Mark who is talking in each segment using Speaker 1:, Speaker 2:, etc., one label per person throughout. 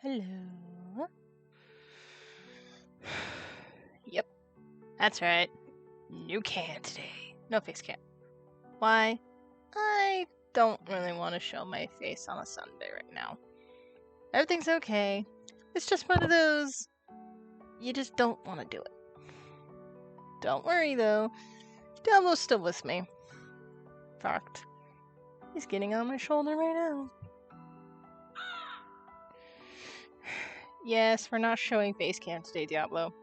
Speaker 1: Hello. Yep, that's right. New can today. No face cam. Why? I don't really want to show my face on a Sunday right now. Everything's okay. It's just one of those. You just don't want to do it. Don't worry though. Diablo's still with me. In fact, he's getting on my shoulder right now. Yes, we're not showing face cam today, Diablo.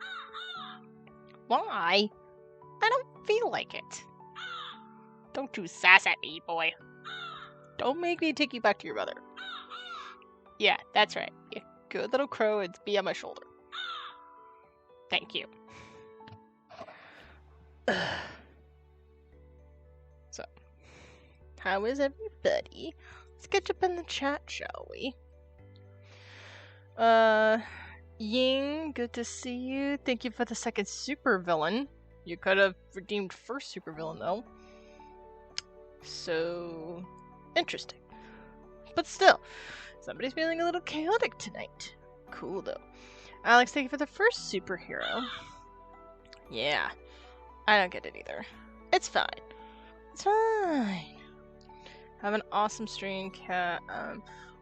Speaker 1: Why? I don't feel like it. Don't you sass at me, boy. Don't make me take you back to your mother. Yeah, that's right. You good little crow and be on my shoulder. Thank you. So, how is everybody? Let's catch up in the chat, shall we? Ying, good to see you. Thank you for the second supervillain. You could have redeemed first supervillain, though. So, interesting. But still, somebody's feeling a little chaotic tonight. Cool, though. Alex, thank you for the first superhero. Yeah, I don't get it either. It's fine. It's fine. Have an awesome stream, Cat.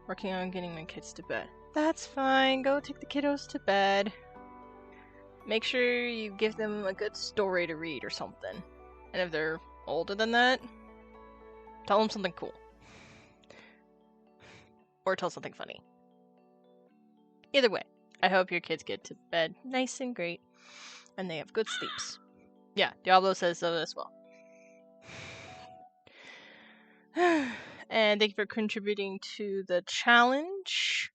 Speaker 1: Working on getting my kids to bed. That's fine. Go take the kiddos to bed. Make sure you give them a good story to read or something. And if they're older than that, tell them something cool. Or tell something funny. Either way, I hope your kids get to bed nice and great. And they have good sleeps. Yeah, Diablo says so as well. And thank you for contributing to the challenge.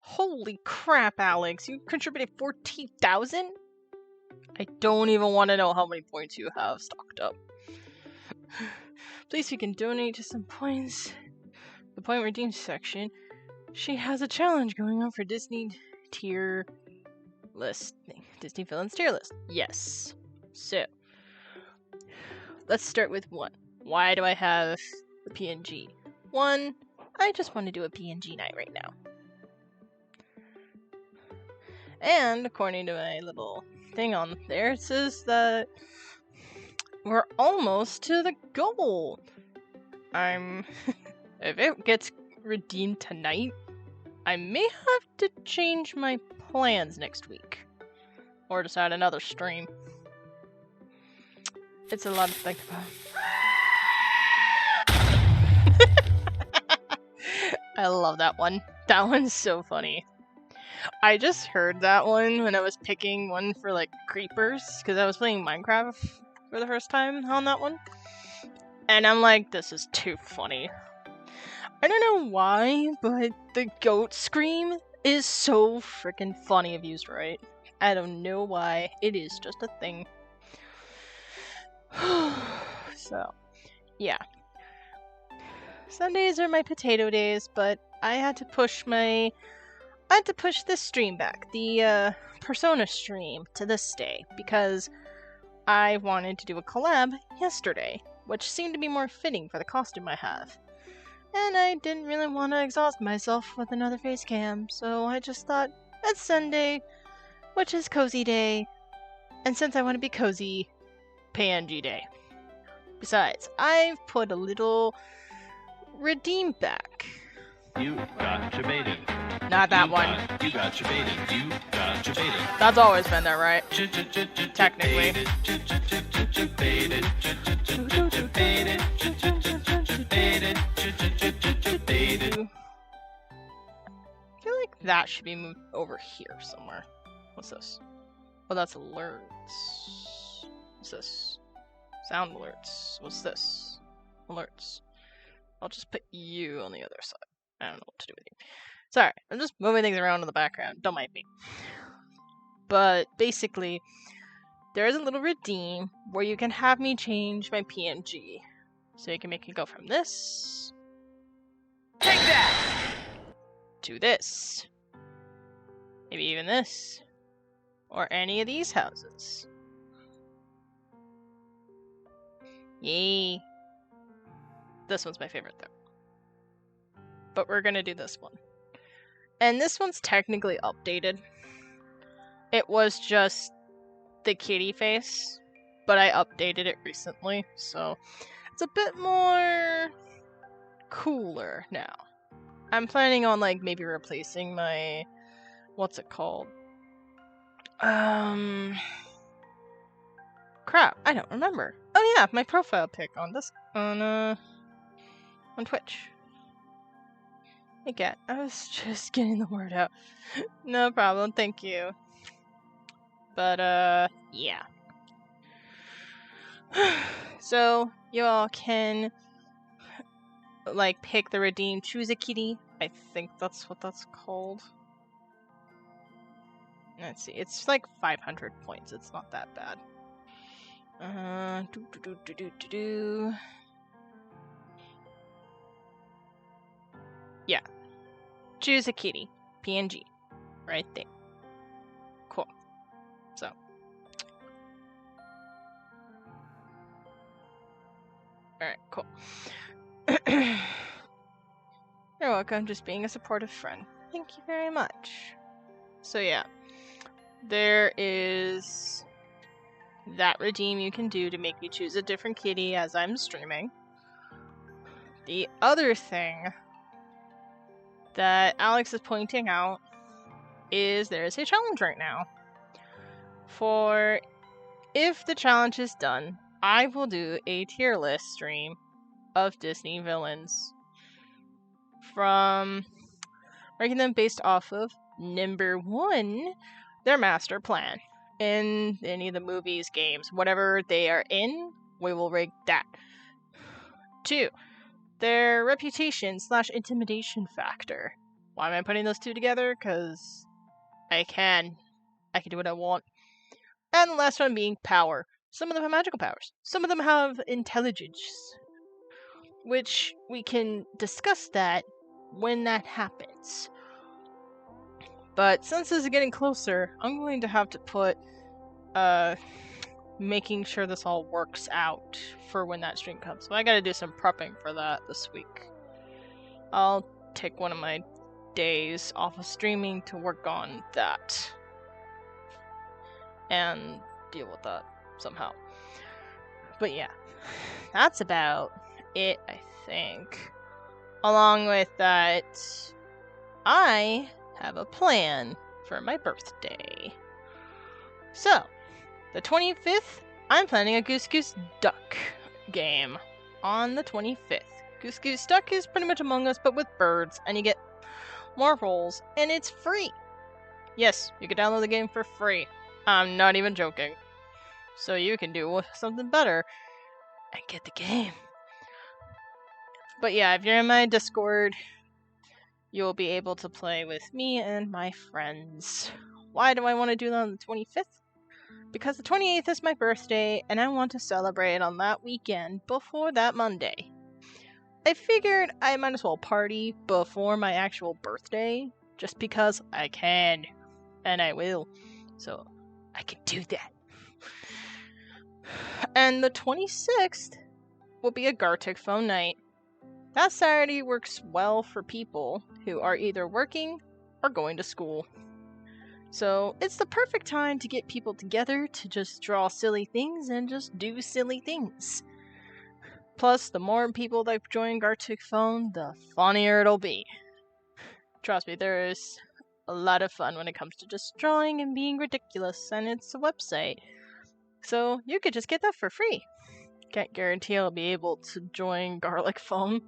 Speaker 1: Holy crap, Alex. You contributed 14,000? I don't even want to know how many points you have stocked up. Please, if you can donate to some points. The point redeemed section. She has a challenge going on for Disney tier list. Disney villains tier list. Yes. So, let's start with 1. Why do I have the PNG? 1, I just want to do a PNG night right now. And according to my little thing on there, it says that we're almost to the goal. If it gets redeemed tonight, I may have to change my plans next week. Or decide another stream. It's a lot to think about. I love that one. That one's so funny. I just heard that one when I was picking one for like creepers, because I was playing Minecraft for the first time on that one. And I'm like, this is too funny. I don't know why, but the goat scream is so freaking funny if used right. I don't know why. It is just a thing. So, yeah. Sundays are my potato days, but I had to push this stream back, the Persona stream, to this day, because I wanted to do a collab yesterday, which seemed to be more fitting for the costume I have. And I didn't really want to exhaust myself with another face cam, so I just thought, it's Sunday, which is cozy day, and since I want to be cozy, PNG day. Besides, I've put a little redeem back.
Speaker 2: You got your baited.
Speaker 1: Not that one.
Speaker 2: You got your baited. You got your baited.
Speaker 1: That's always been there, right? Technically. I feel like that should be moved over here somewhere. What's this? Oh, that's alerts. What's this? Sound alerts. What's this? Alerts. I'll just put you on the other side. I don't know what to do with you. Sorry, I'm just moving things around in the background. Don't mind me. But basically, there is a little redeem where you can have me change my PNG. So you can make it go from this. Take that! To this. Maybe even this. Or any of these houses. Yay. This one's my favorite though. but we're gonna do this one. And this one's technically updated. It was just the kitty face, but I updated it recently, so it's a bit more cooler now. I'm planning on like maybe replacing my what's it called? Crap, I don't remember. Oh yeah, my profile pic on this on Twitch. Hey Kat, I was just getting the word out. No problem, thank you. But yeah. So you all can like pick the redeem, choose a kitty. I think that's what that's called. Let's see, it's like 500 points. It's not that bad. Yeah. Choose a kitty. PNG. Right there. Cool. So. Alright, cool. You're welcome, just being a supportive friend. Thank you very much. So yeah. There is that redeem you can do to make me choose a different kitty as I'm streaming. The other thing that Alex is pointing out is there is a challenge right now. For if the challenge is done, I will do a tier list stream of Disney villains from ranking them based off of number 1, their master plan. In any of the movies, games, whatever they are in, we will rank that. 2, their reputation / intimidation factor. Why am I putting those two together? Because I can do what I want. And the last one being power. Some of them have magical powers. Some of them have intelligence. Which we can discuss that when that happens. But since this is getting closer, I'm going to have to put making sure this all works out for when that stream comes. So I gotta do some prepping for that this week. I'll take one of my days off of streaming to work on that. And deal with that somehow. But yeah, that's about it, I think. Along with that, I have a plan for my birthday. So, the 25th, I'm planning a Goose Goose Duck game on the 25th. Goose Goose Duck is pretty much Among Us, but with birds, and you get more roles, and it's free. Yes, you can download the game for free. I'm not even joking. So you can do something better and get the game. But yeah, if you're in my Discord, you'll be able to play with me and my friends. Why do I want to do that on the 25th? Because the 28th is my birthday, and I want to celebrate on that weekend before that Monday. I figured I might as well party before my actual birthday, just because I can, and I will. So, I can do that. And the 26th will be a Gartic phone night. That Saturday works well for people who are either working or going to school. So it's the perfect time to get people together to just draw silly things and just do silly things. Plus, the more people that join Gartic Phone, the funnier it'll be. Trust me, there is a lot of fun when it comes to just drawing and being ridiculous, and it's a website. So you could just get that for free. Can't guarantee I'll be able to join Garlic Phone.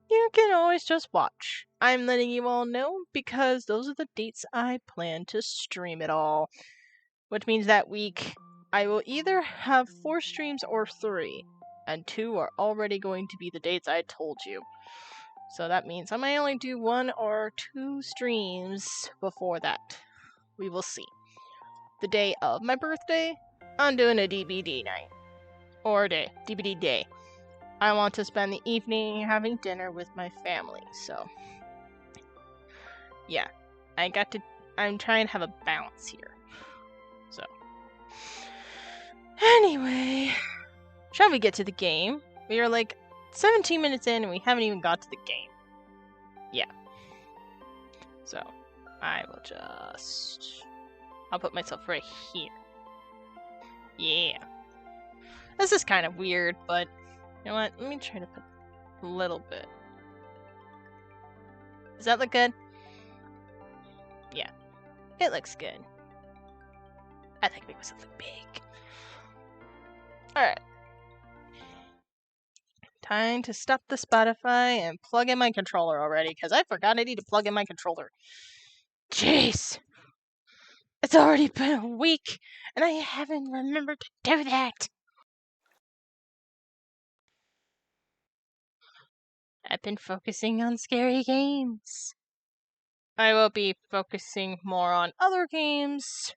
Speaker 1: You can always just watch. I'm letting you all know because those are the dates I plan to stream it all. Which means that week, I will either have 4 streams or 3. And 2 are already going to be the dates I told you. So that means I might only do 1 or 2 streams before that. We will see. The day of my birthday, I'm doing a DBD night. Or day. DBD day. I want to spend the evening having dinner with my family, so yeah, I'm trying to have a balance here. So anyway, shall we get to the game? We are like 17 minutes in and we haven't even got to the game. Yeah. So, I will I'll put myself right here. Yeah. This is kind of weird, but you know what? Let me try to put a little bit. Does that look good? Yeah. It looks good. I think make myself look big. Alright. Time to stop the Spotify and plug in my controller already, because I forgot I need to plug in my controller. Jeez! It's already been a week, and I haven't remembered to do that! I've been focusing on scary games. I will be focusing more on other games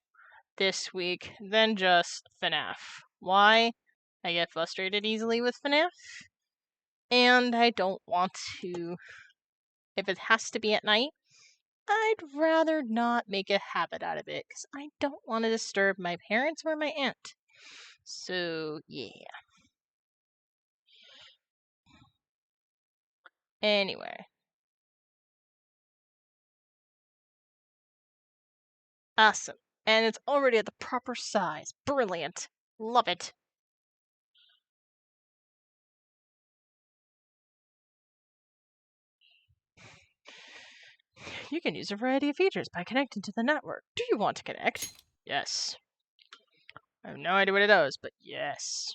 Speaker 1: this week than just FNAF. Why? I get frustrated easily with FNAF, and I don't want to. If it has to be at night, I'd rather not make a habit out of it, because I don't want to disturb my parents or my aunt. So, yeah. Anyway. Awesome. And it's already at the proper size. Brilliant. Love it. You can use a variety of features by connecting to the network. Do you want to connect? Yes. I have no idea what it does, but yes.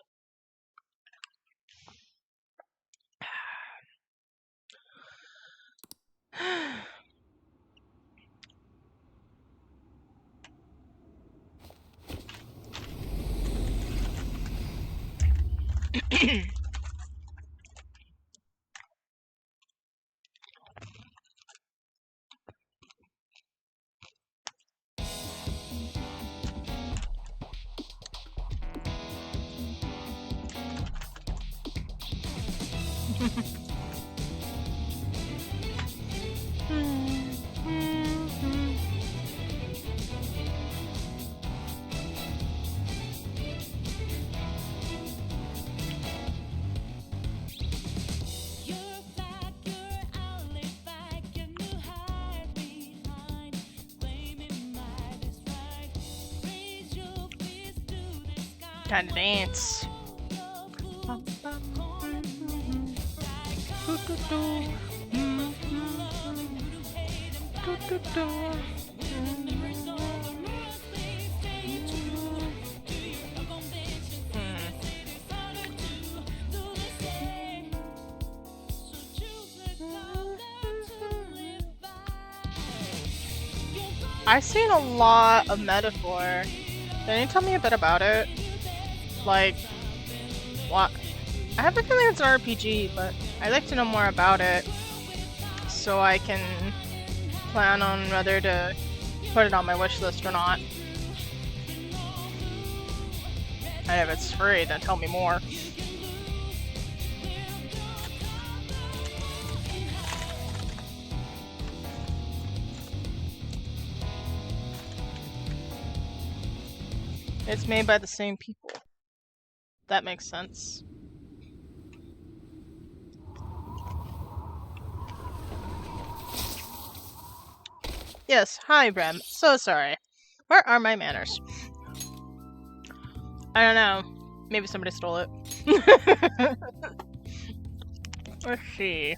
Speaker 1: Time to dance. I've seen a lot of Metaphor. Can you tell me a bit about it? Like, what? I have a feeling it's an RPG, but I'd like to know more about it so I can plan on whether to put it on my wish list or not. And if it's free, then tell me more. It's made by the same people. That makes sense. Yes, hi, Brem. So sorry. Where are my manners? I don't know. Maybe somebody stole it. Let's see.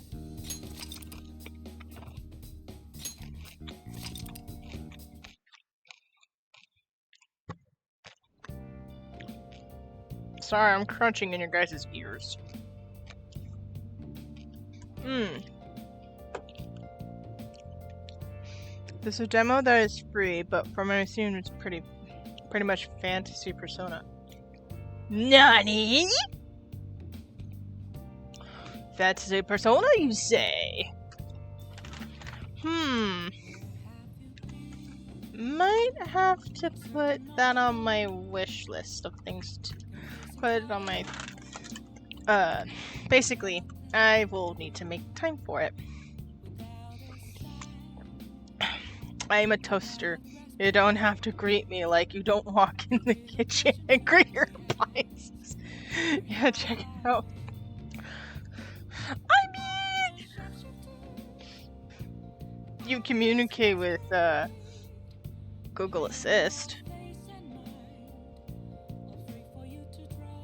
Speaker 1: Sorry, I'm crunching in your guys' ears. There's a demo that is free, but from what I've seen, it's pretty much fantasy Persona. NANI?! Fantasy Persona, you say? Might have to put that on my wish list of things to put on my... basically, I will need to make time for it. I'm a toaster. You don't have to greet me like you don't walk in the kitchen and greet your appliances. Yeah, check it out. I mean... you communicate with Google Assist.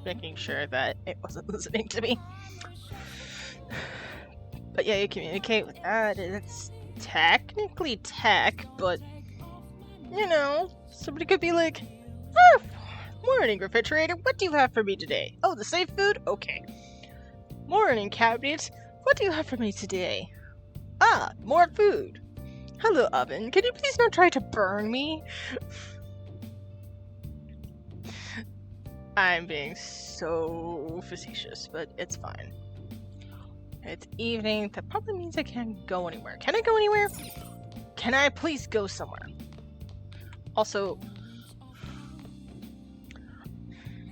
Speaker 1: Making sure that it wasn't listening to me. But yeah, you communicate with that. It's technically tech, but you know, somebody could be like, oh, morning refrigerator, what do you have for me today? Oh, the safe food? Okay. Morning cabinet, what do you have for me today? Ah, more food. Hello oven, can you please not try to burn me? I'm being so facetious, but it's fine. It's evening, that probably means I can't go anywhere. Can I go anywhere? Can I please go somewhere? Also,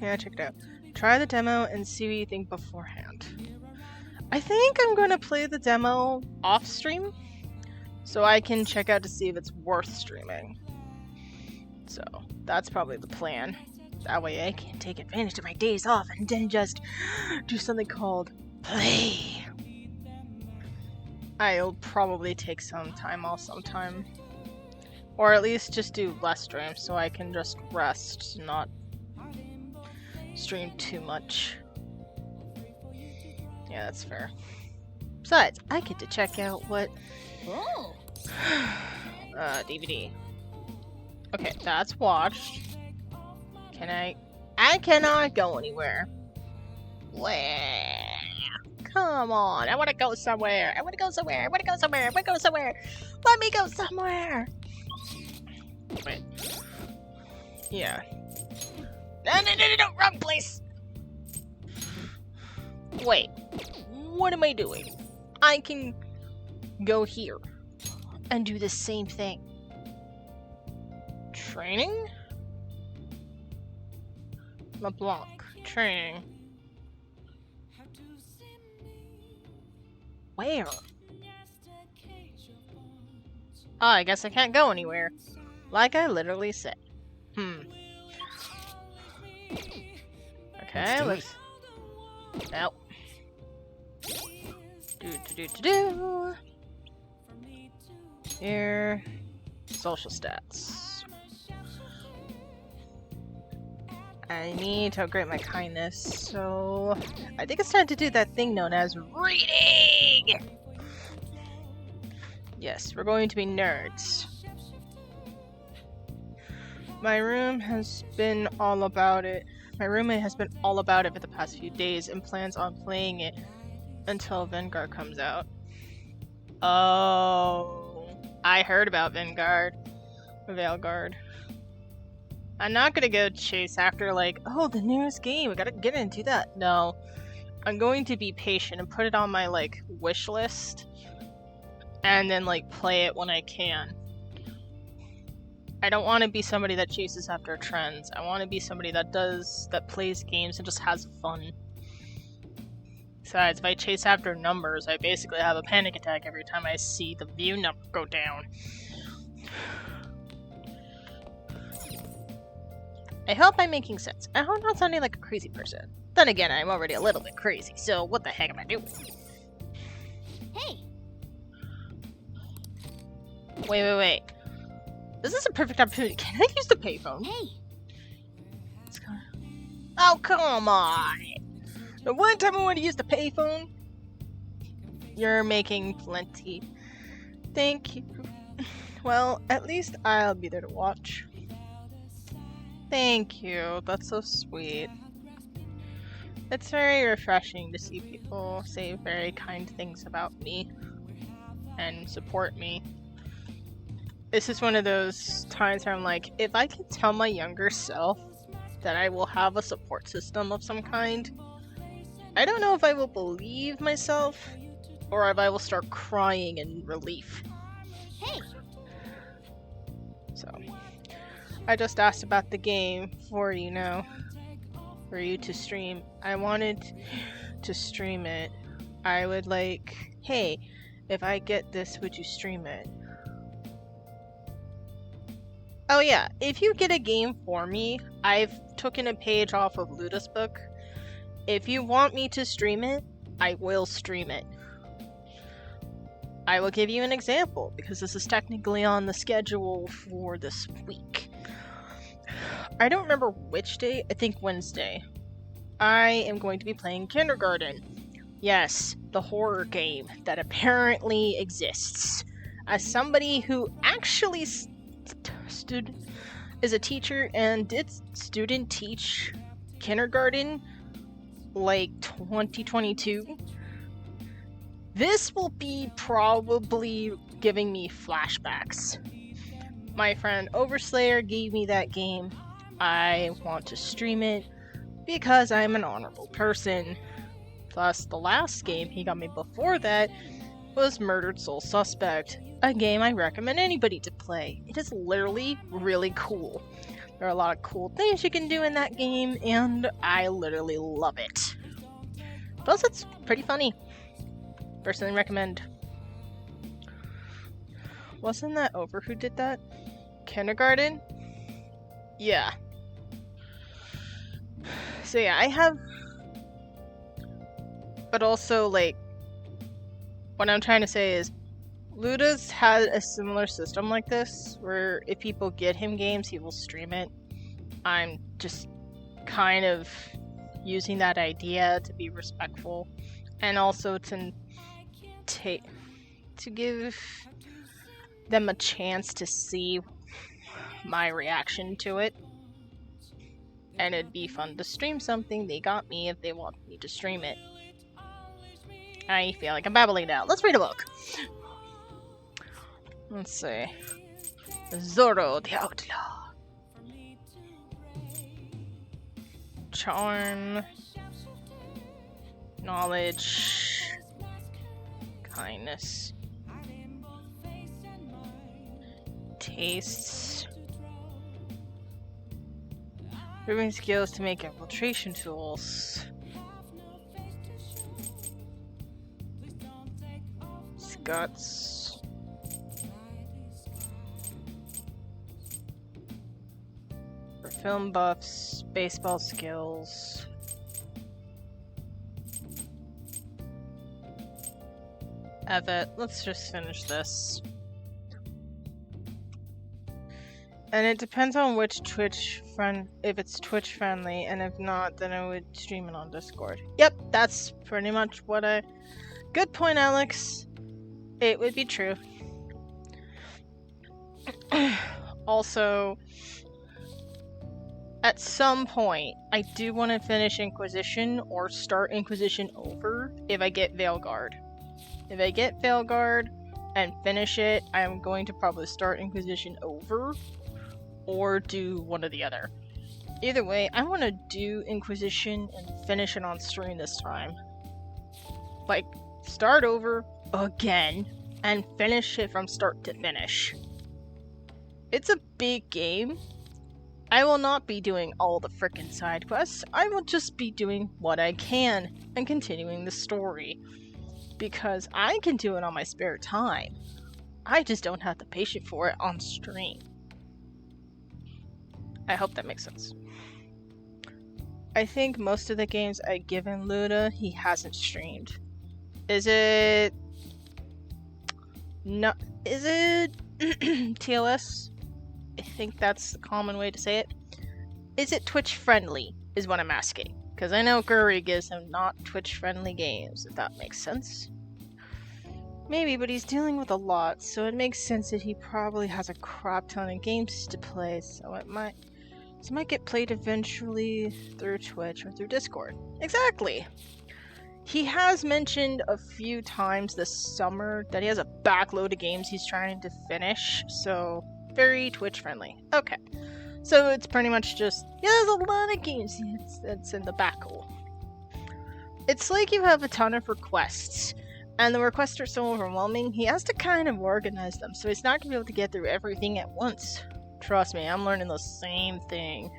Speaker 1: yeah, check it out. Try the demo and see what you think beforehand. I think I'm going to play the demo off stream, so I can check out to see if it's worth streaming. So, that's probably the plan. That way I can take advantage of my days off and then just do something called play. I'll probably take some time off sometime. Or at least just do less streams so I can just rest, not stream too much. Yeah, that's fair. Besides, I get to check out what...
Speaker 3: Oh.
Speaker 1: DVD. Okay, that's watched. Can I cannot go anywhere. Where? Come on, I want to go somewhere. I want to go somewhere. I want to go somewhere. I want to go somewhere. Let me go somewhere. Wait. Yeah. No, wrong place. Wait. What am I doing? I can go here and do the same thing. Training? LeBlanc. Training. Where? Oh, I guess I can't go anywhere. Like I literally said. Okay, let's... Now. Do. Here. Social stats. I need to upgrade my kindness, so... I think it's time to do that thing known as reading! Yes, we're going to be nerds. My room has been all about it. My roommate has been all about it for the past few days and plans on playing it until Vanguard comes out. Oh, I heard about Vanguard. Veilguard. I'm not gonna go chase after like, oh, the newest game, we gotta get into that. No. I'm going to be patient and put it on my like wish list and then like play it when I can. I don't want to be somebody that chases after trends. I want to be somebody that plays games and just has fun. Besides, if I chase after numbers, I basically have a panic attack every time I see the view number go down. I hope I'm making sense. I hope I'm not sounding like a crazy person. Then again, I'm already a little bit crazy, so what the heck am I doing?
Speaker 3: Hey!
Speaker 1: Wait. This is a perfect opportunity. Can I use the payphone?
Speaker 3: Hey!
Speaker 1: Oh, come on! The one time I want to use the payphone? You're making plenty. Thank you. Well, at least I'll be there to watch. Thank you. That's so sweet. It's very refreshing to see people say very kind things about me and support me. This is one of those times where I'm like, if I can tell my younger self that I will have a support system of some kind, I don't know if I will believe myself or if I will start crying in relief.
Speaker 3: Hey!
Speaker 1: So, I just asked about the game for you to stream. I wanted to stream it. I would like, hey, if I get this, would you stream it? Oh yeah, if you get a game for me, I've taken a page off of Luda's book. If you want me to stream it, I will stream it. I will give you an example, because this is technically on the schedule for this week. I don't remember which day, I think Wednesday. I am going to be playing Kindergarten. Yes, the horror game that apparently exists. As somebody who actually is a teacher and did student teach kindergarten like 2022, this will be probably giving me flashbacks. My friend Overslayer gave me that game. I want to stream it because I'm an honorable person. Plus, the last game he got me before that was Murdered Soul Suspect, a game I recommend anybody to play. It is literally really cool. There are a lot of cool things you can do in that game, and I literally love it. Plus, it's pretty funny. Personally recommend. Wasn't that Over who did that? Kindergarten? Yeah. So yeah, I have... But also, like, what I'm trying to say is, Luda's had a similar system like this, where if people get him games, he will stream it. I'm just kind of using that idea to be respectful, and also to give them a chance to see my reaction to it. And it'd be fun to stream something they got me if they want me to stream it. I feel like I'm babbling now. Let's read a book. Let's see. Zorro the Outlaw. Charm. Knowledge. Kindness. Tastes. Improving skills to make infiltration tools. Guts. For film buffs, baseball skills. Evet, let's just finish this. And it depends on which Twitch friend, if it's Twitch friendly, and if not, then I would stream it on Discord. Yep, that's pretty much what I... Good point, Alex. It would be true. Also, at some point, I do want to finish Inquisition or start Inquisition over if I get Veilguard. If I get Veilguard and finish it, I'm going to probably start Inquisition over or do one or the other. Either way, I want to do Inquisition and finish it on stream this time. Like, start over again and finish it from start to finish. It's a big game. I will not be doing all the frickin' side quests. I will just be doing what I can and continuing the story. Because I can do it on my spare time. I just don't have the patience for it on stream. I hope that makes sense. I think most of the games I've given Luda, he hasn't streamed. Is it TOS? I think that's the common way to say it. Is it Twitch friendly, is what I'm asking. Because I know Guri gives him not Twitch friendly games, if that makes sense. Maybe, but he's dealing with a lot, so it makes sense that he probably has a crap ton of games to play, so it might get played eventually through Twitch or through Discord. Exactly! He has mentioned a few times this summer that he has a backload of games he's trying to finish, so very Twitch friendly. Okay. So it's pretty much just, yeah, there's a lot of games that's in the backhoe. It's like you have a ton of requests, and the requests are so overwhelming, he has to kind of organize them, so he's not going to be able to get through everything at once. Trust me, I'm learning the same thing.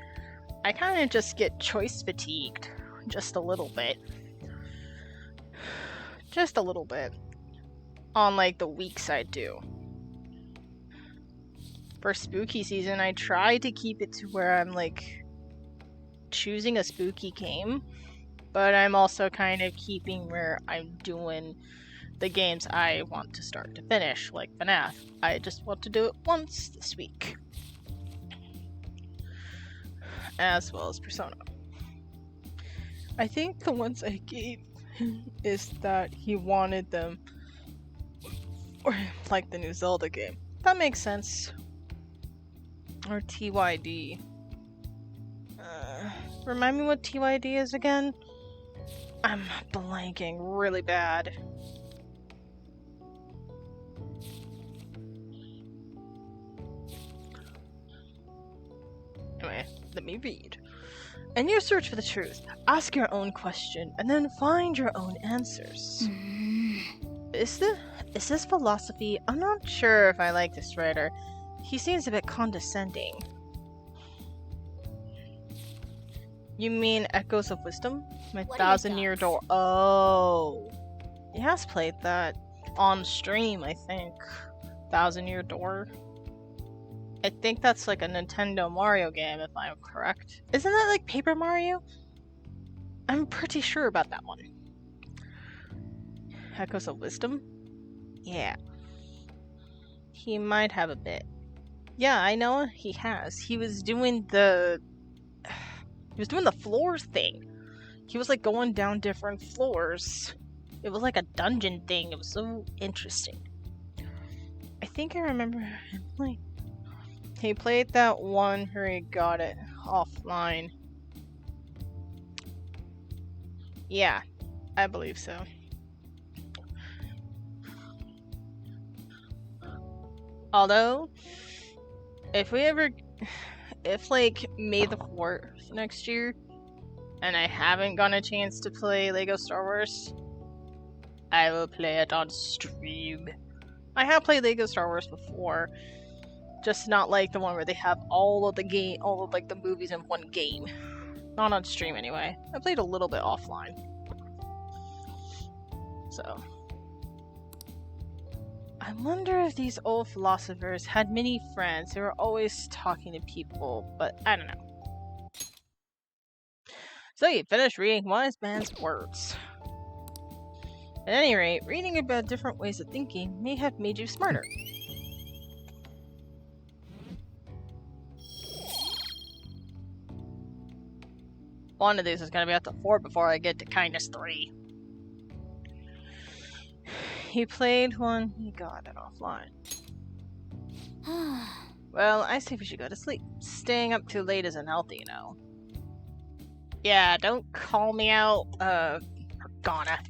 Speaker 1: I kind of just get choice fatigued, just a little bit. Just a little bit. On, like, the weeks I do. For spooky season, I try to keep it to where I'm, like, choosing a spooky game, but I'm also kind of keeping where I'm doing the games I want to start to finish, like FNAF. I just want to do it once this week. As well as Persona. I think the ones I gave him is that he wanted them, or like the new Zelda game. That makes sense. Or TYD. Remind me what TYD is again? I'm blanking really bad. Anyway, let me read. In your search for the truth, ask your own question and then find your own answers. Is this philosophy? I'm not sure if I like this writer. He seems a bit condescending. You mean Echoes of Wisdom? My
Speaker 3: What are your
Speaker 1: 1,000-Year
Speaker 3: thoughts?
Speaker 1: Door. Oh. He has played that on stream, I think. 1,000-Year Door. I think that's like a Nintendo Mario game, if I'm correct. Isn't that like Paper Mario? I'm pretty sure about that one. Echoes of Wisdom? Yeah. He might have a bit. Yeah, I know he has. He was doing the floors thing. He was like going down different floors. It was like a dungeon thing. It was so interesting. I think I remember him playing. He played that one where he got it offline. Yeah, I believe so. Although, if like May the 4th next year, and I haven't gotten a chance to play Lego Star Wars, I will play it on stream. I have played Lego Star Wars before, just not like the one where they have all of like the movies in one game. Not on stream anyway. I played a little bit offline. So, I wonder if these old philosophers had many friends who were always talking to people, but I don't know. So you finished reading Wise Man's Words. At any rate, reading about different ways of thinking may have made you smarter. One of these is going to be up to 4 before I get to kindness 3. He played one, he got it offline. Well, I say we should go to sleep. Staying up too late isn't healthy, you know. Yeah, don't call me out, Morgana.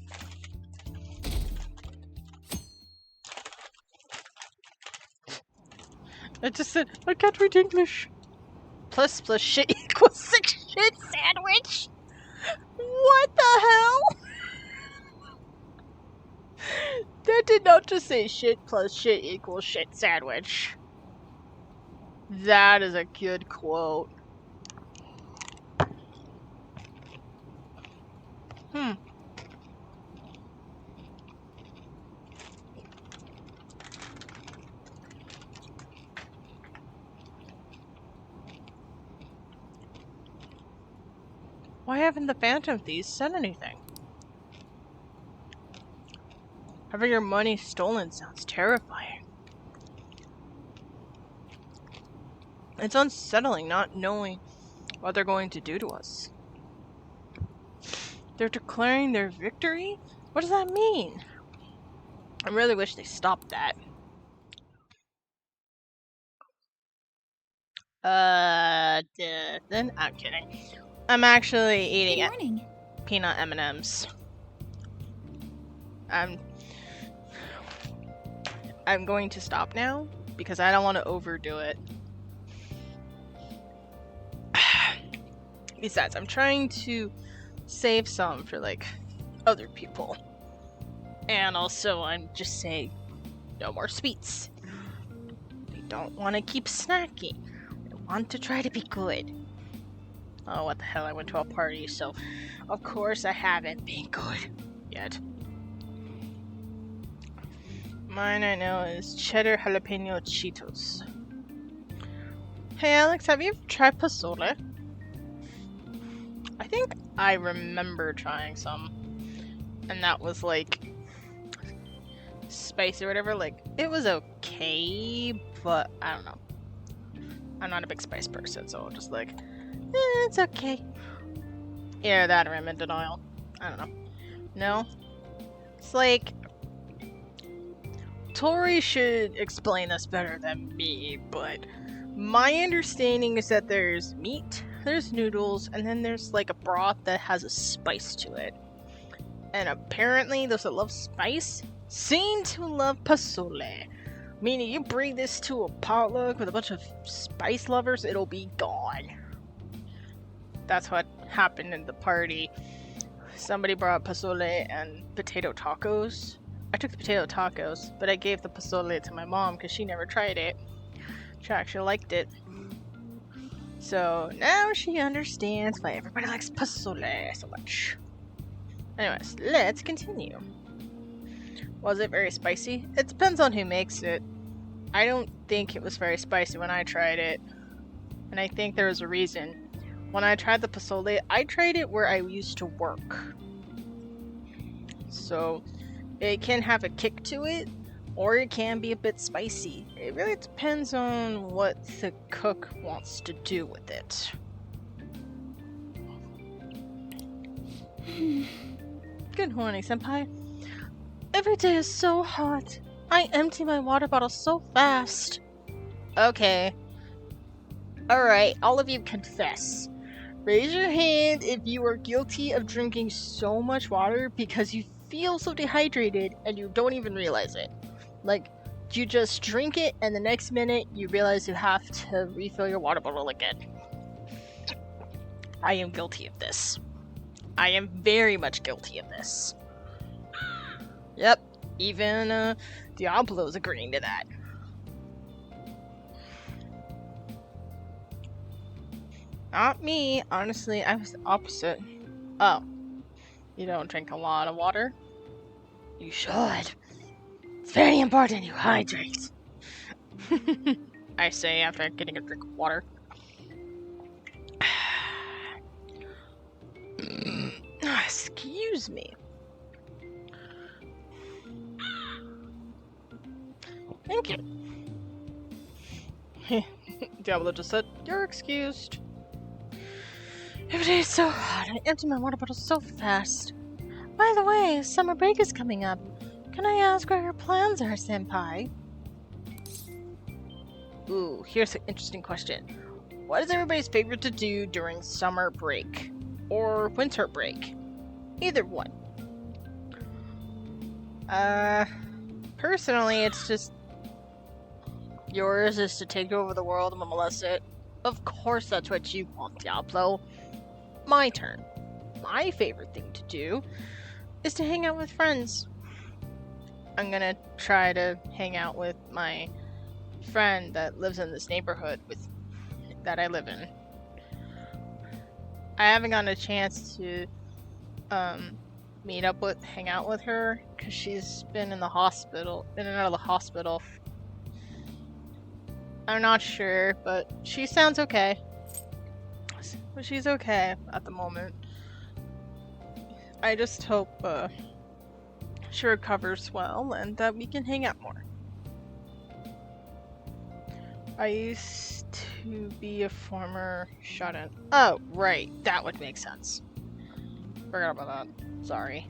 Speaker 1: I just said, I can't read English. Plus shit equals 6 shit sandwich? What the hell? That did not just say shit plus shit equals shit sandwich. That is a good quote. Why haven't the Phantom Thieves said anything? Having your money stolen sounds terrifying. It's unsettling not knowing what they're going to do to us. They're declaring their victory? What does that mean? I really wish they stopped that. Then I'm kidding. I'm actually eating
Speaker 3: Good morning.
Speaker 1: peanut M&Ms. I'm going to stop now because I don't want to overdo it. Besides, I'm trying to save some for like other people. And also, I'm just saying no more sweets. I don't want to keep snacking. I want to try to be good. Oh, what the hell, I went to a party, so of course I haven't been good yet. Mine I know is cheddar jalapeno Cheetos. Hey Alex, have you ever tried pozole? I think I remember trying some, and that was like spicy or whatever. Like, it was okay, but I don't know. I'm not a big spice person, so just like, it's okay. Yeah, that or I'm in denial. I don't know. No? It's like, Tori should explain this better than me, but my understanding is that there's meat, there's noodles, and then there's like a broth that has a spice to it. And apparently those that love spice seem to love pozole. Meaning you bring this to a potluck with a bunch of spice lovers, it'll be gone. That's what happened in the party. Somebody brought pozole and potato tacos. I took the potato tacos, but I gave the pozole to my mom because she never tried it. She actually liked it. So now she understands why everybody likes pozole so much. Anyways, let's continue. Was it very spicy? It depends on who makes it. I don't think it was very spicy when I tried it. And I think there was a reason. When I tried the pozole, I tried it where I used to work. So it can have a kick to it, or it can be a bit spicy. It really depends on what the cook wants to do with it. Good morning, senpai. Every day is so hot. I empty my water bottle so fast. Okay. Alright, all of you confess. Raise your hand if you are guilty of drinking so much water because you feel so dehydrated and you don't even realize it. Like, you just drink it and the next minute you realize you have to refill your water bottle again. I am guilty of this. I am very much guilty of this. Yep, even Diablo's agreeing to that. Not me, honestly, I was the opposite. Oh, you don't drink a lot of water? You should. It's very important you hydrate. I say after getting a drink of water. Excuse me. Thank you. Diablo just said, you're excused. Every day is so hot. I empty my water bottle so fast. By the way, summer break is coming up. Can I ask what your plans are, senpai? Ooh, here's an interesting question. What is everybody's favorite to do during summer break? Or winter break? Either one. Personally, it's just... yours is to take over the world and molest it. Of course that's what you want, Diablo. My turn. My favorite thing to do is to hang out with friends. I'm gonna try to hang out with my friend that lives in this neighborhood that I live in. I haven't gotten a chance to hang out with her because she's been in and out of the hospital. I'm not sure, but she sounds okay. But she's okay at the moment. I just hope she recovers well and that we can hang out more. I used to be a former shut-in. Oh, right. That would make sense. Forgot about that. Sorry.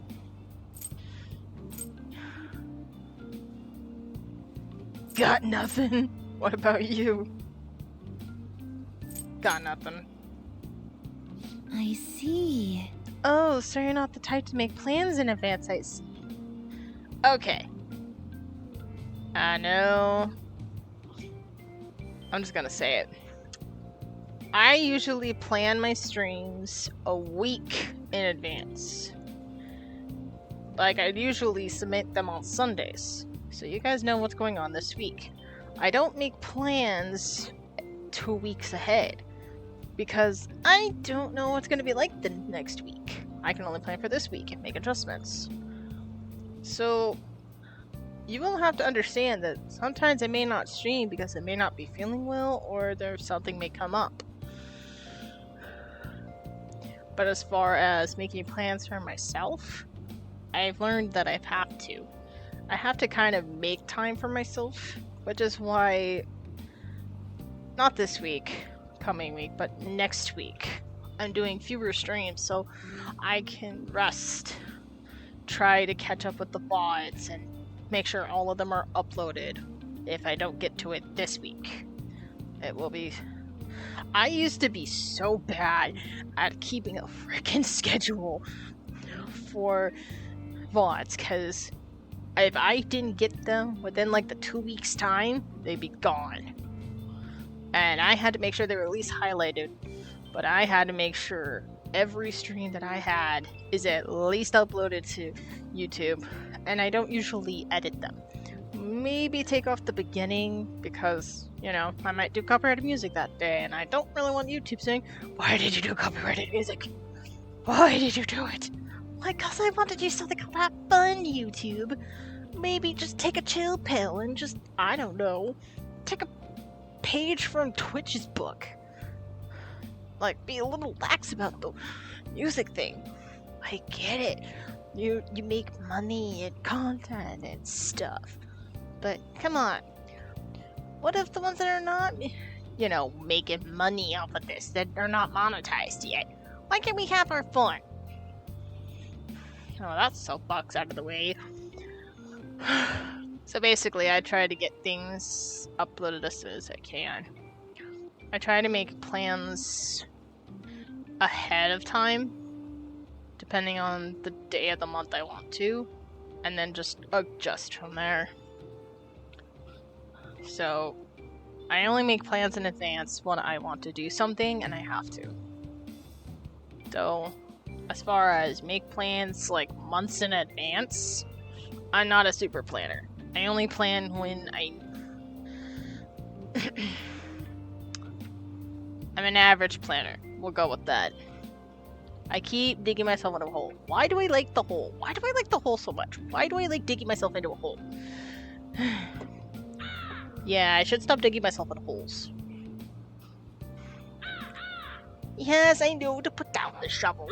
Speaker 1: Got nothing. What about you? Got nothing.
Speaker 3: I see.
Speaker 1: Oh, so you're not the type to make plans in advance, I see. Okay. I know. I'm just gonna say it. I usually plan my streams a week in advance. Like, I'd usually submit them on Sundays, so you guys know what's going on this week. I don't make plans 2 weeks ahead, because I don't know what's going to be like the next week. I can only plan for this week and make adjustments. So, you will have to understand that sometimes I may not stream because I may not be feeling well, or there's something may come up. But as far as making plans for myself, I've learned that I have to. I have to kind of make time for myself, which is why, not this week, coming week, but next week, I'm doing fewer streams so I can rest, try to catch up with the VODs, and make sure all of them are uploaded. If I don't get to it this week, it will be... I used to be so bad at keeping a freaking schedule for VODs, because if I didn't get them within like the 2 weeks time, they'd be gone. And I had to make sure they were at least highlighted, but I had to make sure every stream that I had is at least uploaded to YouTube, and I don't usually edit them. Maybe take off the beginning, because, you know, I might do copyrighted music that day, and I don't really want YouTube saying, "Why did you do copyrighted music? Why did you do it?" Like, cause I want to do something called that fun, YouTube. Maybe just take a chill pill and just, I don't know, take a page from Twitch's book. Like, be a little lax about the music thing. I get it. You make money and content and stuff. But, come on. What if the ones that are not, you know, making money off of this, that are not monetized yet? Why can't we have our fun? Oh, that's soapbox out of the way. So basically, I try to get things uploaded as soon as I can. I try to make plans ahead of time, depending on the day of the month I want to, and then just adjust from there. So, I only make plans in advance when I want to do something, and I have to. So, as far as make plans like months in advance, I'm not a super planner. I only plan when I'm an average planner. We'll go with that. I keep digging myself into a hole. Why do I like the hole? Why do I like the hole so much? Why do I like digging myself into a hole? Yeah, I should stop digging myself in holes. Yes, I know to put down the shovel.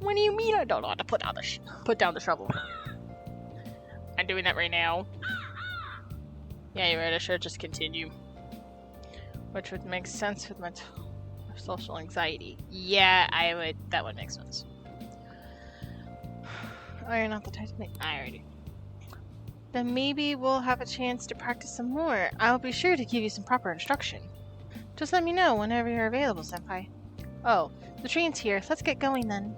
Speaker 1: What do you mean I don't know how to put down the shovel? I'm doing that right now. Yeah, you're right, I should just continue. Which would make sense with my social anxiety. Yeah, that would make sense. Oh, you're not the type to make... I already... Then maybe we'll have a chance to practice some more. I'll be sure to give you some proper instruction. Just let me know whenever you're available, Senpai. Oh, the train's here. Let's get going then.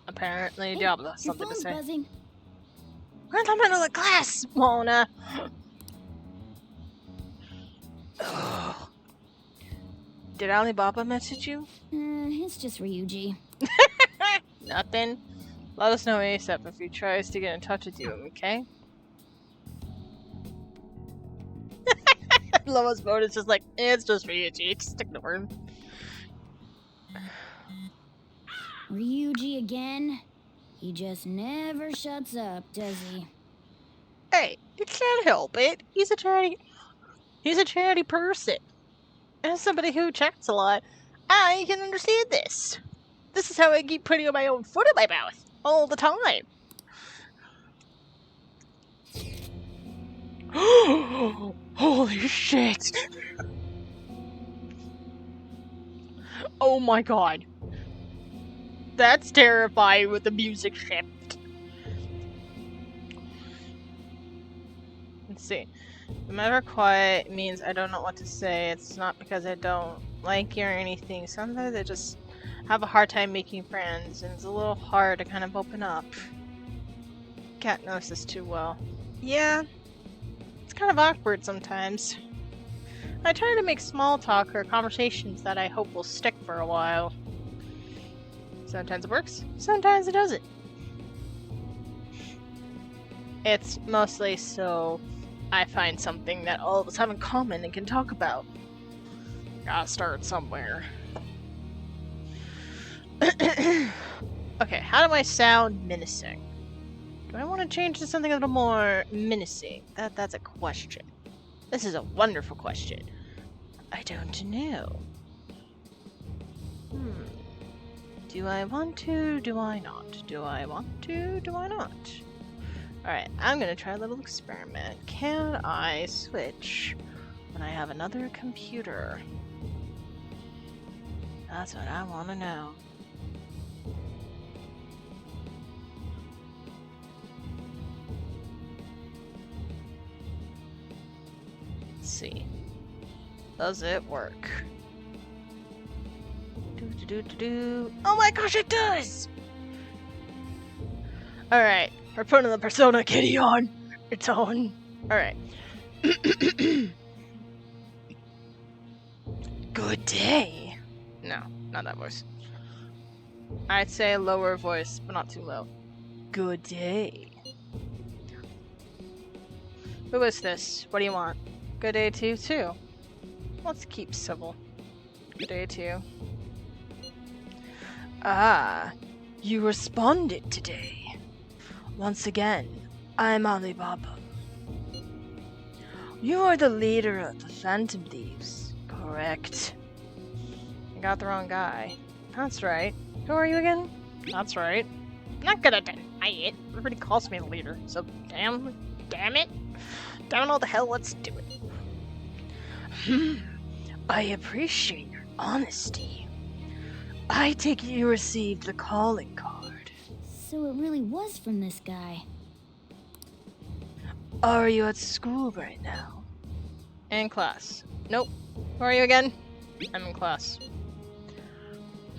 Speaker 1: Apparently, Diablo has something to say.
Speaker 3: Buzzing.
Speaker 1: We're in the middle of class, Mona! Did Alibaba message you?
Speaker 3: It's just Ryuji.
Speaker 1: Nothing. Let us know ASAP if he tries to get in touch with you, okay? Loma's vote is just like, it's just Ryuji, just ignore him.
Speaker 3: Ryuji again? He just never shuts up, does he?
Speaker 1: Hey, you can't help it. He's a chatty person. As somebody who chats a lot, I can understand this. This is how I keep putting my own foot in my mouth all the time. Holy shit! Oh my god. That's terrifying with the music shift. Let's see. No matter quiet means I don't know what to say. It's not because I don't like you or anything. Sometimes I just have a hard time making friends, and it's a little hard to kind of open up. Cat knows this too well. Yeah, it's kind of awkward sometimes. I try to make small talk or conversations that I hope will stick for a while. Sometimes it works, sometimes it doesn't. It's mostly so I find something that all of us have in common and can talk about. Gotta start somewhere. Okay, how do I sound menacing? Do I want to change to something a little more menacing? That's a question. This is a wonderful question. I don't know. Do I want to? Do I not? Do I want to? Do I not? Alright, I'm gonna try a little experiment. Can I switch when I have another computer? That's what I want to know. Let's see. Does it work? Oh my gosh, it does! Alright, we're putting the Persona Kitty on. It's on. Alright. Good day. No, not that voice. I'd say a lower voice, but not too low. Good day. Who is this? What do you want? Good day to you too. Let's keep civil. Good day to you. Ah, you responded today. Once again, I'm Alibaba. You are the leader of the Phantom Thieves, correct? I got the wrong guy. That's right. Who are you again? That's right. I'm not gonna deny it. Everybody calls me the leader, so damn it. Damn all the hell, let's do it. I appreciate your honesty. I take it you received the calling card.
Speaker 3: So it really was from this guy.
Speaker 1: Are you at school right now? In class. Nope. Who are you again? I'm in class.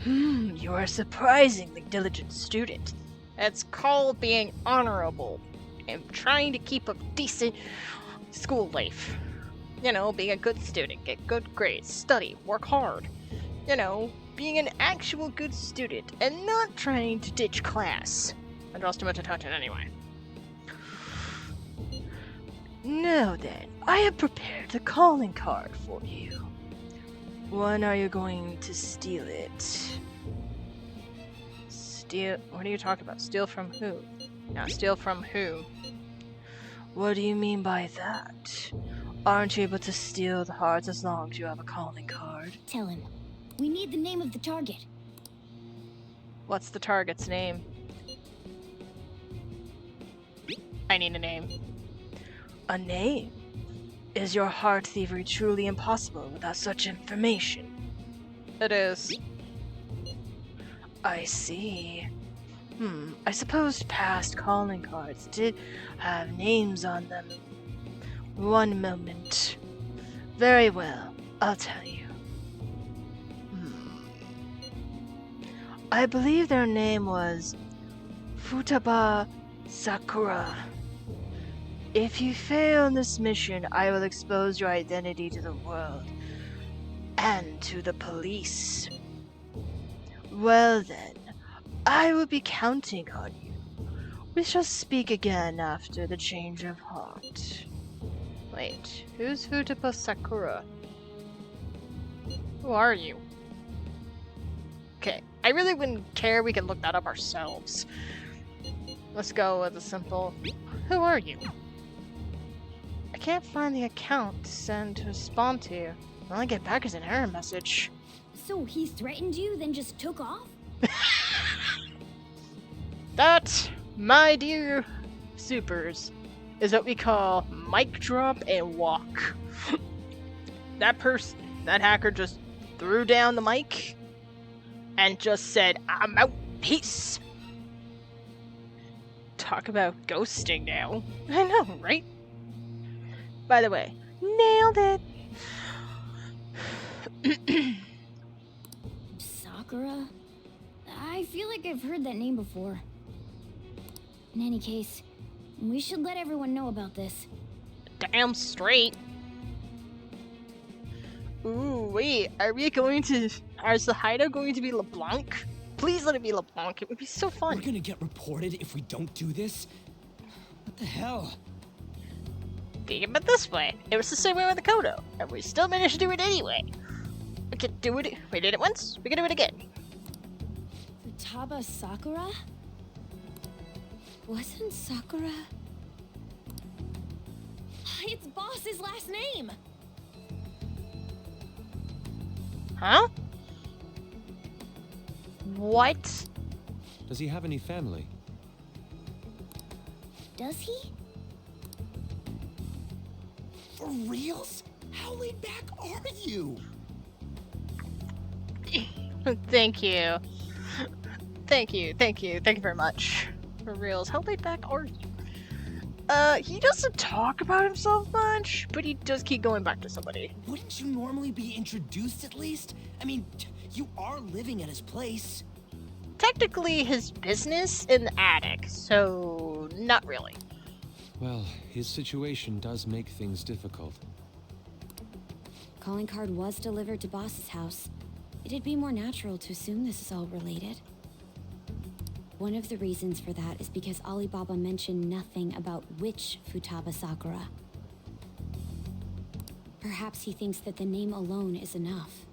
Speaker 1: You are a surprisingly diligent student. It's called being honorable and trying to keep a decent school life. You know, being a good student, get good grades, study, work hard. You know, being an actual good student and not trying to ditch class. That draws too much attention anyway. Now then, I have prepared the calling card for you. When are you going to steal it? Steal? What are you talking about? Steal from who? Now, steal from who? What do you mean by that? Aren't you able to steal the hearts as long as you have a calling card?
Speaker 3: Tell him. We need the name of the target.
Speaker 1: What's the target's name? I need a name. A name? Is your heart thievery truly impossible without such information? It is. I see. I suppose past calling cards did have names on them. One moment. Very well, I'll tell you. I believe their name was Futaba Sakura. If you fail in this mission, I will expose your identity to the world and to the police. Well then, I will be counting on you. We shall speak again after the change of heart. Wait, who's Futaba Sakura? Who are you? Okay, I really wouldn't care, we can look that up ourselves. Let's go with a simple, who are you? I can't find the account to send to respond to. All I get back is an error message.
Speaker 3: So he threatened you, then just took off?
Speaker 1: That, my dear supers, is what we call mic drop and walk. That hacker just threw down the mic and just said, I'm out, peace. Talk about ghosting now. I know, right? By the way, nailed it.
Speaker 3: Sakura? I feel like I've heard that name before. In any case, we should let everyone know about this.
Speaker 1: Damn straight. Ooh, wait, is the hideout going to be LeBlanc? Please let it be LeBlanc, it would be so fun.
Speaker 4: We're gonna get reported if we don't do this? What the hell?
Speaker 1: Think of it this way, it was the same way with the Kodo, and we still managed to do it anyway. We could do it, we did it once, we can do it again.
Speaker 3: Futaba Sakura? Wasn't Sakura... It's Boss's last name!
Speaker 1: Huh? What?
Speaker 4: Does he have any family?
Speaker 3: Does he?
Speaker 4: For reals? How laid back are you?
Speaker 1: Thank you. Thank you very much. For reals, how laid back are you? He doesn't talk about himself much, but he does keep going back to somebody.
Speaker 5: Wouldn't you normally be introduced at least? I mean, you are living at his place.
Speaker 1: Technically his business in the attic, so not really.
Speaker 4: Well, his situation does make things difficult.
Speaker 3: Calling card was delivered to Boss's house. It'd be more natural to assume this is all related. One of the reasons for that is because Alibaba mentioned nothing about which Futaba Sakura. Perhaps he thinks that the name alone is enough.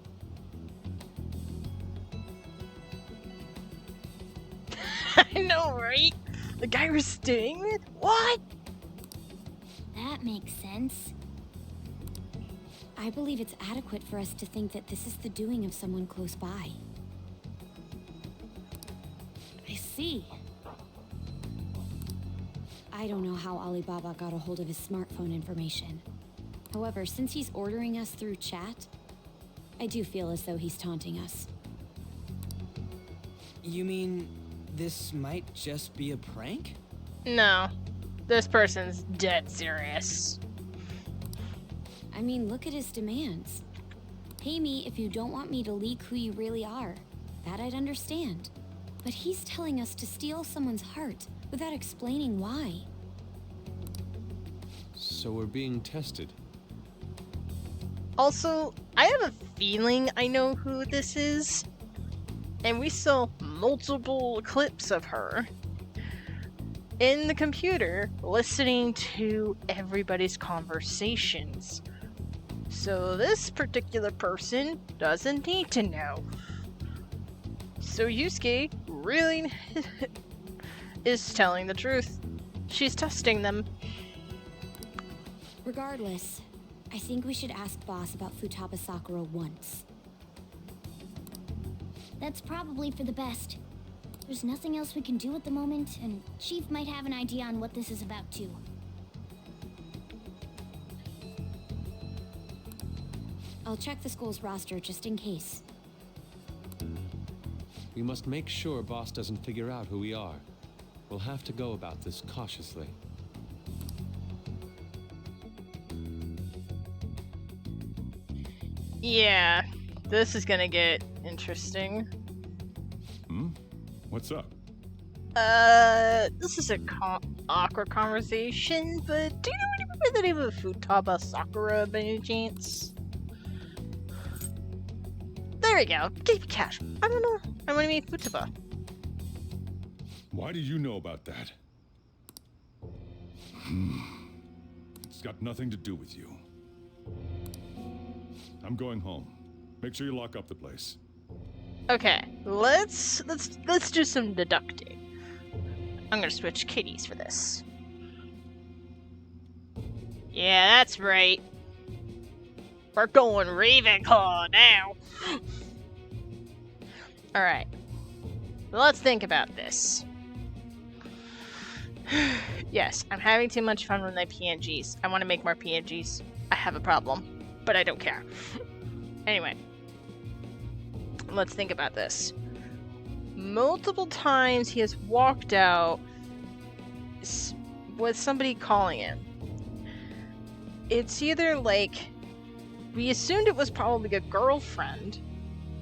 Speaker 1: I know, right? The guy we're staying with? What?
Speaker 3: That makes sense. I believe it's adequate for us to think that this is the doing of someone close by. I see. I don't know how Alibaba got a hold of his smartphone information. However, since he's ordering us through chat, I do feel as though he's taunting us.
Speaker 5: You mean this might just be a prank?
Speaker 1: No. This person's dead serious.
Speaker 3: I mean, look at his demands. Pay me if you don't want me to leak who you really are. That I'd understand. But he's telling us to steal someone's heart without explaining why.
Speaker 4: So we're being tested.
Speaker 1: Also, I have a feeling I know who this is. And we saw multiple clips of her in the computer listening to everybody's conversations. So this particular person doesn't need to know. So Yusuke really is telling the truth. She's testing them.
Speaker 3: Regardless, I think we should ask Boss about Futaba Sakura once. That's probably for the best. There's nothing else we can do at the moment, and Chief might have an idea on what this is about too. I'll check the school's roster just in case.
Speaker 4: We must make sure Boss doesn't figure out who we are. We'll have to go about this cautiously.
Speaker 1: Yeah, this is gonna get interesting.
Speaker 6: What's up?
Speaker 1: This is a awkward conversation, but do you know anyone by the name of Futaba Sakura by any chance? There we go. Keep it casual. I don't know. I want to meet Futaba.
Speaker 6: Why do you know about that? It's got nothing to do with you. I'm going home. Make sure you lock up the place.
Speaker 1: Okay, let's do some deducting. I'm gonna switch kitties for this. Yeah, that's right. We're going Ravenclaw now. Alright. Let's think about this. Yes, I'm having too much fun with my PNGs. I want to make more PNGs. I have a problem, but I don't care. Anyway. Let's think about this. Multiple times he has walked out with somebody calling him. It's either like, we assumed it was probably a girlfriend.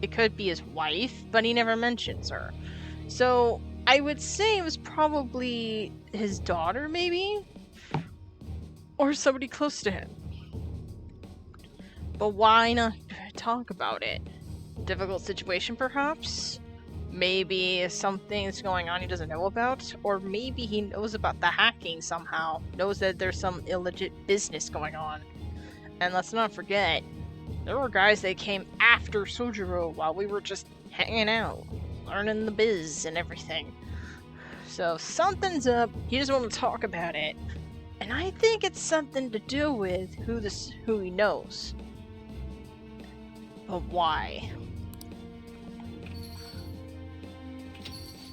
Speaker 1: It could be his wife, but he never mentions her. So I would say it was probably his daughter, maybe? Or somebody close to him. But why not talk about it? Difficult situation, perhaps? Maybe something's going on he doesn't know about? Or maybe he knows about the hacking somehow. Knows that there's some illegit business going on. And let's not forget, there were guys that came after Sojiro while we were just hanging out, learning the biz and everything. So something's up, he doesn't want to talk about it. And I think it's something to do with who he knows. But why?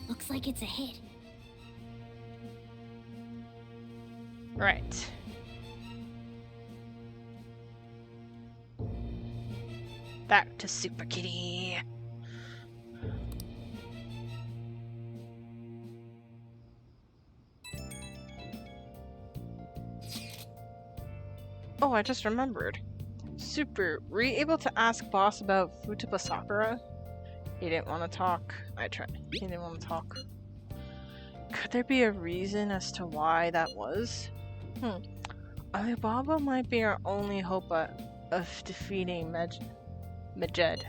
Speaker 3: Looks like it's a hit.
Speaker 1: Right. Back to Super Kitty. Oh, I just remembered. Super, were you able to ask boss about Futaba Sakura? He didn't want to talk. I tried. He didn't want to talk. Could there be a reason as to why that was? Alibaba might be our only hope of defeating Majed.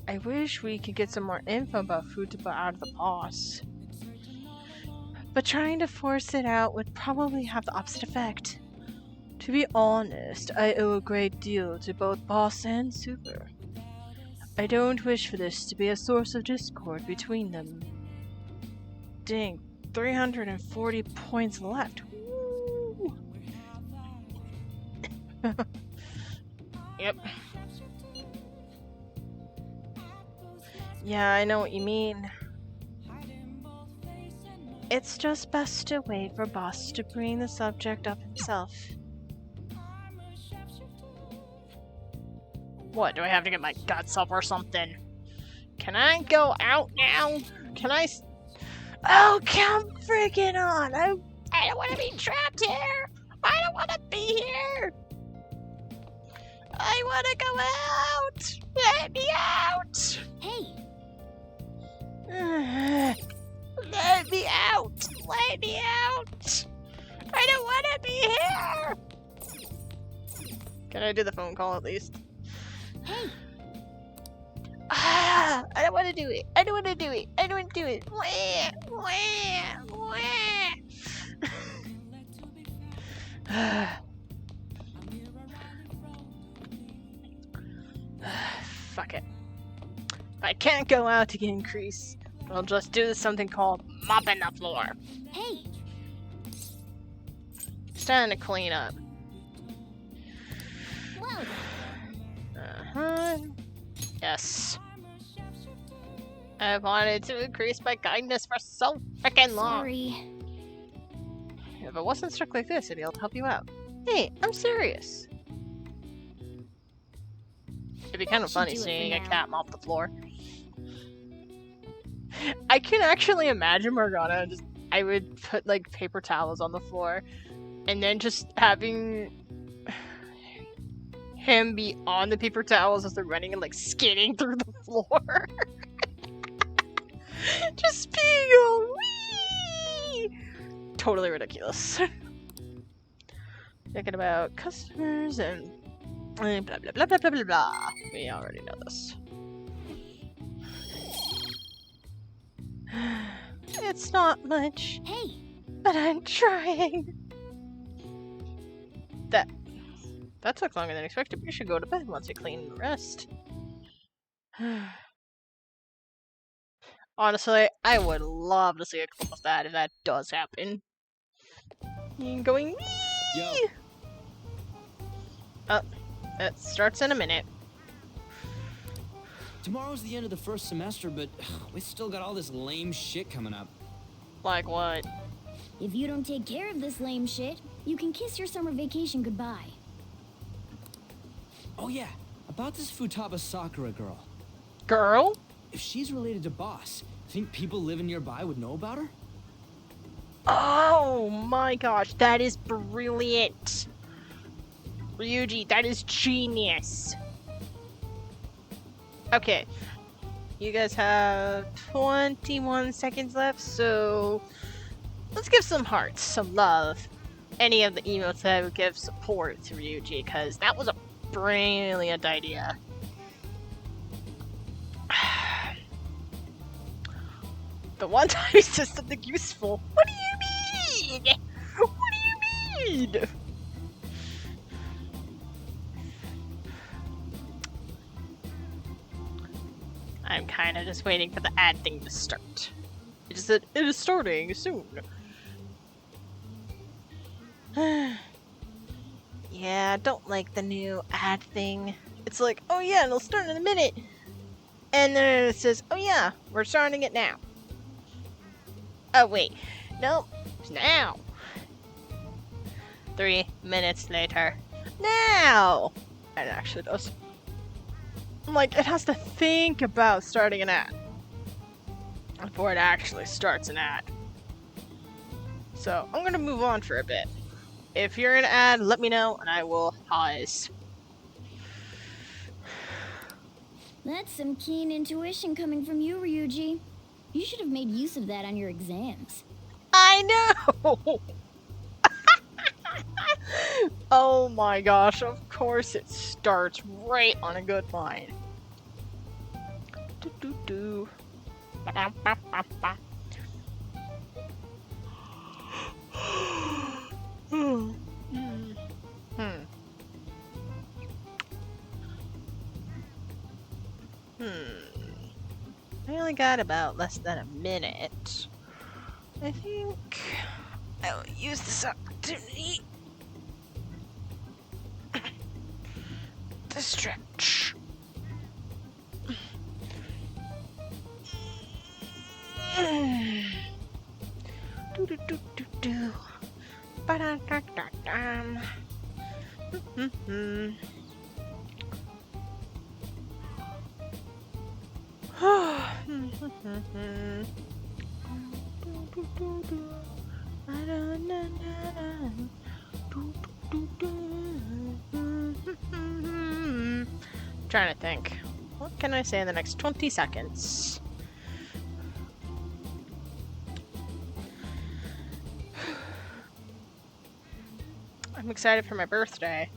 Speaker 1: I wish we could get some more info about Futaba out of the boss. But trying to force it out would probably have the opposite effect. To be honest, I owe a great deal to both boss and Super. I don't wish for this to be a source of discord between them. Dang, 340 points left. Woo! Yep. Yeah, I know what you mean. It's just best to wait for boss to bring the subject up himself. What, do I have to get my guts up or something? Can I go out now? Can I Oh, come freaking on! I don't want to be trapped here! I don't want to be here! I want to go out! Let me out!
Speaker 3: Hey,
Speaker 1: Let me out! Let me out! I don't want to be here! Can I do the phone call at least?
Speaker 3: hey,
Speaker 1: Ah! I don't want to do it! I don't want to do it! I don't want to do it! Wah! Wah! Wah! Fuck it. If I can't go out to get increase, I'll just do something called mopping the floor.
Speaker 3: hey.
Speaker 1: It's time to clean up.
Speaker 3: Whoa.
Speaker 1: Yes. I've wanted to increase my kindness for so freaking long.
Speaker 3: Sorry.
Speaker 1: If it wasn't stuck like this, I'd be able to help you out. Hey, I'm serious. It'd be kind of
Speaker 3: Should
Speaker 1: funny
Speaker 3: do it for
Speaker 1: seeing a
Speaker 3: now.
Speaker 1: cat mop the floor. I can actually imagine Morgana just. I would put like paper towels on the floor, and then just having him be on the paper towels as they're running and like skidding through the floor. Just being all wee! Totally ridiculous. Thinking about customers and blah blah blah blah blah blah blah. We already know this. It's not much,
Speaker 3: Hey,
Speaker 1: but I'm trying. That took longer than expected. We should go to bed once we clean the rest. Honestly, I would love to see a clip of that if that does happen. Going wee!
Speaker 5: Yo.
Speaker 1: Oh, it starts in a minute.
Speaker 5: Tomorrow's the end of the first semester, but we still got all this lame shit coming up.
Speaker 1: Like what?
Speaker 3: if you don't take care of this lame shit, you can kiss your summer vacation goodbye.
Speaker 5: Oh yeah, about this Futaba Sakura girl.
Speaker 1: Girl?
Speaker 5: If she's related to Boss, think people living nearby would know about her?
Speaker 1: Oh my gosh, that is brilliant. Ryuji, that is genius. Okay, you guys have 21 seconds left, so let's give some hearts, some love. Any of the emotes that would give support to Ryuji, because that was a brilliant idea. The one time he says something useful. What do you mean? What do you mean? I'm kind of just waiting for the ad thing to start. It just said, it is starting soon. Yeah, I don't like the new ad thing. it's like, oh yeah, it'll start in a minute. And then it says, oh yeah, we're starting it now. Oh wait, nope, it's now. 3 minutes later. Now! It actually does. Like, it has to think about starting an ad before it actually starts an ad. So, I'm gonna move on for a bit. If you're an ad, let me know and I will pause.
Speaker 3: That's some keen intuition coming from you, Ryuji. You should have made use of that on your exams.
Speaker 1: I know! Oh my gosh, of course it starts right on a good line. Do-do-do. Ba-dum-ba-ba-ba. I only got about less than a minute. I think I will use this opportunity to stretch. Do do do do do. Ba da da da dum. Trying to think. What can I say in the next 20 seconds? I'm excited for my birthday.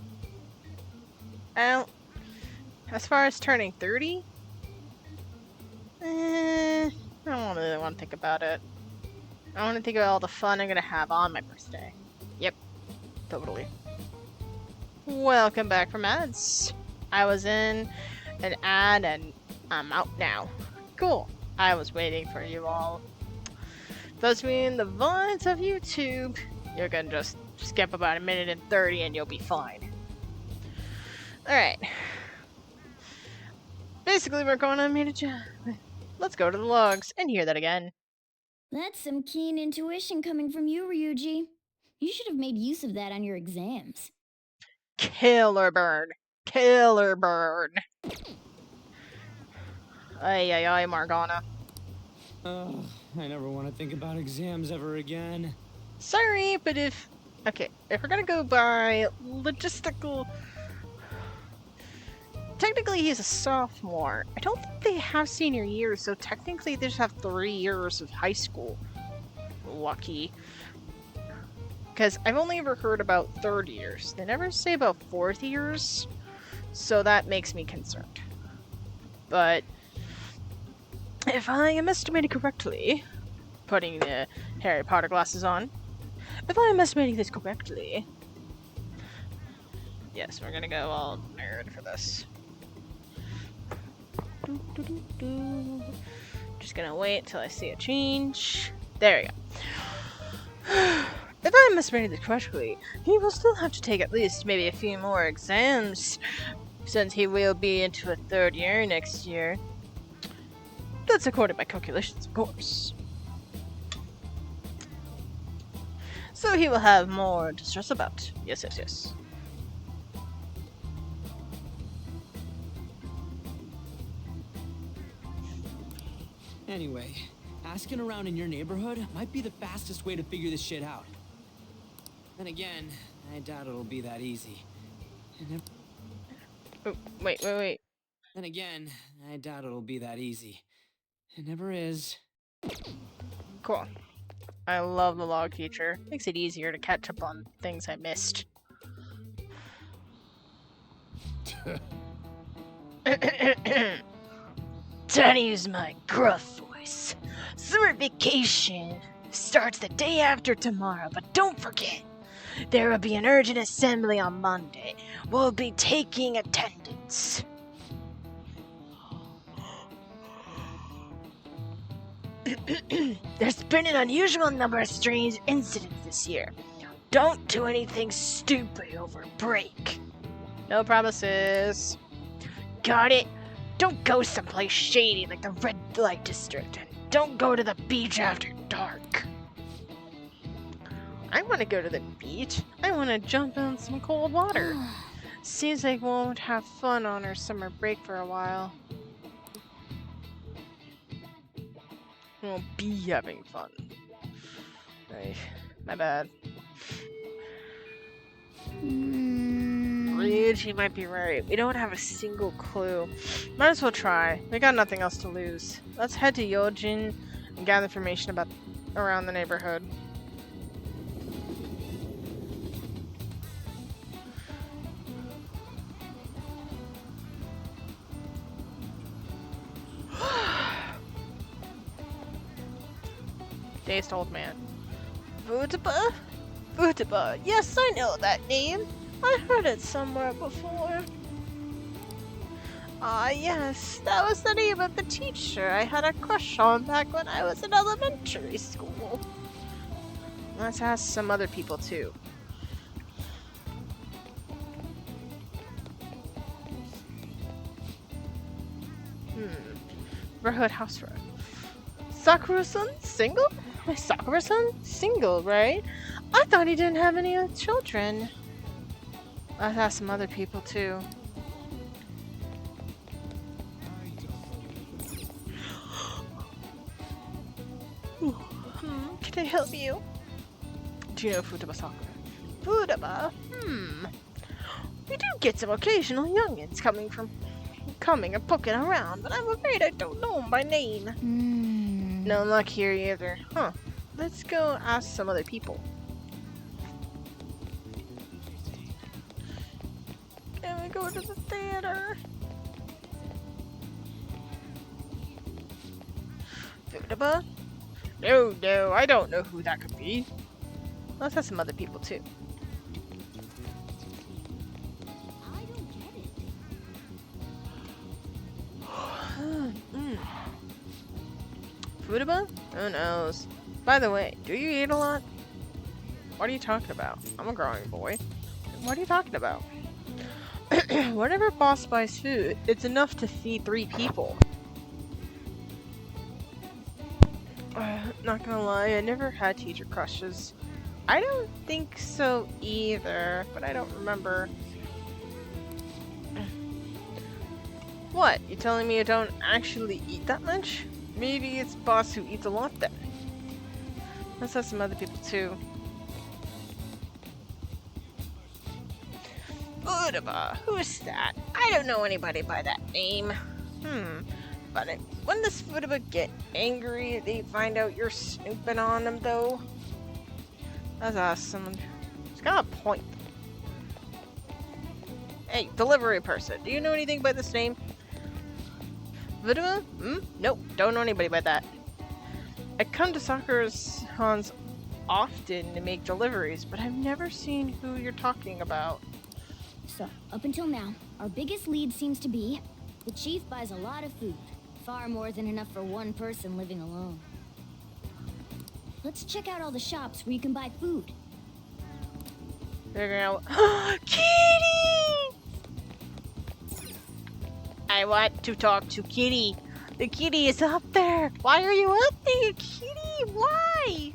Speaker 1: Well, as far as turning 30, I don't really want to think about it. I want to think about all the fun I'm gonna have on my birthday. Yep, totally. Welcome back from ads. I was in an ad and I'm out now. Cool. I was waiting for you all. Those being the vines of YouTube, you're gonna just skip about 1:30 and you'll be fine. Alright. Basically, we're going on Mita. Let's go to the logs and hear that again.
Speaker 3: That's some keen intuition coming from you, Ryuji. You should have made use of that on your exams.
Speaker 1: Killer bird. Killer bird. Ay, ay, ay, Morgana.
Speaker 5: Ugh, I never want to think about exams ever again.
Speaker 1: Sorry, but if we're gonna go by logistical... Technically, he's a sophomore. I don't think they have senior years, so technically they just have 3 years of high school. Lucky. Because I've only ever heard about 3rd years. They never say about 4th years, so that makes me concerned. But if I am estimating correctly, putting the Harry Potter glasses on, if I am estimating this correctly, yes, we're gonna go all nerd for this. Just gonna wait till I see a change. There we go. If I'm estimating this correctly, he will still have to take at least maybe a few more exams, since he will be into a 3rd year next year. That's according to my calculations, of course. So he will have more to stress about. Yes, yes, yes.
Speaker 5: Anyway, asking around in your neighborhood might be the fastest way to figure this shit out. Then again, I doubt it'll be that easy.
Speaker 1: Oh, wait.
Speaker 5: Then again, I doubt it'll be that easy. It never is.
Speaker 1: Cool. I love the log feature. Makes it easier to catch up on things I missed. Time to use my gruff voice. Summer vacation starts the day after tomorrow, but don't forget, there will be an urgent assembly on Monday. We'll be taking attendance. There's been an unusual number of strange incidents this year. Don't do anything stupid over break. No promises. Got it? Don't go someplace shady like the Red Light District, and don't go to the beach after dark. I want to go to the beach. I want to jump in some cold water. Seems like we won't have fun on our summer break for a while. We won't be having fun. Ay, my bad. Ryuji might be right. We don't have a single clue. Might as well try. We got nothing else to lose. Let's head to Yojin and gather information about around the neighborhood. Dazed old man. Futaba? Futaba. Yes, I know that name. I heard it somewhere before. Ah, yes. That was the name of the teacher I had a crush on back when I was in elementary school. Let's ask some other people, too. Neighborhood house run. Sakura-san single? My Sakura-san single, right? I thought he didn't have any children. Let's ask some other people too. Can I help you? Do you know Futaba Sakura? Futaba? We do get some occasional youngins coming and poking around, but I'm afraid I don't know him by name. No luck here either. Huh. Let's go ask some other people. Can we go to the theater? Futaba? No, I don't know who that could be. Let's ask some other people too.
Speaker 3: I don't get it.
Speaker 1: Futaba? Who knows? By the way, do you eat a lot? What are you talking about? I'm a growing boy. What are you talking about? Whenever boss buys food, it's enough to feed 3 people. Not gonna lie, I never had teacher crushes. I don't think so either, but I don't remember. What? You telling me you don't actually eat that much? Maybe it's boss who eats a lot then. Let's have some other people too. Futaba, who's that? I don't know anybody by that name. But when does Futaba get angry if they find out you're snooping on them though? Let's ask someone. He's got a point. Hey, delivery person, do you know anything by this name? Futaba? Nope, don't know anybody by that. I come to Sakura's Hans often to make deliveries, but I've never seen who you're talking about.
Speaker 3: So, up until now, our biggest lead seems to be the chief buys a lot of food. Far more than enough for one person living alone. Let's check out all the shops where you can buy food.
Speaker 1: They're gonna... Kitty! I want to talk to Kitty. The kitty is up there. Why are you up there, Kitty? Why?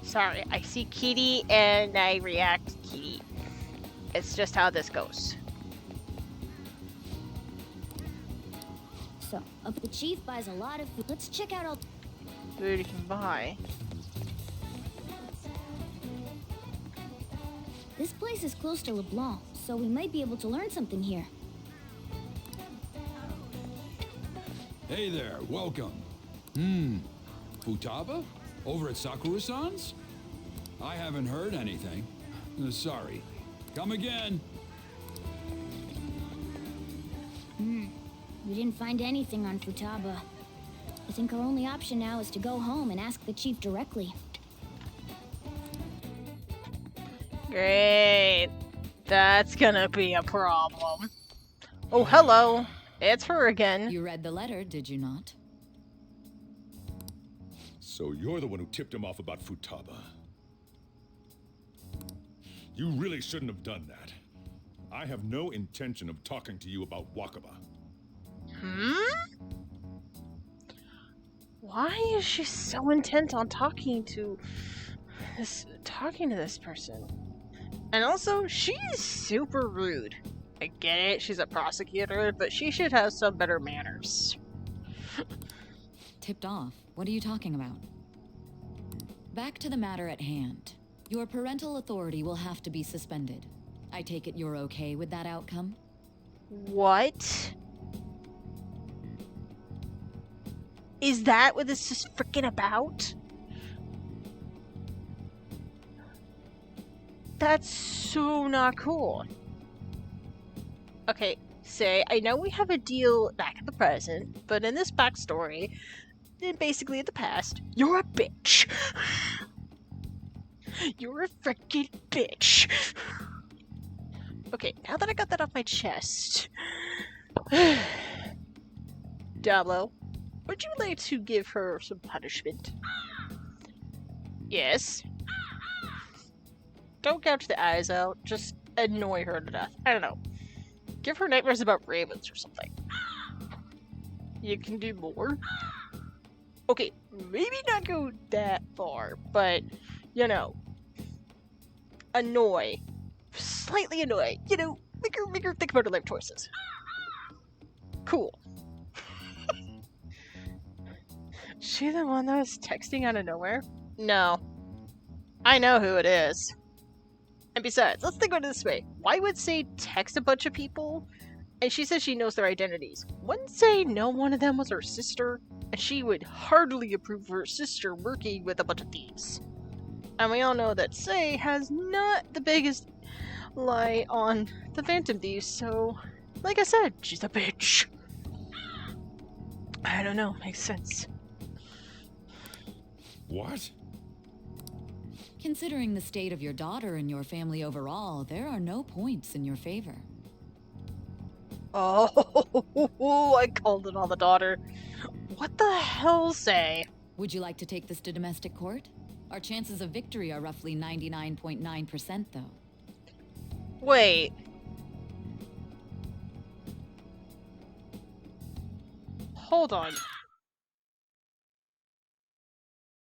Speaker 1: Sorry, I see Kitty and I react to Kitty. It's just how this goes.
Speaker 3: So, up the chief buys a lot of food. Let's check out all...
Speaker 1: Food you can buy.
Speaker 3: This place is close to LeBlanc, so we might be able to learn something here.
Speaker 7: Hey there, welcome. Futaba? Over at Sakura-san's? I haven't heard anything. Sorry. Come again.
Speaker 3: We didn't find anything on Futaba. I think our only option now is to go home and ask the chief directly.
Speaker 1: Great. That's gonna be a problem. Oh, hello. It's her again.
Speaker 8: You read the letter, did you not?
Speaker 6: So you're the one who tipped him off about Futaba. You really shouldn't have done that. I have no intention of talking to you about Wakaba.
Speaker 1: Why is she so intent on talking to this person? And also, she's super rude. I get it, she's a prosecutor, but she should have some better manners.
Speaker 8: Tipped off? What are you talking about? Back to the matter at hand. Your parental authority will have to be suspended. I take it you're okay with that outcome?
Speaker 1: What? Is that what this is freaking about? That's so not cool. Okay, say, I know we have a deal back in the present, but in this backstory, basically in the past, you're a bitch. You're a freaking bitch. Okay, now that I got that off my chest, Diablo, would you like to give her some punishment? Yes. Don't gouge the eyes out, just annoy her to death. I don't know. Give her nightmares about ravens or something. You can do more? Okay, maybe not go that far, but, you know, annoy. Slightly annoy. You know, make her think about her life choices. Cool. She the one that was texting out of nowhere? No. I know who it is. And besides, let's think about it this way. Why would Say text a bunch of people, and she says she knows their identities? Wouldn't Say know one of them was her sister? And she would hardly approve of her sister working with a bunch of thieves. And we all know that Say has not the biggest lie on the Phantom Thieves, so, like I said, she's a bitch. I don't know, makes sense.
Speaker 6: What?
Speaker 8: Considering the state of your daughter and your family overall, there are no points in your favor.
Speaker 1: Oh, I called it on the daughter. What the hell, Say?
Speaker 8: Would you like to take this to domestic court? Our chances of victory are roughly 99.9%, though.
Speaker 1: Wait. Hold on.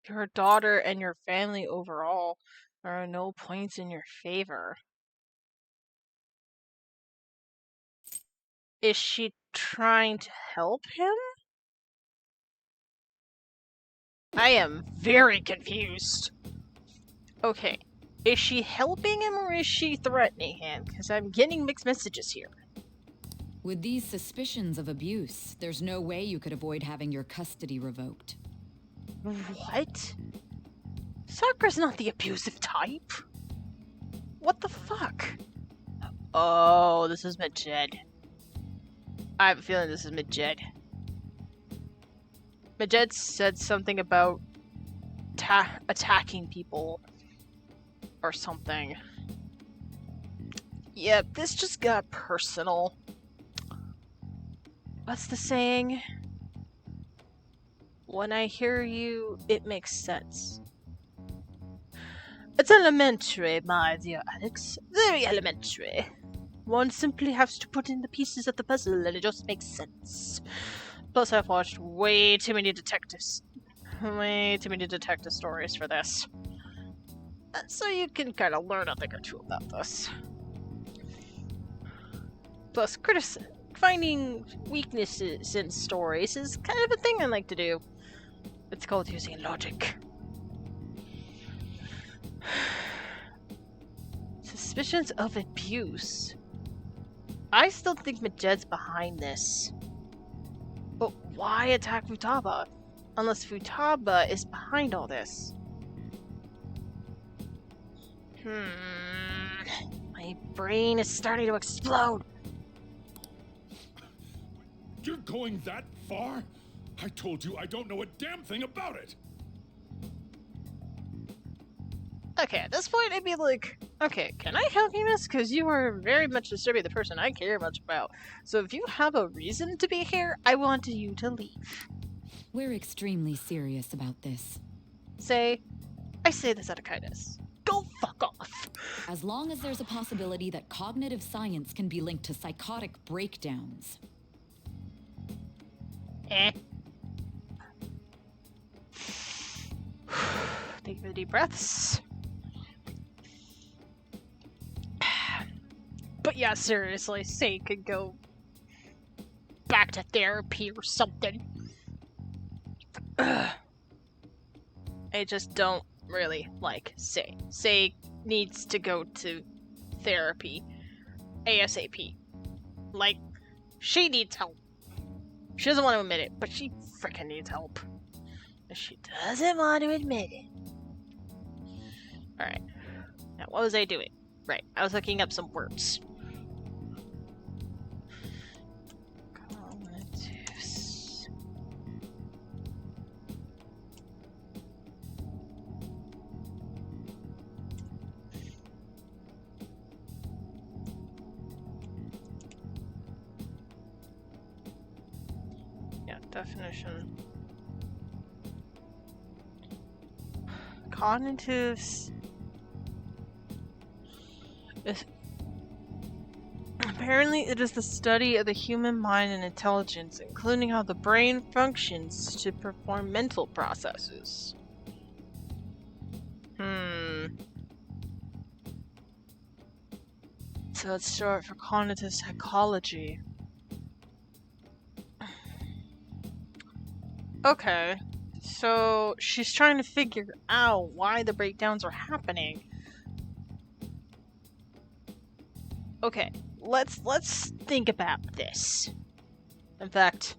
Speaker 1: Your daughter and your family overall are no points in your favor. Is she trying to help him? I am very confused. Okay, is she helping him or is she threatening him? Because I'm getting mixed messages here.
Speaker 8: With these suspicions of abuse, there's no way you could avoid having your custody revoked.
Speaker 1: What? Sakura's not the abusive type. What the fuck? Oh, this is Medjed. I have a feeling this is Medjed. Medjed said something about attacking people or something. Yep, this just got personal. What's the saying? When I hear you, it makes sense. It's elementary, my dear Alex. Very elementary. One simply has to put in the pieces of the puzzle and it just makes sense. Plus, I've watched way too many detective stories for this. So you can kind of learn a thing or two about this. Plus, finding weaknesses in stories is kind of a thing I like to do. It's called using logic. Suspicions of abuse. I still think Medjed's behind this. But why attack Futaba? Unless Futaba is behind all this. My brain is starting to explode.
Speaker 6: You're going that far? I told you I don't know a damn thing about it!
Speaker 1: Okay, at this point I'd be like, okay, can I help you, miss? Because you are very much disturbing the person I care much about. So if you have a reason to be here, I want you to leave.
Speaker 8: We're extremely serious about this.
Speaker 1: I say this out of kindness. Go fuck off!
Speaker 8: As long as there's a possibility that cognitive science can be linked to psychotic breakdowns.
Speaker 1: Take a few deep breaths. But yeah, seriously, Say could go back to therapy or something. I just don't really like Say. Say needs to go to therapy ASAP. Like, she needs help. She doesn't want to admit it, but she freaking needs help. She doesn't want to admit it. Alright. Now, what was I doing? Right, I was looking up some words. Cognitives. Yeah, definition. Cognitives. Apparently, it is the study of the human mind and intelligence, including how the brain functions to perform mental processes. So it's short for cognitive psychology. Okay. So she's trying to figure out why the breakdowns are happening. Okay, let's think about this. In fact,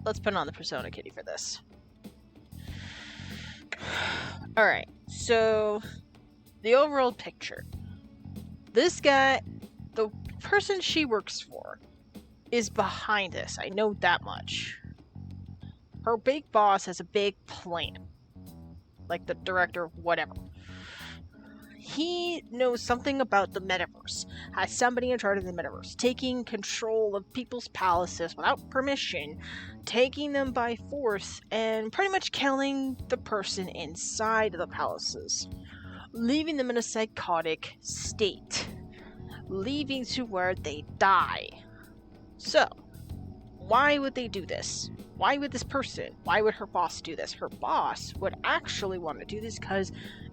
Speaker 1: let's put on the Persona Kitty for this. Alright, so the overall picture. This guy, the person she works for, is behind this. I know that much. Her big boss has a big plan. Like the director of whatever. He knows something about the metaverse, has somebody in charge of the metaverse, taking control of people's palaces without permission, taking them by force, and pretty much killing the person inside the palaces, leaving them in a psychotic state, leaving to where they die. So, why would they do this? Why would this person, why would her boss do this? Her boss would actually want to do this because,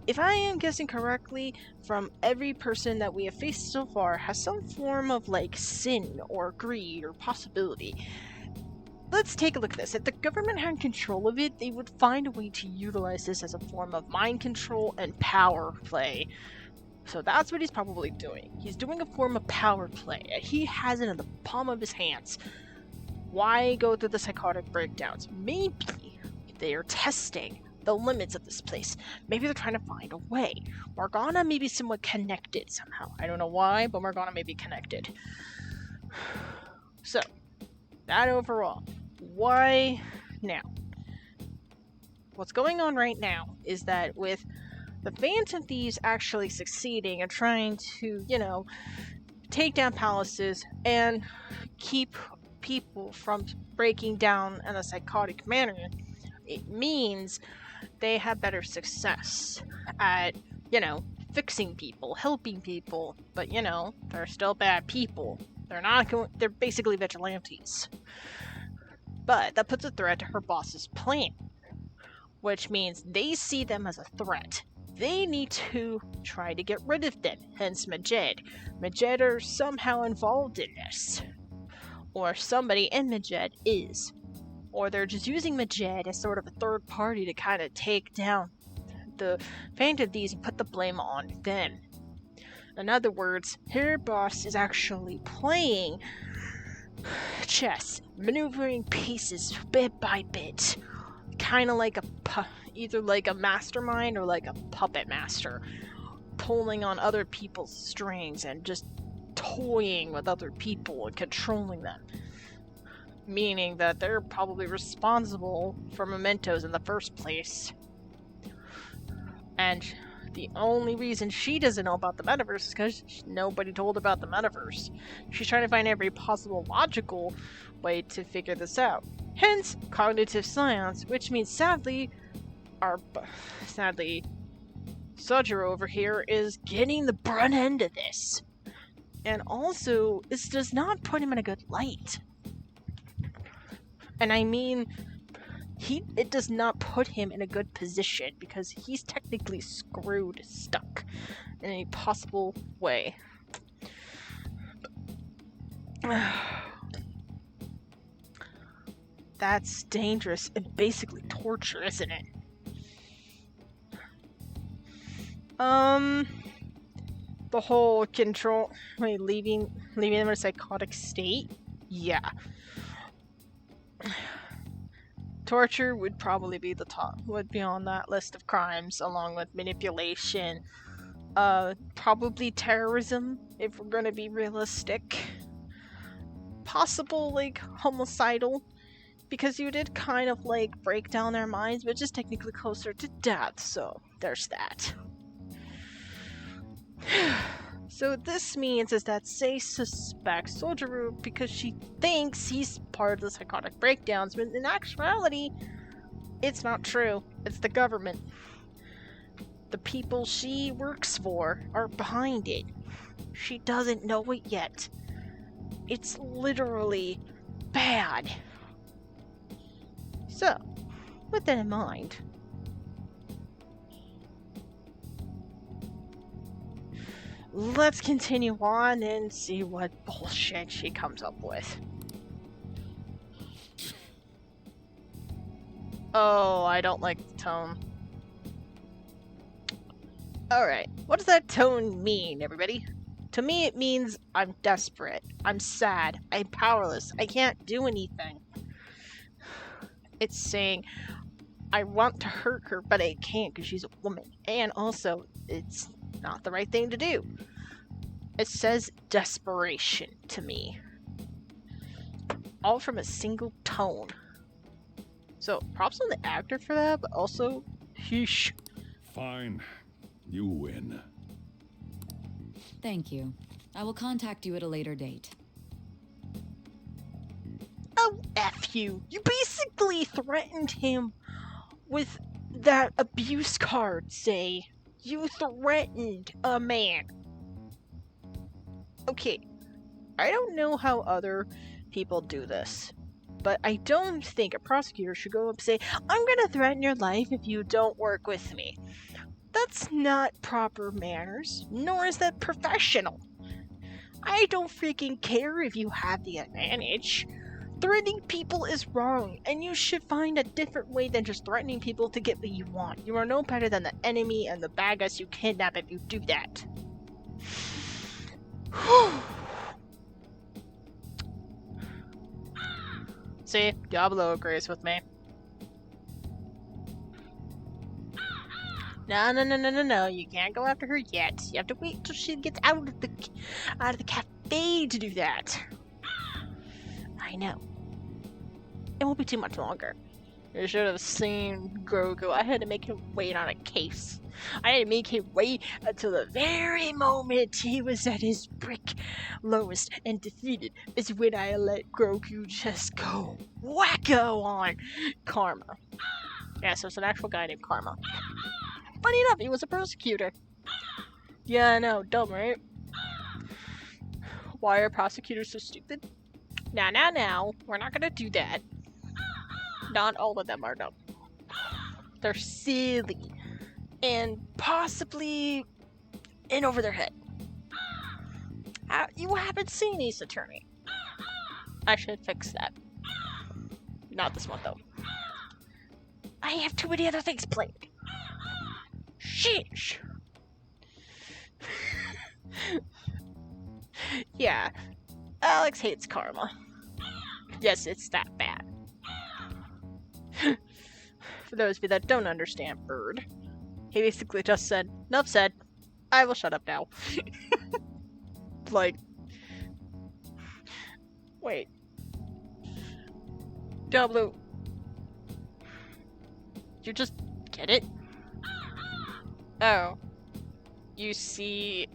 Speaker 1: if I am guessing correctly, from every person that we have faced so far has some form of, like, sin or greed or possibility. Let's take a look at this. If the government had control of it, they would find a way to utilize this as a form of mind control and power play. So that's what he's probably doing. He's doing a form of power play. He has it in the palm of his hands. Why go through the psychotic breakdowns? Maybe they are testing the limits of this place. Maybe they're trying to find a way. Morgana may be somewhat connected somehow. I don't know why, but Morgana may be connected. So, that overall. Why now? What's going on right now is that with the Phantom Thieves actually succeeding and trying to, take down palaces and keep people from breaking down in a psychotic manner, it means they have better success at, fixing people, helping people, but, they're still bad people. They're basically vigilantes. But that puts a threat to her boss's plan, which means they see them as a threat. They need to try to get rid of them, hence Majed. Majed are somehow involved in this. Or somebody in Majed is. Or they're just using Majed as sort of a third party to kind of take down the Phantom Thieves and put the blame on them. In other words, her boss is actually playing chess, maneuvering pieces bit by bit. Kind of like either like a mastermind or like a puppet master. Pulling on other people's strings and just toying with other people and controlling them. Meaning that they're probably responsible for mementos in the first place. And the only reason she doesn't know about the metaverse is because nobody told about the metaverse. She's trying to find every possible logical way to figure this out. Hence, cognitive science, which means sadly, Sojiro over here is getting the brunt end of this. And also, this does not put him in a good light. And I mean, it does not put him in a good position because he's technically stuck in any possible way. That's dangerous and basically torture, isn't it? The whole leaving them in a psychotic state? Yeah. Torture would probably be would be on that list of crimes, along with manipulation. Probably terrorism, if we're gonna be realistic. Possible, like, homicidal, because you did kind of, like, break down their minds, which is technically closer to death, so there's that. So what this means is that Sei suspects Sojiro because she thinks he's part of the psychotic breakdowns, but in actuality, it's not true. It's the government. The people she works for are behind it. She doesn't know it yet. It's literally bad. So, with that in mind, let's continue on and see what bullshit she comes up with. Oh, I don't like the tone. Alright, what does that tone mean, everybody? To me, it means I'm desperate, I'm sad, I'm powerless, I can't do anything. It's saying, I want to hurt her, but I can't because she's a woman. And also, it's not the right thing to do. It says desperation to me. All from a single tone. So, props on the actor for that, but also, sheesh.
Speaker 6: Fine. You win.
Speaker 8: Thank you. I will contact you at a later date.
Speaker 1: Oh, F you. You basically threatened him with that abuse card, Sei. You threatened a man. Okay, I don't know how other people do this, but I don't think a prosecutor should go up and say, I'm gonna threaten your life if you don't work with me. That's not proper manners, nor is that professional. I don't freaking care if you have the advantage. Threatening people is wrong, and you should find a different way than just threatening people to get what you want. You are no better than the enemy and the bad guys you kidnap if you do that. See, Diablo agrees with me. No, you can't go after her yet. You have to wait till she gets out of the cafe to do that. I know. It won't be too much longer. You should have seen Grogu. I had to make him wait on a case. I had to make him wait until the very moment he was at his brick lowest and defeated is when I let Grogu just go wacko on Karma. Yeah, so it's an actual guy named Karma. Funny enough, he was a persecutor. Yeah, I know, dumb, right? Why are prosecutors so stupid? Now, we're not gonna do that. Not all of them are dumb. They're silly. And possibly in over their head. You haven't seen Ace Attorney. I should fix that. Not this one, though. I have too many other things planned. Sheesh. Yeah, Alex hates Karma. Yes, it's that bad. For those of you that don't understand Bird, he basically just said, "Enough said. I will shut up now." Like, wait. Diablo, you just get it? Oh. You see,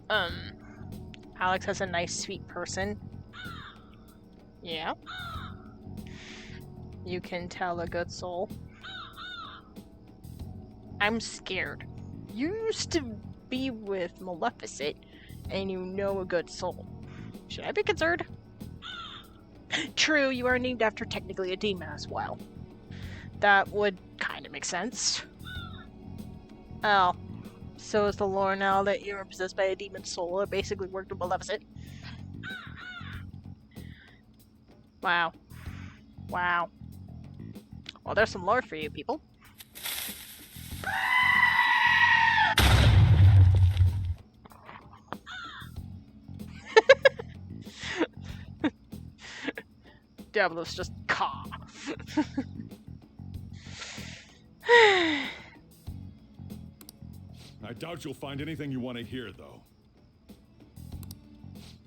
Speaker 1: Alex has a nice, sweet person. Yeah. You can tell a good soul. I'm scared. you used to be with Maleficent, and you know a good soul. Should I be concerned? True, you are named after technically a demon as well. That would kind of make sense. Oh, so is the lore now that you were possessed by a demon soul that basically worked with Maleficent? Wow. Wow. Well, there's some lore for you people. Diablo's just caw.
Speaker 6: I doubt you'll find anything you want to hear, though.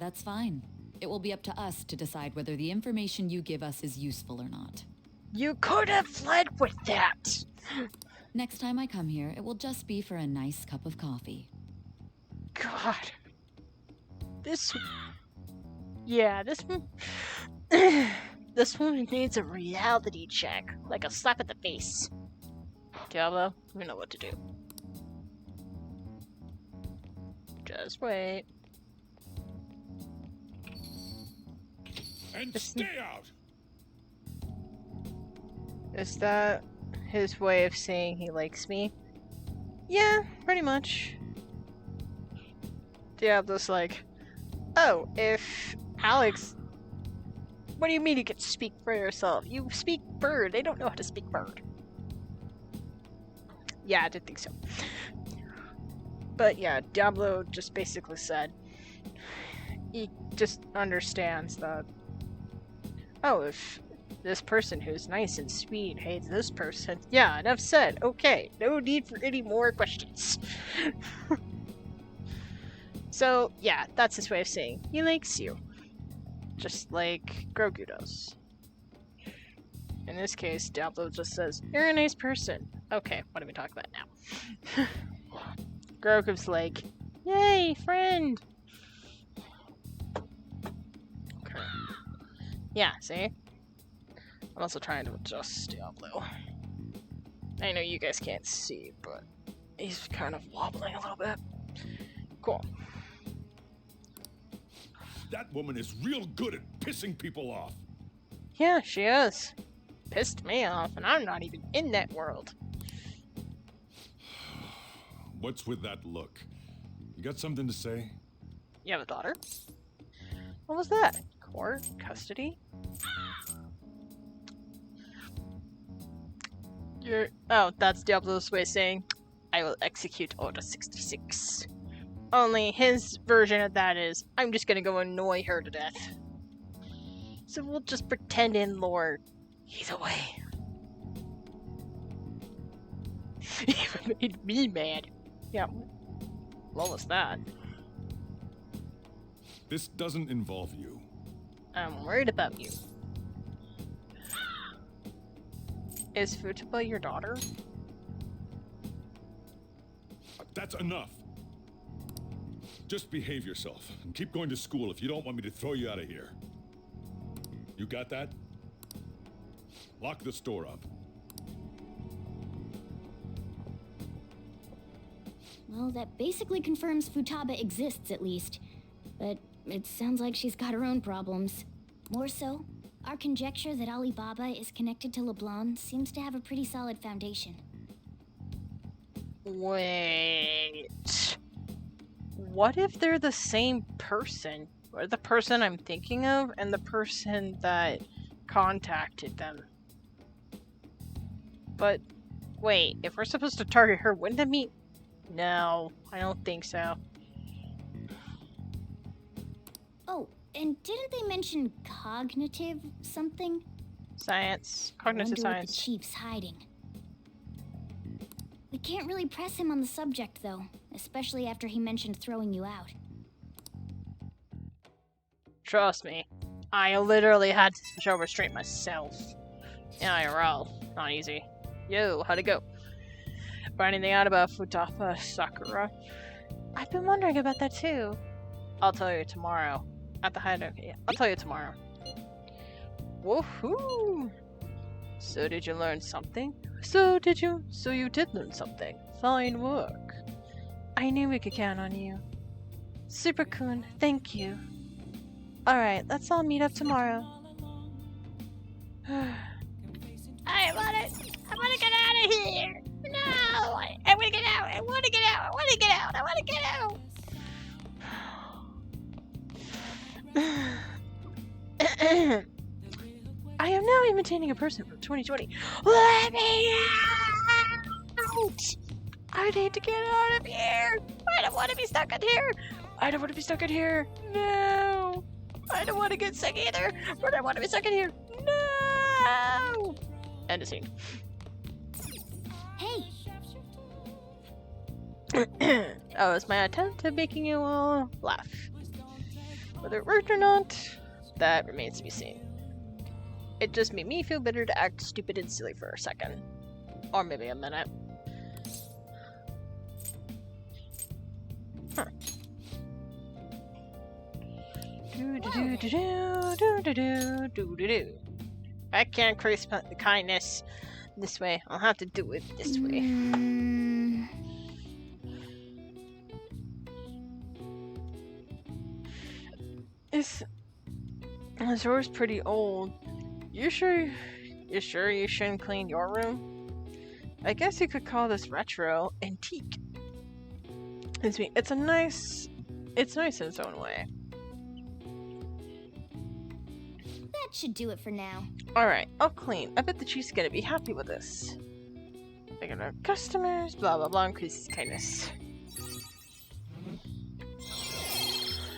Speaker 8: That's fine. It will be up to us to decide whether the information you give us is useful or not.
Speaker 1: You could have fled with that!
Speaker 8: Next time I come here, it will just be for a nice cup of coffee.
Speaker 1: God. This... Yeah, this one... This one needs a reality check. Like a slap at the face. Diablo, we know what to do. Just wait.
Speaker 6: And stay out!
Speaker 1: Is that his way of saying he likes me? Yeah, pretty much. Diablo's like, oh, if Alex... What do you mean you can speak for yourself? You speak bird. They don't know how to speak bird. Yeah, I did think so. But yeah, Diablo just basically said he just understands that, oh, if this person who's nice and sweet hates this person, yeah, enough said. Okay, no need for any more questions. So yeah, that's his way of saying he likes you. Just like Grogu does. In this case, Diablo just says, you're a nice person. Okay, what are we talking about now? Grogu's like, yay, friend! Okay. Yeah, see? I'm also trying to adjust Diablo. I know you guys can't see, but he's kind of wobbling a little bit. Cool.
Speaker 6: That woman is real good at pissing people off.
Speaker 1: Yeah, she is. Pissed me off, and I'm not even in that world.
Speaker 6: What's with that look? You got something to say?
Speaker 1: You have a daughter? What was that? Court? Custody? Oh, that's Diablo's way of saying, I will execute Order 66. Only his version of that is, I'm just gonna go annoy her to death. So we'll just pretend in lore, he's away. He made me mad. Yeah. What was that?
Speaker 6: This doesn't involve you.
Speaker 1: I'm worried about you. Is Futaba your daughter?
Speaker 6: That's enough. Just behave yourself and keep going to school if you don't want me to throw you out of here. You got that? Lock the store up.
Speaker 3: Well, that basically confirms Futaba exists, at least. But it sounds like she's got her own problems. More so, our conjecture that Alibaba is connected to LeBlanc seems to have a pretty solid foundation.
Speaker 1: Wait... What if they're the same person? Or the person I'm thinking of and the person that contacted them? But, wait, if we're supposed to target her, wouldn't that mean... No, I don't think so.
Speaker 3: Oh, and didn't they mention cognitive something?
Speaker 1: Science. Cognitive
Speaker 3: Wonder what the
Speaker 1: science.
Speaker 3: chief's hiding. We can't really press him on the subject, though, especially after he mentioned throwing you out.
Speaker 1: Trust me. I literally had to show restraint myself. In IRL. Not easy. Yo, how'd it go? Find anything out about Futaba Sakura? I've been wondering about that too. I'll tell you tomorrow. At the hideout. Yeah, I'll tell you tomorrow. Woohoo! So did you learn something? So you did learn something. Fine work. I knew we could count on you. Super Kun, thank you. Alright, let's all meet up tomorrow. I wanna get out of here! No! I wanna get out! I wanna get out! I wanna get out! I wanna get out! I am now imitating a person from 2020. Let me out! I need to get out of here! I don't want to be stuck in here! I don't want to be stuck in here! No! I don't want to get sick either, but I want to be stuck in here! No! End of scene.
Speaker 3: Hey,
Speaker 1: That was my attempt at making you all laugh. Whether it worked or not, that remains to be seen. It just made me feel better to act stupid and silly for a second. Or maybe a minute. Huh. I can't increase the kindness this way. I'll have to do it this way. This door's pretty old. You sure you shouldn't clean your room? I guess you could call this retro antique. It's nice in its own way.
Speaker 3: that should do it for now.
Speaker 1: Alright, I'll clean. I bet the chief's gonna be happy with this. They're gonna have customers, blah blah blah, increase his kindness.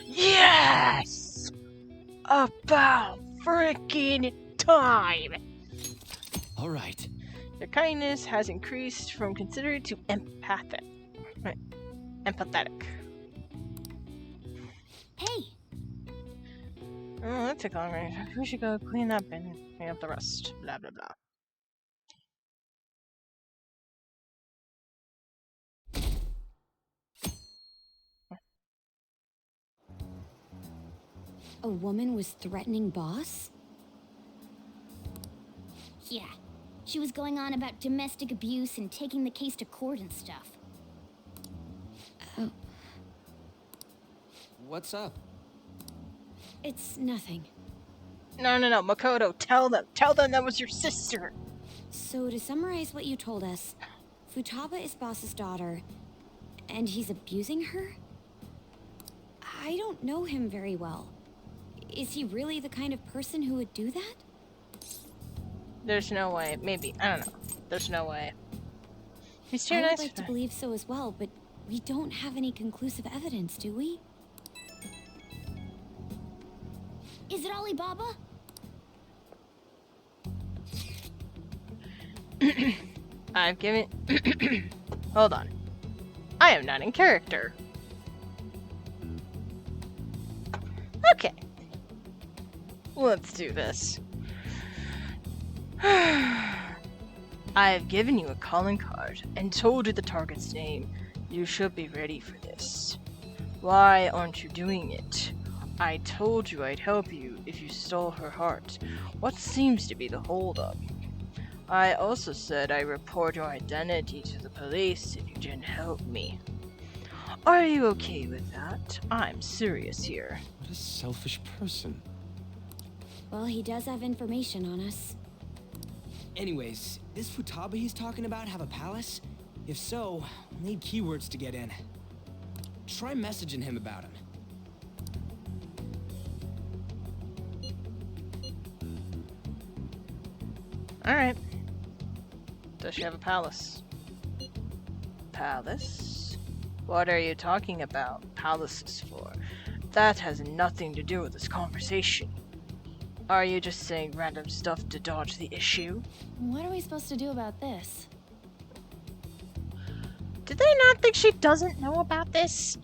Speaker 1: Yes! About freaking time!
Speaker 4: Alright.
Speaker 1: Their kindness has increased from considerate to empathic. Right. Empathetic.
Speaker 3: Hey,
Speaker 1: Oh, that took long, right? We should go clean up and clean up the rest. Blah blah blah.
Speaker 3: a woman was threatening Boss? Yeah, she was going on about domestic abuse and taking the case to court and stuff. Oh,
Speaker 5: What's up?
Speaker 3: it's nothing.
Speaker 1: No, Makoto, tell them that was your sister.
Speaker 3: So to summarize what you told us, Futaba is Boss's daughter, and he's abusing her? I don't know him very well. Is he really the kind of person who would do that?
Speaker 1: There's no way. Maybe. I don't know. There's no way. He's too
Speaker 3: I would
Speaker 1: nice.
Speaker 3: like to believe so as well, but we don't have any conclusive evidence, do we? Is it Alibaba?
Speaker 1: I've given. Hold on. I am not in character. Okay. Let's do this. I've given you a calling card and told you the target's name. You should be ready for this. Why aren't you doing it? I told you I'd help you if you stole her heart. What seems to be the holdup? I also said I'd report your identity to the police if you didn't help me. Are you okay with that? I'm serious here.
Speaker 4: What a selfish person.
Speaker 3: Well, he does have information on us.
Speaker 5: Anyways, this Futaba he's talking about have a palace? If so, we'll need keywords to get in. Try messaging him about him.
Speaker 1: Alright. Does she have a palace? Palace? What are you talking about palaces for? That has nothing to do with this conversation. Are you just saying random stuff to dodge the issue?
Speaker 3: What are we supposed to do about this?
Speaker 1: Did they not think she doesn't know about this?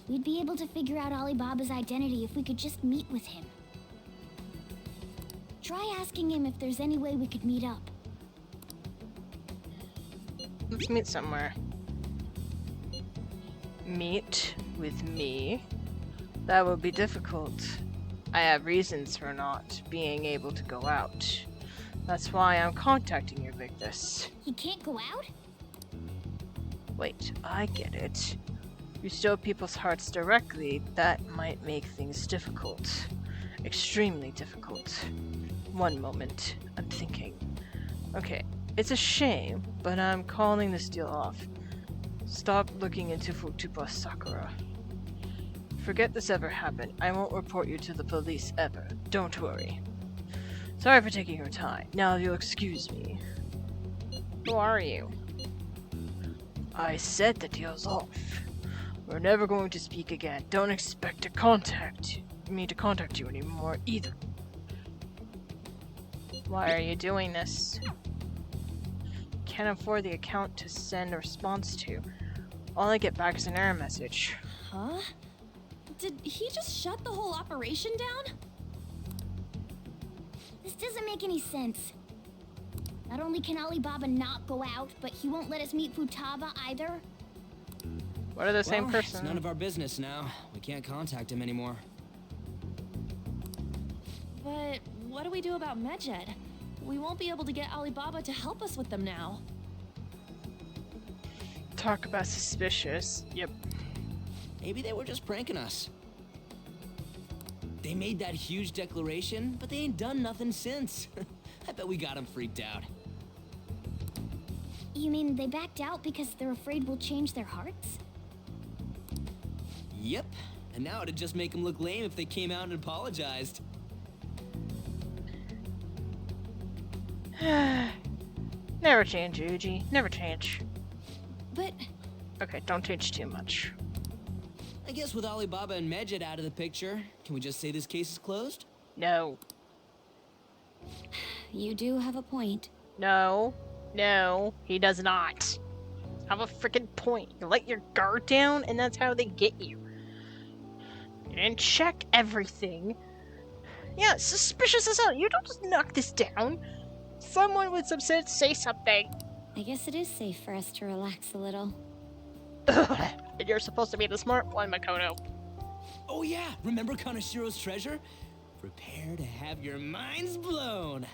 Speaker 3: We'd be able to figure out Alibaba's identity if we could just meet with him. Try asking him if there's any way we could meet up.
Speaker 1: Let's meet somewhere. Meet with me? That would be difficult. I have reasons for not being able to go out. That's why I'm contacting your Victus.
Speaker 3: He can't go out?
Speaker 1: Wait, I get it. You steal people's hearts directly, that might make things difficult. Extremely difficult. One moment, I'm thinking. Okay, it's a shame, but I'm calling this deal off. Stop looking into Futaba Sakura. Forget this ever happened. I won't report you to the police ever. Don't worry. Sorry for taking your time. Now you'll excuse me. Who are you? I said the deal's off. We're never going to speak again. Don't expect to contact you anymore either. Why are you doing this? Can't afford the account to send a response to. All I get back is an error message.
Speaker 3: Huh? Did he just shut the whole operation down? This doesn't make any sense. Not only can Alibaba not go out, but he won't let us meet Futaba either.
Speaker 1: What are the same
Speaker 5: Well,
Speaker 1: person?
Speaker 5: It's none of our business now. We can't contact him anymore.
Speaker 9: But what do we do about Medjed? We won't be able to get Alibaba to help us with them now.
Speaker 1: Talk about suspicious. Yep.
Speaker 5: Maybe they were just pranking us. They made that huge declaration, but they ain't done nothing since. I bet we got them freaked out.
Speaker 3: You mean they backed out because they're afraid we'll change their hearts?
Speaker 5: Yep. And now it'd just make them look lame if they came out and apologized.
Speaker 1: Never change, Yuji. Never change.
Speaker 3: But
Speaker 1: Okay, don't change too much.
Speaker 5: I guess with Alibaba and Medjed out of the picture, can we just say this case is closed?
Speaker 1: No.
Speaker 3: you do have a point.
Speaker 1: No. No. He does not. Have a freaking point. You let your guard down, and that's how they get you. You didn't check everything. Yeah, suspicious as hell. You don't just knock this down. Someone with some sense say something.
Speaker 3: I guess it is safe for us to relax a little.
Speaker 1: And you're supposed to be the smart one, Makoto.
Speaker 5: Oh yeah, remember Kanashiro's treasure? Prepare to have your minds blown.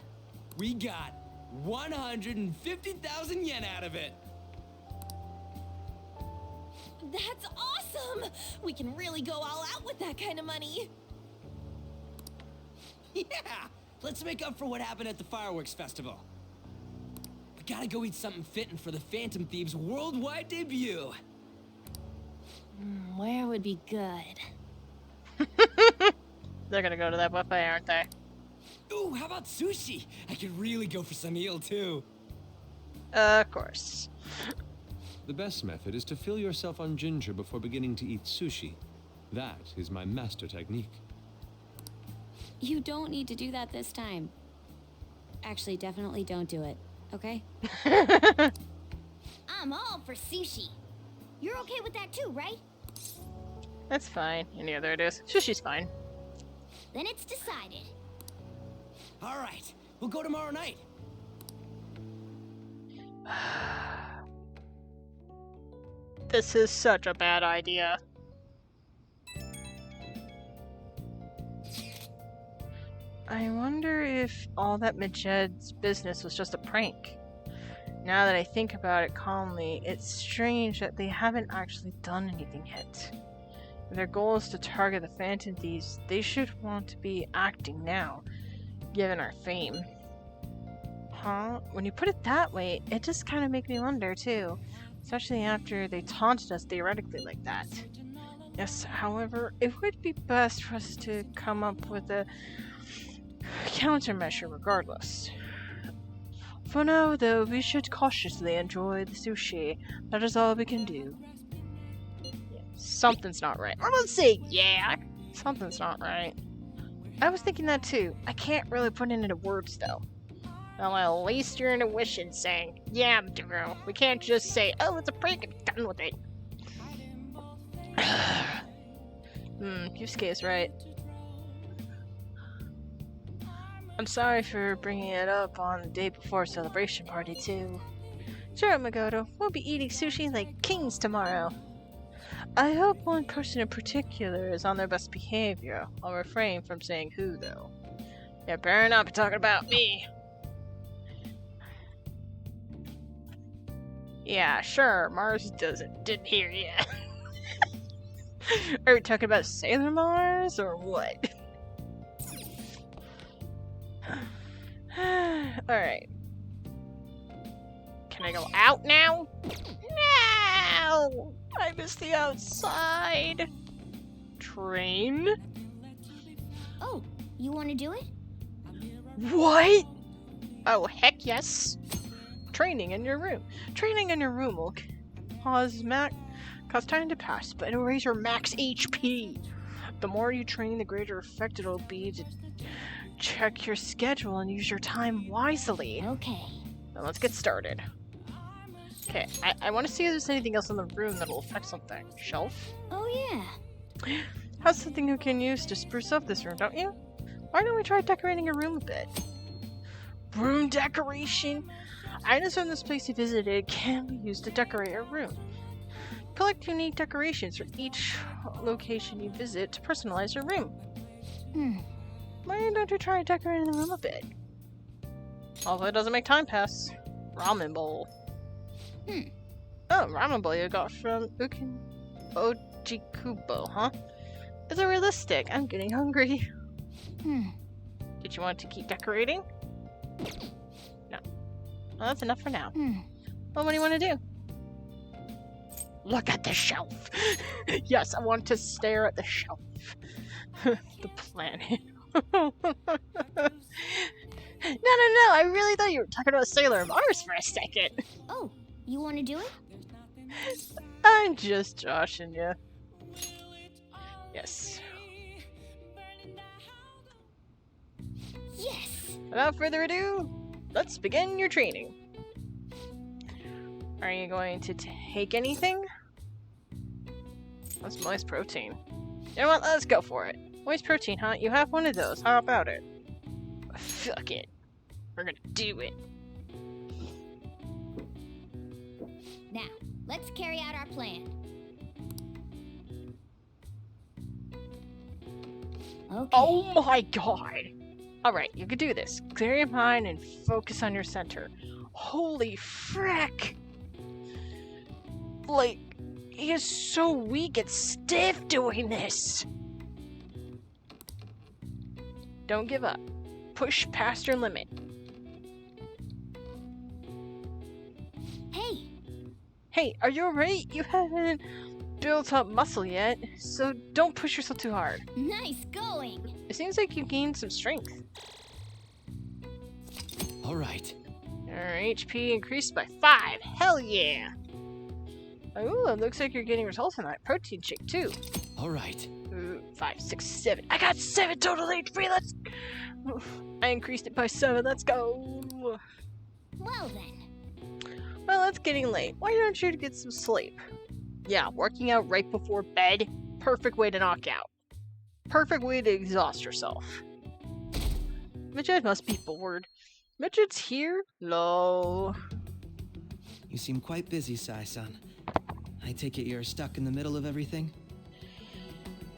Speaker 5: We got 150,000 yen out of it.
Speaker 9: That's awesome! We can really go all out with that kind of money.
Speaker 5: Yeah, let's make up for what happened at the fireworks festival. We gotta go eat something fitting for the Phantom Thieves' worldwide debut.
Speaker 3: Where would be good?
Speaker 1: They're gonna go to that buffet, aren't they?
Speaker 5: Ooh, how about sushi? I could really go for some eel too.
Speaker 1: Of course.
Speaker 4: The best method is to fill yourself on ginger before beginning to eat sushi. That is my master technique.
Speaker 3: You don't need to do that this time. Actually, definitely don't do it, okay? I'm all for sushi. You're okay with that too, right?
Speaker 1: That's fine. And yeah, there it is. Sushi's fine.
Speaker 3: Then it's decided.
Speaker 5: All right, we'll go tomorrow night.
Speaker 1: This is such a bad idea. I wonder if all that Medjed's business was just a prank. Now that I think about it calmly, it's strange that they haven't actually done anything yet. If their goal is to target the Phantom Thieves, they should want to be acting now, given our fame. Huh? When you put it that way, it just kind of makes me wonder too. Especially after they taunted us theoretically like that. Yes, however, it would be best for us to come up with a countermeasure regardless. For now, though, we should cautiously enjoy the sushi. That is all we can do. Yeah, something's not right. I'm gonna say, yeah, something's not right. I was thinking that too. I can't really put it into words, though. Well, at least your intuition saying, yeah, Maduro. We can't just say, oh, it's a prank and done with it. Yusuke is right. I'm sorry for bringing it up on the day before celebration party, too. Sure, Makoto. We'll be eating sushi like kings tomorrow. I hope one person in particular is on their best behavior. I'll refrain from saying who, though. You better not be talking about me. Yeah, sure. Mars didn't hear you. Are we talking about Sailor Mars or what? Alright. Can I go out now? No! I missed the outside. Train?
Speaker 3: Oh, you want to do it?
Speaker 1: What? Oh, heck yes. Training in your room. Training in your room will cause time to pass, but it'll raise your max HP. The more you train, the greater effect it'll be to check your schedule and use your time wisely.
Speaker 3: Okay.
Speaker 1: Now let's get started. Okay, I want to see if there's anything else in the room that'll affect something. Shelf?
Speaker 3: Oh yeah.
Speaker 1: How's something you can use to spruce up this room, don't you? Why don't we try decorating your room a bit? Room decoration? Items from this place you visited can be used to decorate your room. Collect unique decorations for each location you visit to personalize your room. Why don't you try decorating the room a bit? Although it doesn't make time pass. Ramen bowl. Oh, ramen bowl you got from Ojikubo, huh? Is it realistic? I'm getting hungry. Did you want to keep decorating? No. Well, that's enough for now. Well, what do you want to do? Look at the shelf! Yes, I want to stare at the shelf. The planet. No, I really thought you were talking about Sailor Mars for a second.
Speaker 3: Oh, you want to do it?
Speaker 1: I'm just joshing you. Yes.
Speaker 3: Yes!
Speaker 1: Without further ado, let's begin your training. Are you going to take anything? That's moist protein. You know what? Let's go for it. Moist protein, huh? You have one of those. How about it? Fuck it. We're gonna do it.
Speaker 3: Now, let's carry out our plan. Okay.
Speaker 1: Oh my god! Alright, you can do this. Clear your mind and focus on your center. Holy frick! Like, he is so weak and stiff doing this! Don't give up. Push past your limit.
Speaker 3: Hey!
Speaker 1: Hey, are you alright? You haven't built up muscle yet, so don't push yourself too hard.
Speaker 3: Nice going!
Speaker 1: It seems like you gained some strength.
Speaker 5: Alright.
Speaker 1: Your HP increased by 5. Hell yeah! Ooh, it looks like you're getting results in that protein shake too.
Speaker 5: Alright.
Speaker 1: 5, 6, 7. I got 7 total HP. Let's. I increased it by 7. Let's go.
Speaker 3: Well then.
Speaker 1: Well, it's getting late. Why don't you get some sleep? Yeah, working out right before bed. Perfect way to knock out. Perfect way to exhaust yourself. Midget must be bored. Midget's here? Lol.
Speaker 5: You seem quite busy, Sai-san. I take it you're stuck in the middle of everything?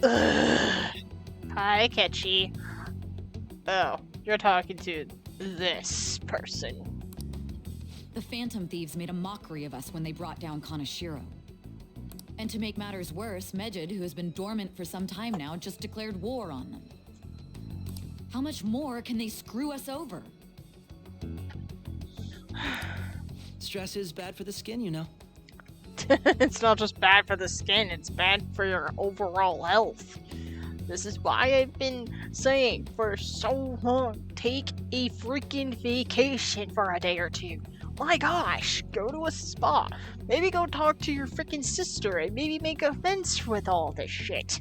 Speaker 1: Ugh. Hi, Ketchy. Oh, you're talking to this person.
Speaker 8: The Phantom Thieves made a mockery of us when they brought down Kaneshiro. And to make matters worse, Medjed, who has been dormant for some time now, just declared war on them. How much more can they screw us over?
Speaker 5: Stress is bad for the skin, you know.
Speaker 1: It's not just bad for the skin, it's bad for your overall health. This is why I've been saying for so long, take a freaking vacation for a day or two. My gosh, go to a spa. Maybe go talk to your freaking sister and maybe make amends with all this shit.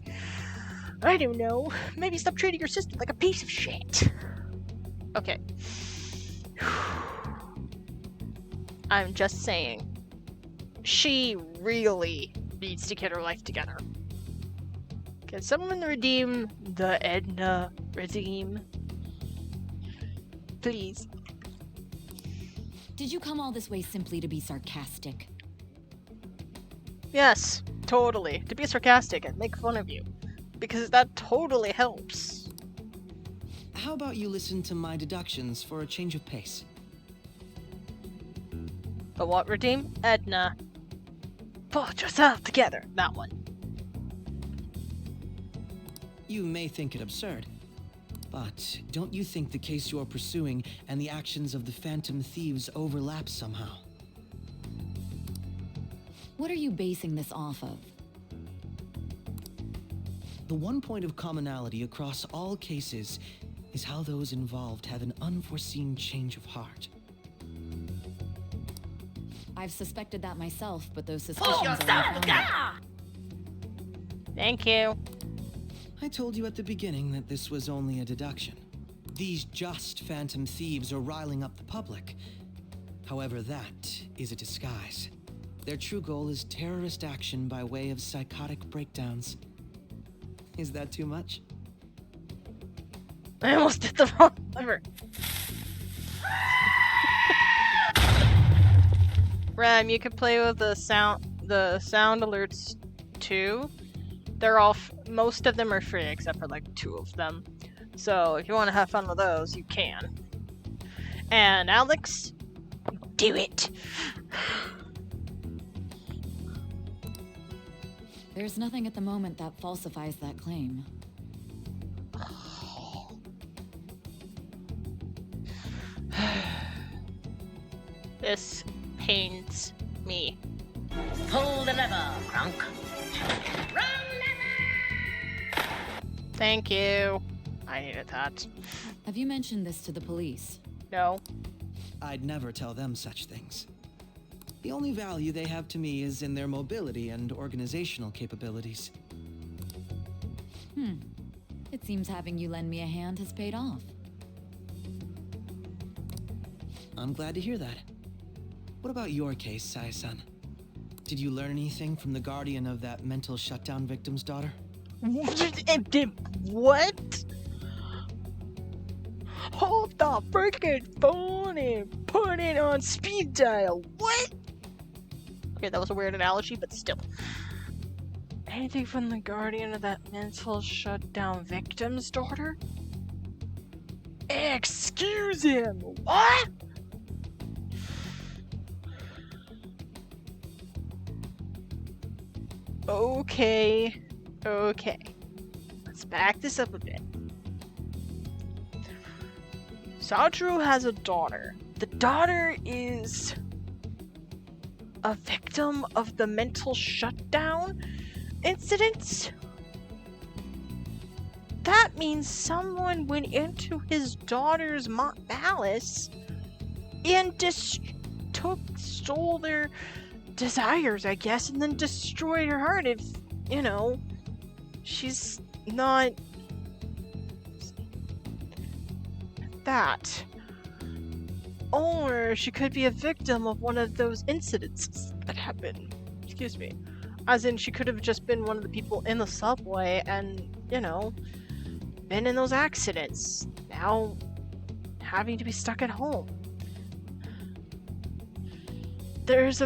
Speaker 1: I don't know. Maybe stop treating your sister like a piece of shit. Okay. I'm just saying. She really needs to get her life together. Can someone redeem the Edna regime? Please.
Speaker 8: Did you come all this way simply to be sarcastic?
Speaker 1: Yes, totally. To be sarcastic and make fun of you. Because that totally helps.
Speaker 5: How about you listen to my deductions for a change of pace?
Speaker 1: The what redeem? Edna. Pull yourself together. That one.
Speaker 5: You may think it absurd, but don't you think the case you're pursuing and the actions of the Phantom Thieves overlap somehow?
Speaker 8: What are you basing this off of?
Speaker 5: The one point of commonality across all cases is how those involved have an unforeseen change of heart.
Speaker 8: I've suspected that myself, but those suspicions are unfounded.
Speaker 1: Thank you.
Speaker 5: I told you at the beginning that this was only a deduction. These just Phantom Thieves are riling up the public. However, that is a disguise. Their true goal is terrorist action by way of psychotic breakdowns. Is that too much?
Speaker 1: I almost did the wrong lever. Rem, you could play with the sound alerts too. They're all most of them are free except for like 2 of them. So if you want to have fun with those, you can. And Alex, do it.
Speaker 8: There's nothing at the moment that falsifies that claim.
Speaker 1: This pains me.
Speaker 10: Pull the lever, Kronk.
Speaker 1: Thank you. I needed that.
Speaker 8: Have you mentioned this to the police?
Speaker 1: No.
Speaker 5: I'd never tell them such things. The only value they have to me is in their mobility and organizational capabilities.
Speaker 8: It seems having you lend me a hand has paid off.
Speaker 5: I'm glad to hear that. What about your case, Sai-san? Did you learn anything from the guardian of that mental shutdown victim's daughter?
Speaker 1: What? Hold the freaking phone and put it on speed dial. What? Okay, that was a weird analogy, but still. Anything from the guardian of that mental shutdown victim's daughter? Excuse him. What? Okay. Let's back this up a bit. Satoru has a daughter. The daughter is a victim of the mental shutdown incident? That means someone went into his daughter's palace and stole their desires, I guess, and then destroyed her heart. If, she's not that. Or she could be a victim of one of those incidents that happened. Excuse me. As in, she could have just been one of the people in the subway and, been in those accidents. Now, having to be stuck at home. There's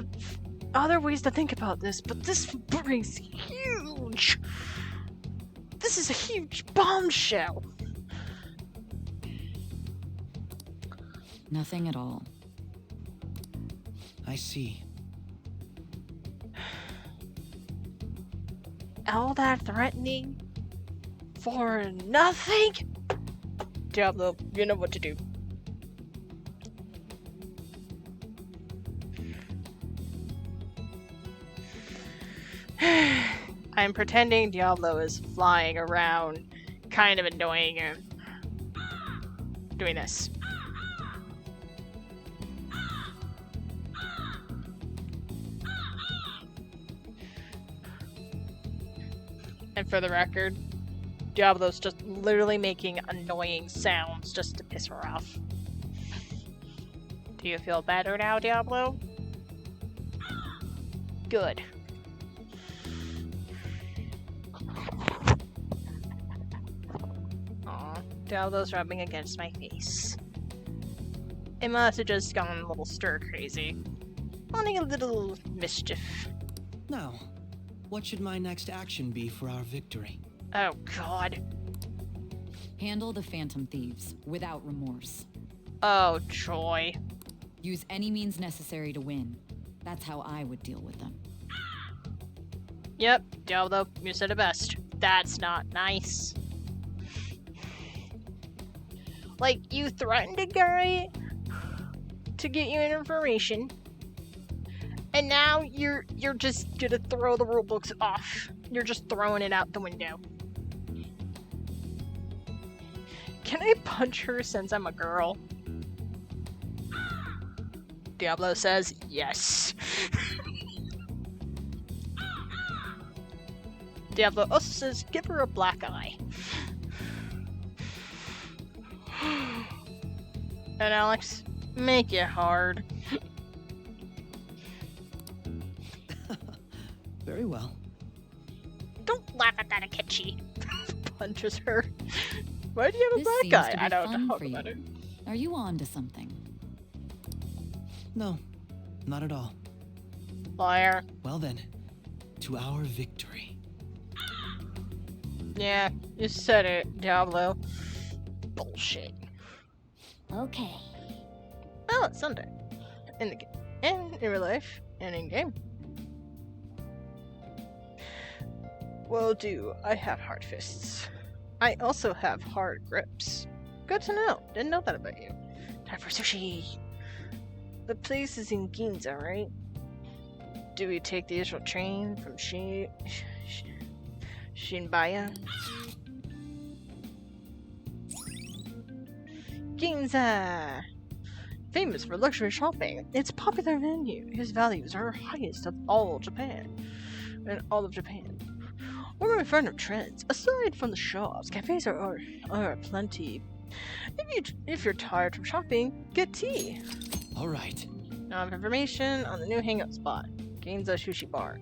Speaker 1: other ways to think about this, but this rings huge. This is a huge bombshell.
Speaker 8: Nothing at all.
Speaker 5: I see.
Speaker 1: All that threatening for nothing? Diablo, you know what to do. I'm pretending Diablo is flying around, kind of annoying him. Doing this. And for the record, Diablo's just literally making annoying sounds just to piss her off. Do you feel better now, Diablo? Good. Aw, Diablo's rubbing against my face. It must have just gone a little stir crazy. Wanting a little mischief.
Speaker 5: Now, what should my next action be for our victory?
Speaker 1: Oh, God.
Speaker 8: Handle the Phantom Thieves without remorse.
Speaker 1: Oh, joy.
Speaker 8: Use any means necessary to win. That's how I would deal with them.
Speaker 1: Yep, Diablo, you said it best. That's not nice. Like, you threatened a guy to get you information, and now you're just gonna throw the rulebooks off. You're just throwing it out the window. Can I punch her since I'm a girl? Diablo says yes. Diablo also says give her a black eye. And Alex, make it hard.
Speaker 5: Very well.
Speaker 1: Don't laugh at that, Akechi. Punches her. Why do you have a
Speaker 8: This seems
Speaker 1: black
Speaker 8: to
Speaker 1: eye?
Speaker 8: be
Speaker 1: I don't
Speaker 8: fun
Speaker 1: talk
Speaker 8: for you.
Speaker 1: about it.
Speaker 8: Are you on to something?
Speaker 5: No, not at all.
Speaker 1: Liar.
Speaker 5: Well then, to our victory.
Speaker 1: Yeah, you said it, Diablo. Bullshit.
Speaker 3: Okay.
Speaker 1: Oh, it's Sunday. In the game. And in real life. And in game. Well, I have hard fists. I also have hard grips. Good to know. Didn't know that about you. Time for sushi. The place is in Ginza, right? Do we take the usual train from Shinbaya? Ginza! Famous for luxury shopping, it's a popular venue. His values are highest of all Japan. In all of Japan. We're a friend of trends. Aside from the shops, cafes are plenty. If you're tired from shopping, get tea.
Speaker 5: All right.
Speaker 1: Now I have information on the new hangout spot, Ginza Sushi Bar.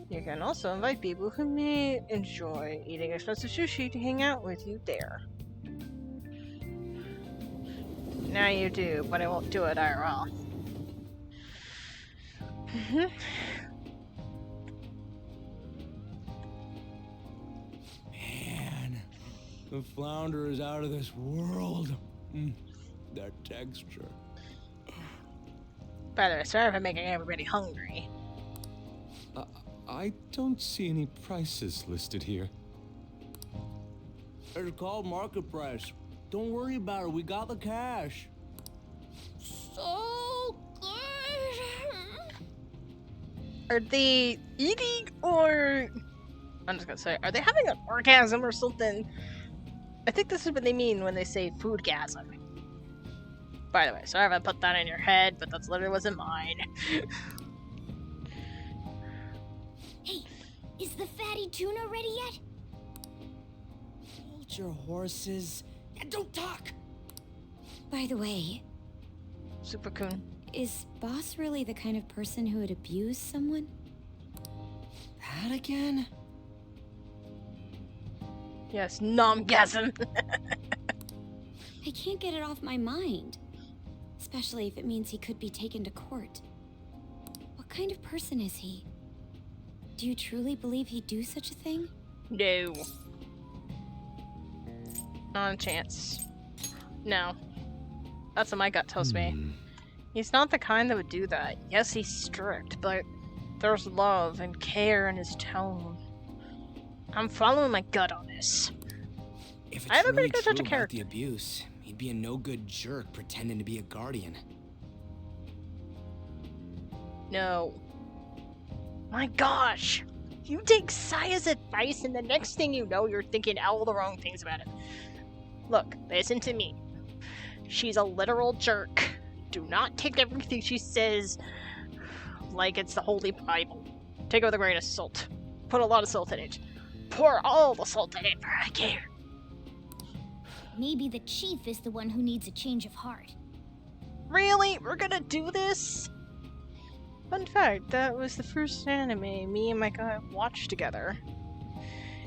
Speaker 1: You can also invite people who may enjoy eating expensive sushi to hang out with you there. Now you do, but I won't do it IRL.
Speaker 7: Man, the flounder is out of this world. That texture.
Speaker 1: By the way, sorry for making everybody hungry.
Speaker 4: I don't see any prices listed here.
Speaker 11: It's called market price. Don't worry about it. We got the cash.
Speaker 3: So good.
Speaker 1: Are they eating or... I'm just gonna say, are they having an orgasm or something? I think this is what they mean when they say foodgasm. By the way, sorry if I put that in your head, but that's literally wasn't mine.
Speaker 3: Hey, is the fatty tuna ready yet?
Speaker 5: Hold your horses and don't talk.
Speaker 3: By the way,
Speaker 1: Super-kun.
Speaker 3: is Boss really the kind of person who would abuse someone?
Speaker 5: That again?
Speaker 1: Yes, nomgasm.
Speaker 3: I can't get it off my mind. Especially if it means he could be taken to court. What kind of person is he? Do you truly believe he'd do such a thing?
Speaker 1: No. Not a chance. No. That's what my gut tells me. He's not the kind that would do that. Yes, he's strict, but there's love and care in his tone. I'm following my gut on this.
Speaker 5: If
Speaker 1: I have
Speaker 5: it's
Speaker 1: a pretty
Speaker 5: really
Speaker 1: good
Speaker 5: true
Speaker 1: judge of
Speaker 5: about
Speaker 1: character.
Speaker 5: the abuse, he'd be a no-good jerk pretending to be a guardian.
Speaker 1: No. My gosh! You take Saya's advice, and the next thing you know, you're thinking all the wrong things about it. Look, listen to me. She's a literal jerk. Do not take everything she says like it's the Holy Bible. Take it with a grain of salt. Put a lot of salt in it. Pour all the salt in it, for I care.
Speaker 3: Maybe the chief is the one who needs a change of heart.
Speaker 1: Really? We're gonna do this? Fun fact, that was the first anime me and my guy watched together.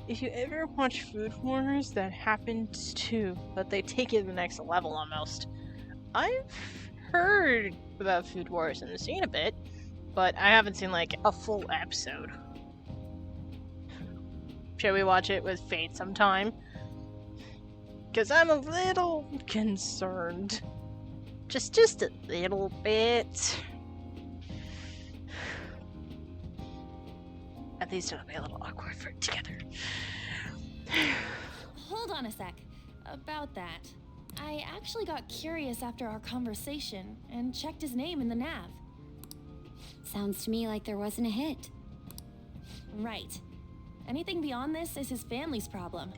Speaker 1: If you ever watch Food Wars, that happens too, but they take it to the next level almost. I've heard about Food Wars and seen a bit, but I haven't seen like a full episode. Shall we watch it with Fate sometime? Because I'm a little concerned. Just a little bit. At least it'll be a little awkward for it together.
Speaker 9: Hold on a sec. About that. I actually got curious after our conversation and checked his name in the nav.
Speaker 3: Sounds to me like there wasn't a hit.
Speaker 9: Right. Anything beyond this is his family's problem.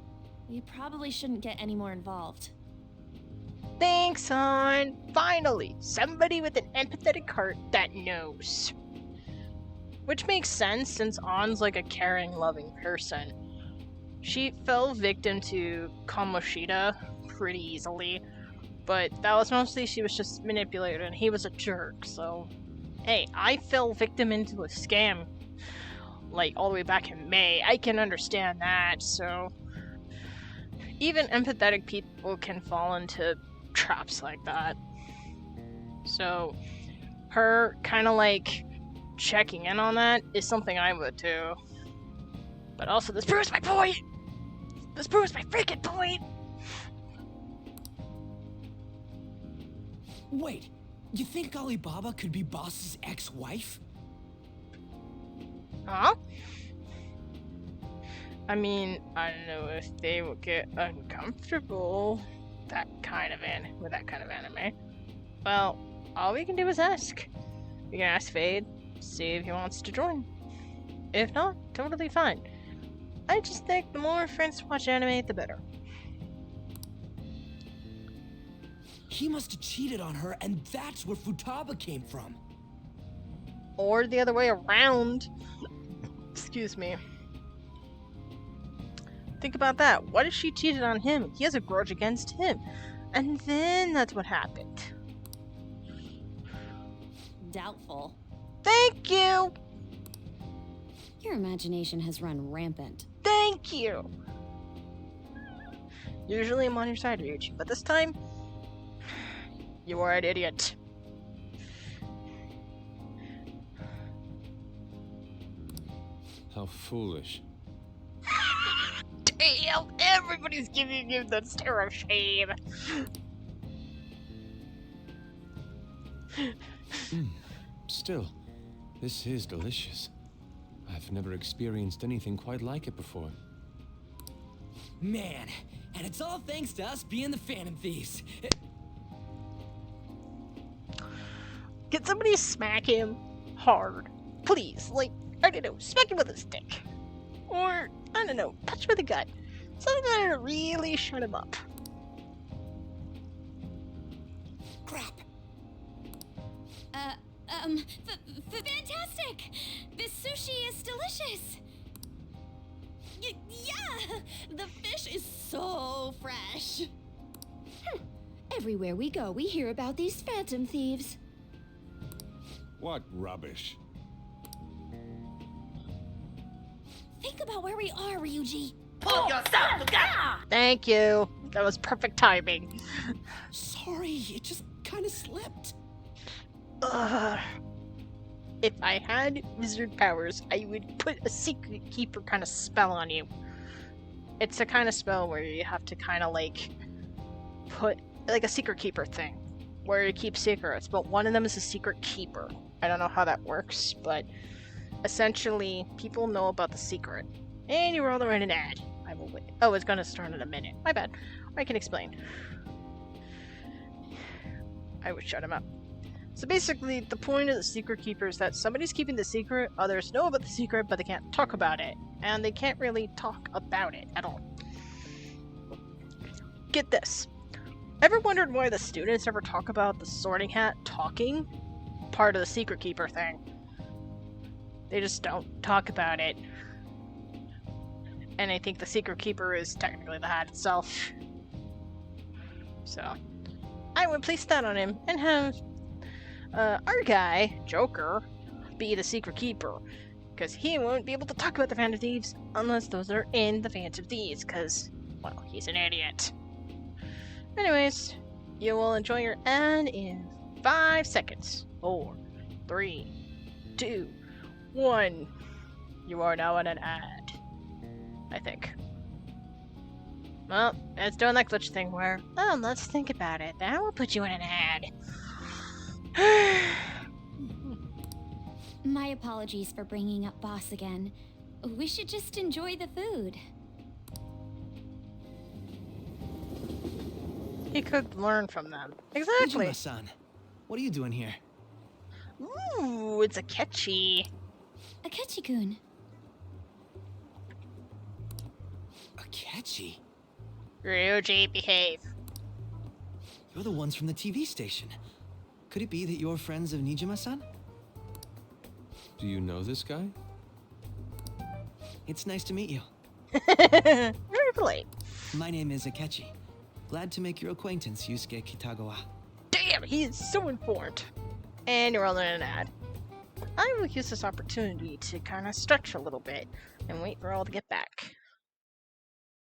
Speaker 9: We probably shouldn't get any more involved.
Speaker 1: Thanks, hon. Finally, somebody with an empathetic heart that knows. Which makes sense since Ann's like a caring, loving person. She fell victim to Kamoshida pretty easily, but that was mostly she was just manipulated and he was a jerk, so... Hey, I fell victim into a scam, like, all the way back in May. I can understand that, so... Even empathetic people can fall into traps like that. So, her kind of like checking in on that is something I would do. But also, this proves my point! This proves my freaking point!
Speaker 5: Wait, you think Alibaba could be Boss's ex-wife?
Speaker 1: Huh? I mean, I don't know if they would get uncomfortable with that kind of anime. Well, all we can do is ask. We can ask Fade, see if he wants to join. If not, totally fine. I just think the more friends watch anime, the better.
Speaker 5: He must have cheated on her, and that's where Futaba came from.
Speaker 1: Or the other way around. Excuse me. Think about that. What if she cheated on him? He has a grudge against him. And then that's what happened.
Speaker 9: Doubtful.
Speaker 1: Thank you!
Speaker 3: Your imagination has run rampant.
Speaker 1: Thank you! Usually I'm on your side, Ryuichi, but this time... You are an idiot.
Speaker 4: How foolish.
Speaker 1: Damn, everybody's giving you the stare of shame.
Speaker 4: Still, this is delicious. I've never experienced anything quite like it before.
Speaker 5: Man, and it's all thanks to us being the Phantom Thieves.
Speaker 1: Can somebody smack him hard? Please, like, I don't know, smack him with a stick. Or, I don't know, punch him with a gun. Something that'll really shut him up.
Speaker 5: Crap.
Speaker 3: Fantastic! This sushi is delicious!
Speaker 9: Yeah! The fish is so fresh.
Speaker 3: Everywhere we go, we hear about these Phantom Thieves.
Speaker 6: What rubbish.
Speaker 9: Think about where we are, Ryuji.
Speaker 10: Pull yourself together!
Speaker 1: Thank you. That was perfect timing.
Speaker 5: Sorry, it just kind of slipped.
Speaker 1: Ugh. If I had wizard powers, I would put a secret keeper kind of spell on you. It's a kind of spell where you have to kind of like put like a secret keeper thing where you keep secrets, but one of them is a secret keeper. I don't know how that works, but essentially people know about the secret. And you roll the right an ad. I will wait. Oh, it's gonna start in a minute. My bad. I can explain. I would shut him up. So basically, the point of the secret keeper is that somebody's keeping the secret, others know about the secret, but they can't talk about it. And they can't really talk about it at all. Get this. Ever wondered why the students ever talk about the Sorting Hat talking? Part of the secret keeper thing. They just don't talk about it. And I think the secret keeper is technically the hat itself. So, I would place that on him and have our guy, Joker, be the secret keeper. Because he won't be able to talk about the Phantom Thieves unless those are in the Phantom Thieves, because, well, he's an idiot. Anyways, you will enjoy your ad in 5 seconds. 4, 3, 2, 1. You are now in an ad. I think. Well, it's doing that glitch thing where, oh, let's think about it. That will put you in an ad.
Speaker 3: My apologies for bringing up Boss again. We should just enjoy the food.
Speaker 1: He could learn from them. Exactly.
Speaker 5: Nijima-san, what are you doing here?
Speaker 1: Ooh, it's Akechi.
Speaker 3: Akechi-kun.
Speaker 5: Akechi?
Speaker 1: Ryuji, behave.
Speaker 5: You're the ones from the TV station. Could it be that you're friends of Nijima-san?
Speaker 4: Do you know this guy?
Speaker 5: It's nice to meet you.
Speaker 1: Very polite.
Speaker 5: My name is Akechi. Glad to make your acquaintance, Yusuke Kitagawa.
Speaker 1: Damn, he is so informed. And you're on an ad. I will use this opportunity to kind of stretch a little bit and wait for all to get back.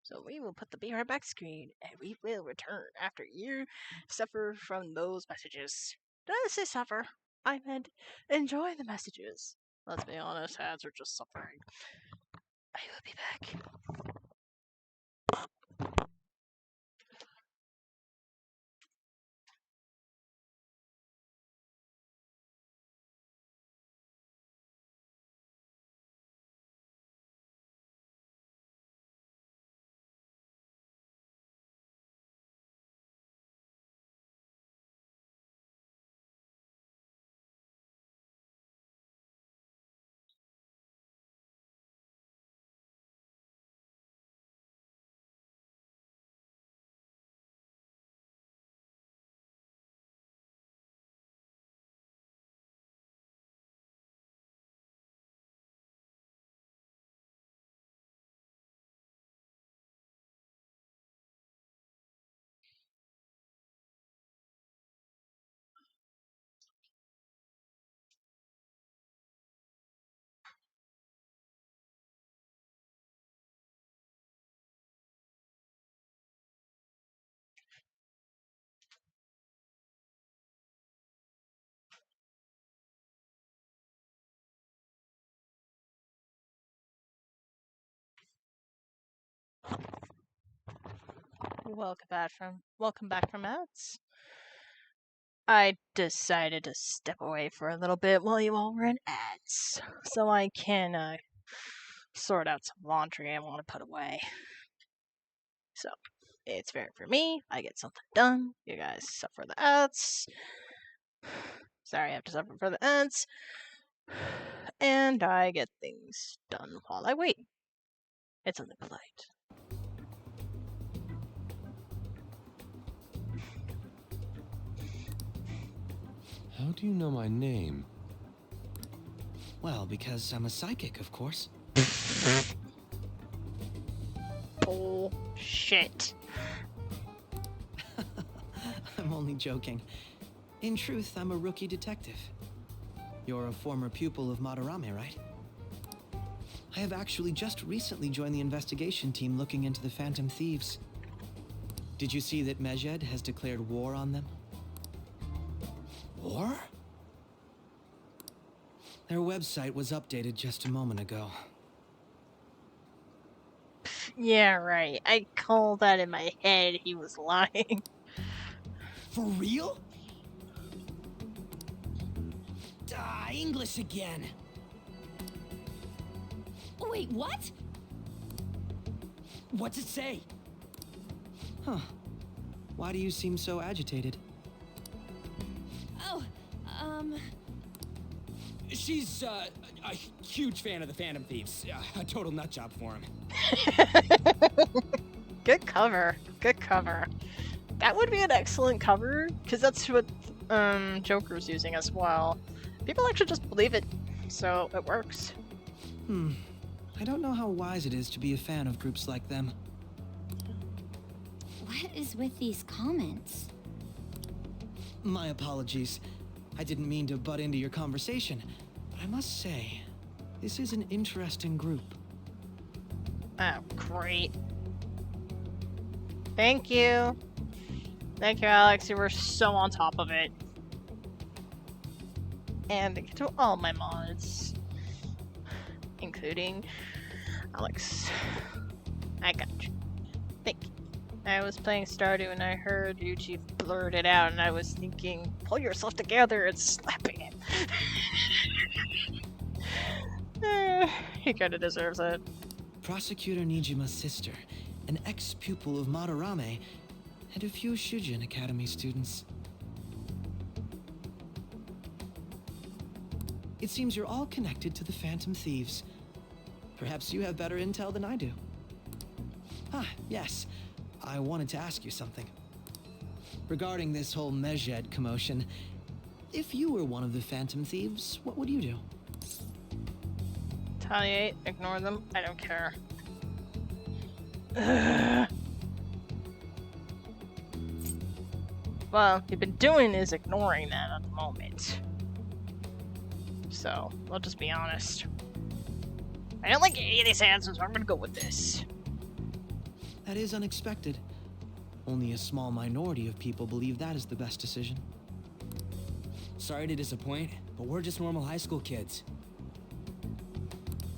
Speaker 1: So we will put the Be Right Back screen and we will return after you suffer from those messages. Did I say suffer? I meant enjoy the messages. Let's be honest, ads are just suffering. I will be back. Welcome back from ads. I decided to step away for a little bit while you all were in ads, so I can sort out some laundry I want to put away. So it's fair for me. I get something done. You guys suffer the ads. Sorry, I have to suffer for the ads. And I get things done while I wait. It's only polite.
Speaker 4: How do you know my name?
Speaker 5: Well, because I'm a psychic, of course.
Speaker 1: Bullshit.
Speaker 5: I'm only joking. In truth, I'm a rookie detective. You're a former pupil of Madarame, right? I have actually just recently joined the investigation team looking into the Phantom Thieves. Did you see that Medjed has declared war on them? War? Their website was updated just a moment ago.
Speaker 1: Yeah, right. I called that in my head. He was lying.
Speaker 5: For real? English again.
Speaker 8: Wait, what?
Speaker 5: What's it say? Huh. Why do you seem so agitated?
Speaker 8: Oh,
Speaker 11: She's a huge fan of the Phantom Thieves. A total nutjob for him.
Speaker 1: Good cover. Good cover. That would be an excellent cover, because that's what Joker's using as well. People actually just believe it, so it works.
Speaker 5: I don't know how wise it is to be a fan of groups like them.
Speaker 3: What is with these comments?
Speaker 5: My apologies. I didn't mean to butt into your conversation, but I must say, this is an interesting group.
Speaker 1: Oh, great. Thank you. Thank you, Alex. You were so on top of it. And thank you to all my mods, including Alex. I got you. Thank you. I was playing Stardew and I heard Yuji blurt it out and I was thinking, pull yourself together and slapping it. He kinda deserves it.
Speaker 5: Prosecutor Nijima's sister, an ex-pupil of Madarame, and a few Shujin Academy students. It seems you're all connected to the Phantom Thieves. Perhaps you have better intel than I do. Ah, yes. I wanted to ask you something. Regarding this whole Medjed commotion, if you were one of the Phantom Thieves, what would you do?
Speaker 1: Retaliate, ignore them, I don't care. Well, you've been doing is ignoring that at the moment. So, I'll just be honest. I don't like any of these answers, I'm gonna go with this.
Speaker 5: That is unexpected. Only a small minority of people believe that is the best decision.
Speaker 11: Sorry to disappoint, but we're just normal high school kids.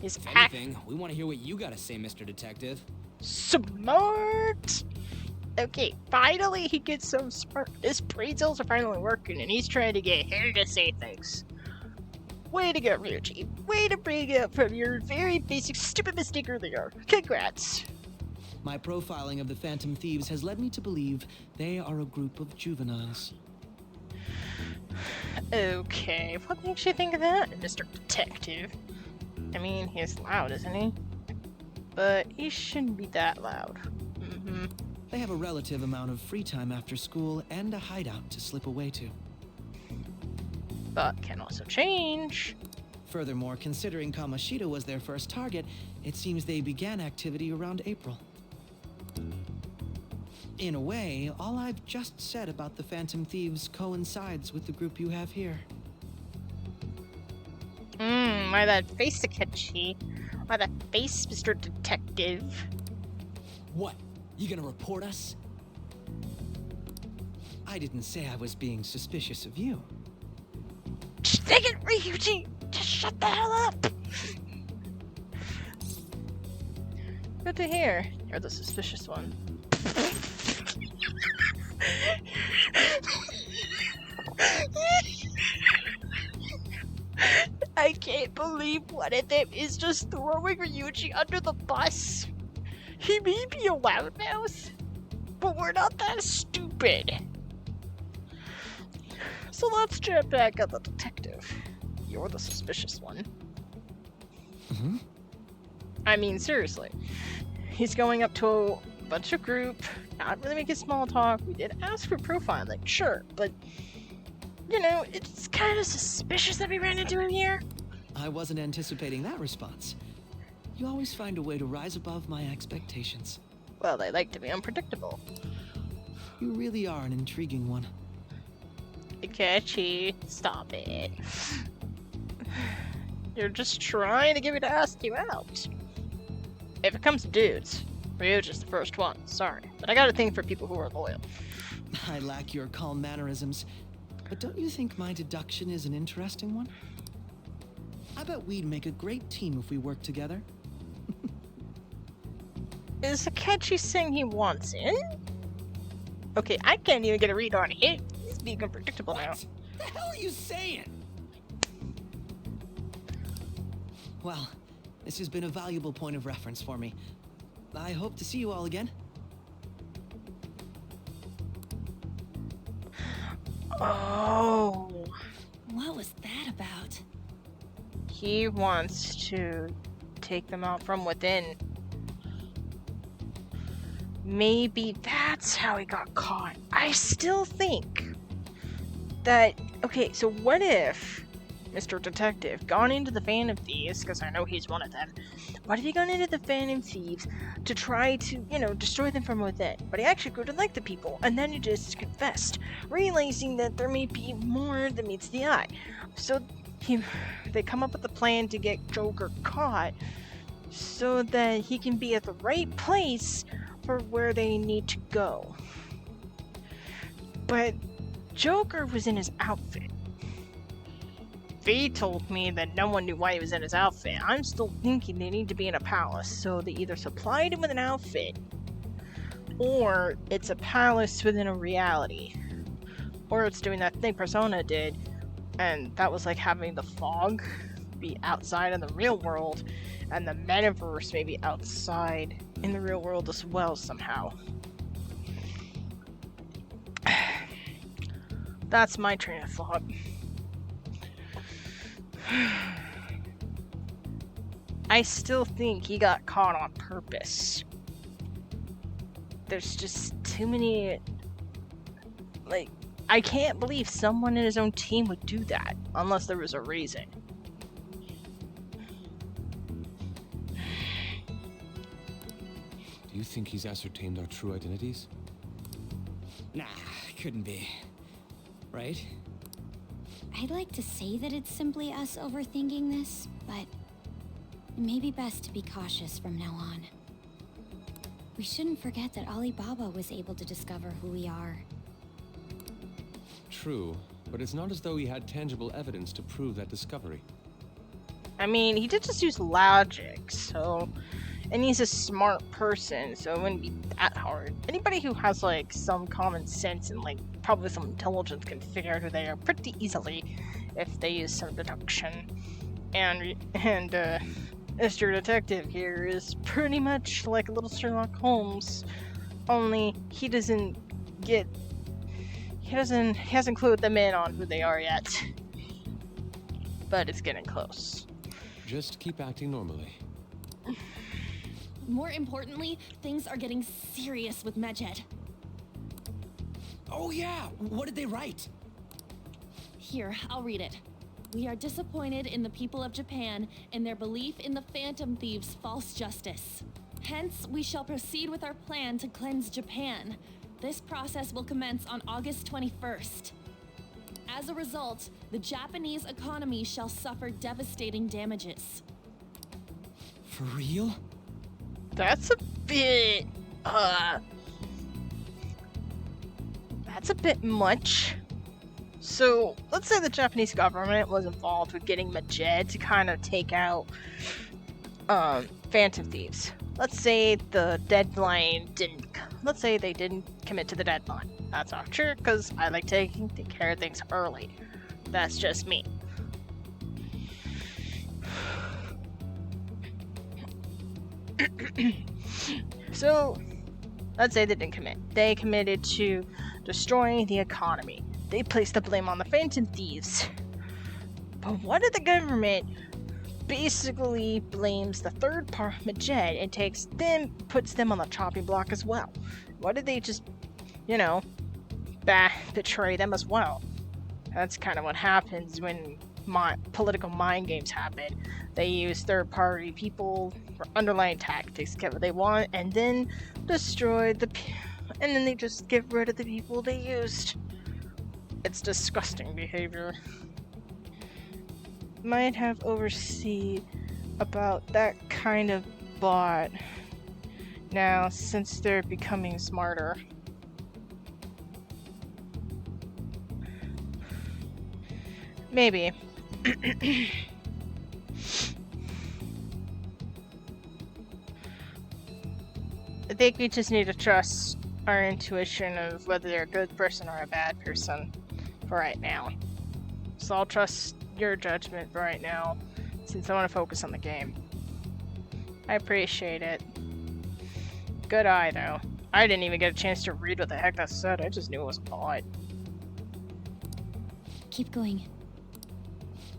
Speaker 1: He's
Speaker 11: If anything, we want to hear what you gotta say, Mr. Detective.
Speaker 1: Smart! Okay, finally he gets some smart. His brain cells are finally working and he's trying to get him to say things. Way to go, Ryuji. Way to bring up from your very basic stupid mistake earlier. Congrats.
Speaker 5: My profiling of the Phantom Thieves has led me to believe they are a group of juveniles.
Speaker 1: Okay, what makes you think of that, Mr. Detective? I mean, he's loud, isn't he? But he shouldn't be that loud.
Speaker 5: They have a relative amount of free time after school and a hideout to slip away to.
Speaker 1: But can also change.
Speaker 5: Furthermore, considering Kamoshida was their first target, it seems they began activity around April. In a way, all I've just said about the Phantom Thieves coincides with the group you have here.
Speaker 1: Why that face, Akechi? Why that face, Mr. Detective?
Speaker 11: What? You gonna report us?
Speaker 5: I didn't say I was being suspicious of you.
Speaker 1: Just dang it, Ryuji! Just shut the hell up! Good to hear. You're the suspicious one. I can't believe one of them is just throwing Ryuji under the bus. He may be a loudmouth, but we're not that stupid. So let's jump back at the detective. You're the suspicious one. I mean, seriously. He's going up to a bunch of group, not really making small talk. We did ask for profiling, sure, but you know, it's kind of suspicious that we ran into him here.
Speaker 5: I wasn't anticipating that response. You always find a way to rise above my expectations.
Speaker 1: Well, they like to be unpredictable.
Speaker 5: You really are an intriguing one.
Speaker 1: Akechi, stop it. You're just trying to get me to ask you out. If it comes to dudes, Ryuji's the first one, sorry. But I got a thing for people who are loyal.
Speaker 5: I lack your calm mannerisms, but don't you think my deduction is an interesting one? I bet we'd make a great team if we worked together.
Speaker 1: Is Akechi saying he wants in? Okay, I can't even get a read on him. He's being unpredictable now.
Speaker 11: What the hell are you saying?
Speaker 5: Well, this has been a valuable point of reference for me. I hope to see you all again.
Speaker 1: Oh.
Speaker 9: What was that about?
Speaker 1: He wants to take them out from within. Maybe that's how he got caught. I still think that... Okay, so what if Mr. Detective gone into the Phantom Thieves, because I know he's one of them, what if he gone into the Phantom Thieves to try to, you know, destroy them from within? But he actually grew to like the people, and then he just confessed, realizing that there may be more than meets the eye. So they come up with a plan to get Joker caught, so that he can be at the right place for where they need to go. But Joker was in his outfit. V told me that no one knew why he was in his outfit. I'm still thinking they need to be in a palace, so they either supplied him with an outfit, Or it's a palace within a reality. Or it's doing that thing Persona did, and that was like having the fog be outside in the real world, and the metaverse maybe outside in the real world as well somehow. That's my train of thought. I still think he got caught on purpose. There's just too many... Like, I can't believe someone in his own team would do that, unless there was a reason.
Speaker 4: Do you think he's ascertained our true identities?
Speaker 11: Nah, couldn't be. Right?
Speaker 3: I'd like to say that it's simply us overthinking this, but it may be best to be cautious from now on. We shouldn't forget that Alibaba was able to discover who we are.
Speaker 4: True, but it's not as though he had tangible evidence to prove that discovery.
Speaker 1: I mean, he did just use logic, so... And he's a smart person, so it wouldn't be that hard. Anybody who has, like, some common sense and, like, probably some intelligence can figure out who they are pretty easily if they use some deduction. And Mr. Detective here is pretty much like a little Sherlock Holmes, only he hasn't clued them in on who they are yet. But it's getting close.
Speaker 4: Just keep acting normally.
Speaker 9: More importantly, things are getting serious with Medjed.
Speaker 11: Oh yeah, what did they write?
Speaker 9: Here, I'll read it. We are disappointed in the people of Japan in their belief in the Phantom Thieves' false justice. Hence, we shall proceed with our plan to cleanse Japan. This process will commence on August 21st. As a result, the Japanese economy shall suffer devastating damages.
Speaker 11: For real?
Speaker 1: That's a bit, that's a bit much. So, let's say the Japanese government was involved with getting Medjed to kind of take out, Phantom Thieves. Let's say the deadline let's say they didn't commit to the deadline. That's not true, because I like taking care of things early. That's just me. So, let's say they didn't commit. They committed to destroying the economy. They placed the blame on the Phantom Thieves. But what if the government basically blames the third part, Medjed, and puts them on the chopping block as well? What if they just, betray them as well? That's kind of what happens when political mind games happen. They use third-party people for underlying tactics, get what they want, and then destroy and then they just get rid of the people they used. It's disgusting behavior. Might have overseen about that kind of bot now, since they're becoming smarter. Maybe. I think we just need to trust our intuition of whether they're a good person or a bad person for right now. So I'll trust your judgment for right now, since I want to focus on the game. I appreciate it. Good eye, though. I didn't even get a chance to read what the heck that said. I just knew it was a bot.
Speaker 3: Keep going.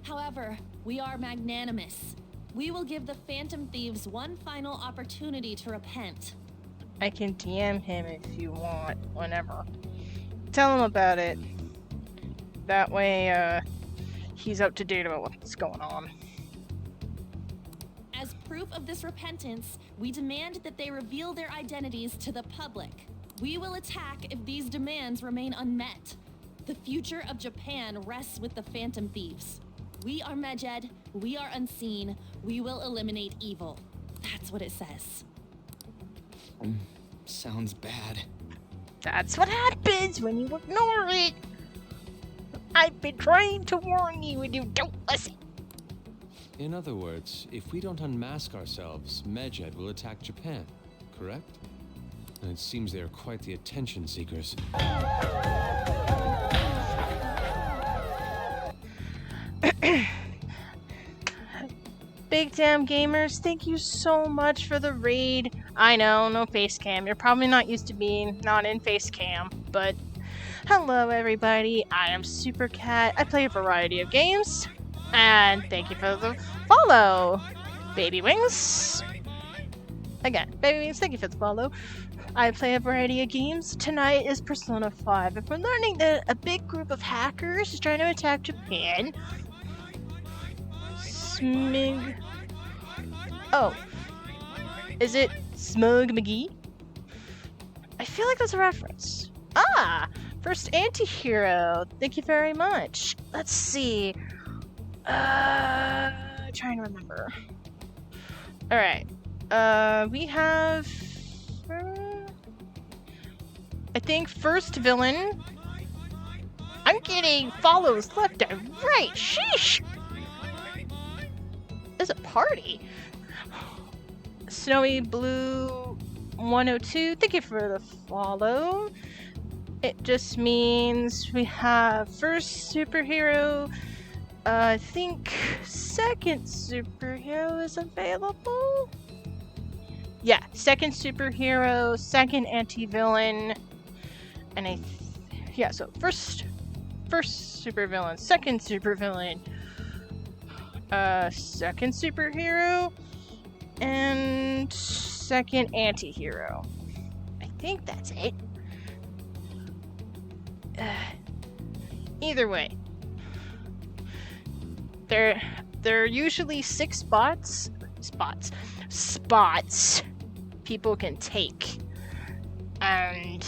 Speaker 9: However, we are magnanimous. We will give the Phantom Thieves one final opportunity to repent.
Speaker 1: I can DM him if you want, whenever. Tell him about it. That way, he's up to date about what's going on.
Speaker 9: As proof of this repentance, we demand that they reveal their identities to the public. We will attack if these demands remain unmet. The future of Japan rests with the Phantom Thieves. We are Medjed, we are unseen, we will eliminate evil. That's what it says.
Speaker 11: Sounds bad.
Speaker 1: That's what happens when you ignore it. I've been trying to warn you and you don't listen.
Speaker 4: In other words, if we don't unmask ourselves, Medjed will attack Japan, correct? It seems they are quite the attention seekers.
Speaker 1: Big Damn Gamers, thank you so much for the raid. I know, no face cam. You're probably not used to being not in face cam, but hello everybody. I am Super Cat. I play a variety of games, and thank you for the follow, Baby Wings. Again, Baby Wings, thank you for the follow. I play a variety of games. Tonight is Persona 5, and we're learning that a big group of hackers is trying to attack Japan. Smig. Oh. Is it Smug McGee? I feel like that's a reference. Ah! First anti-hero. Thank you very much. Let's see. Trying to remember. Alright. We have... I think first villain. I'm getting follows left and right. Sheesh! It's a party. Snowy Blue 102, thank you for the follow. It just means we have first superhero. I think second superhero is available. Yeah, second superhero, second anti-villain, and yeah. So first supervillain, second supervillain. Second superhero and second anti-hero. I think that's it. Either way, there are usually 6 spots people can take, and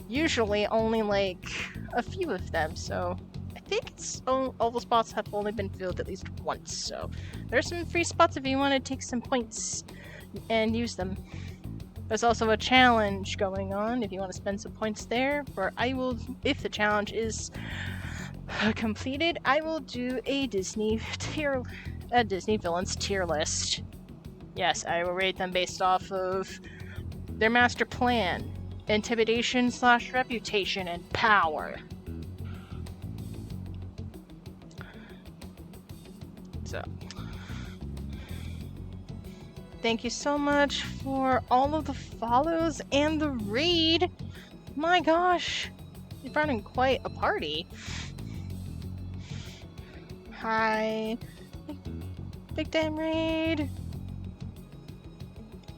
Speaker 1: usually only like a few of them, so I think it's all the spots have only been filled at least once, so there's some free spots if you want to take some points and use them. There's also a challenge going on if you want to spend some points there, where I will, if the challenge is completed, I will do a Disney villains tier list. Yes, I will rate them based off of their master plan, intimidation / reputation, and power. So, thank you so much for all of the follows and the raid. My gosh, you're running quite a party. Hi, Big Damn Raid.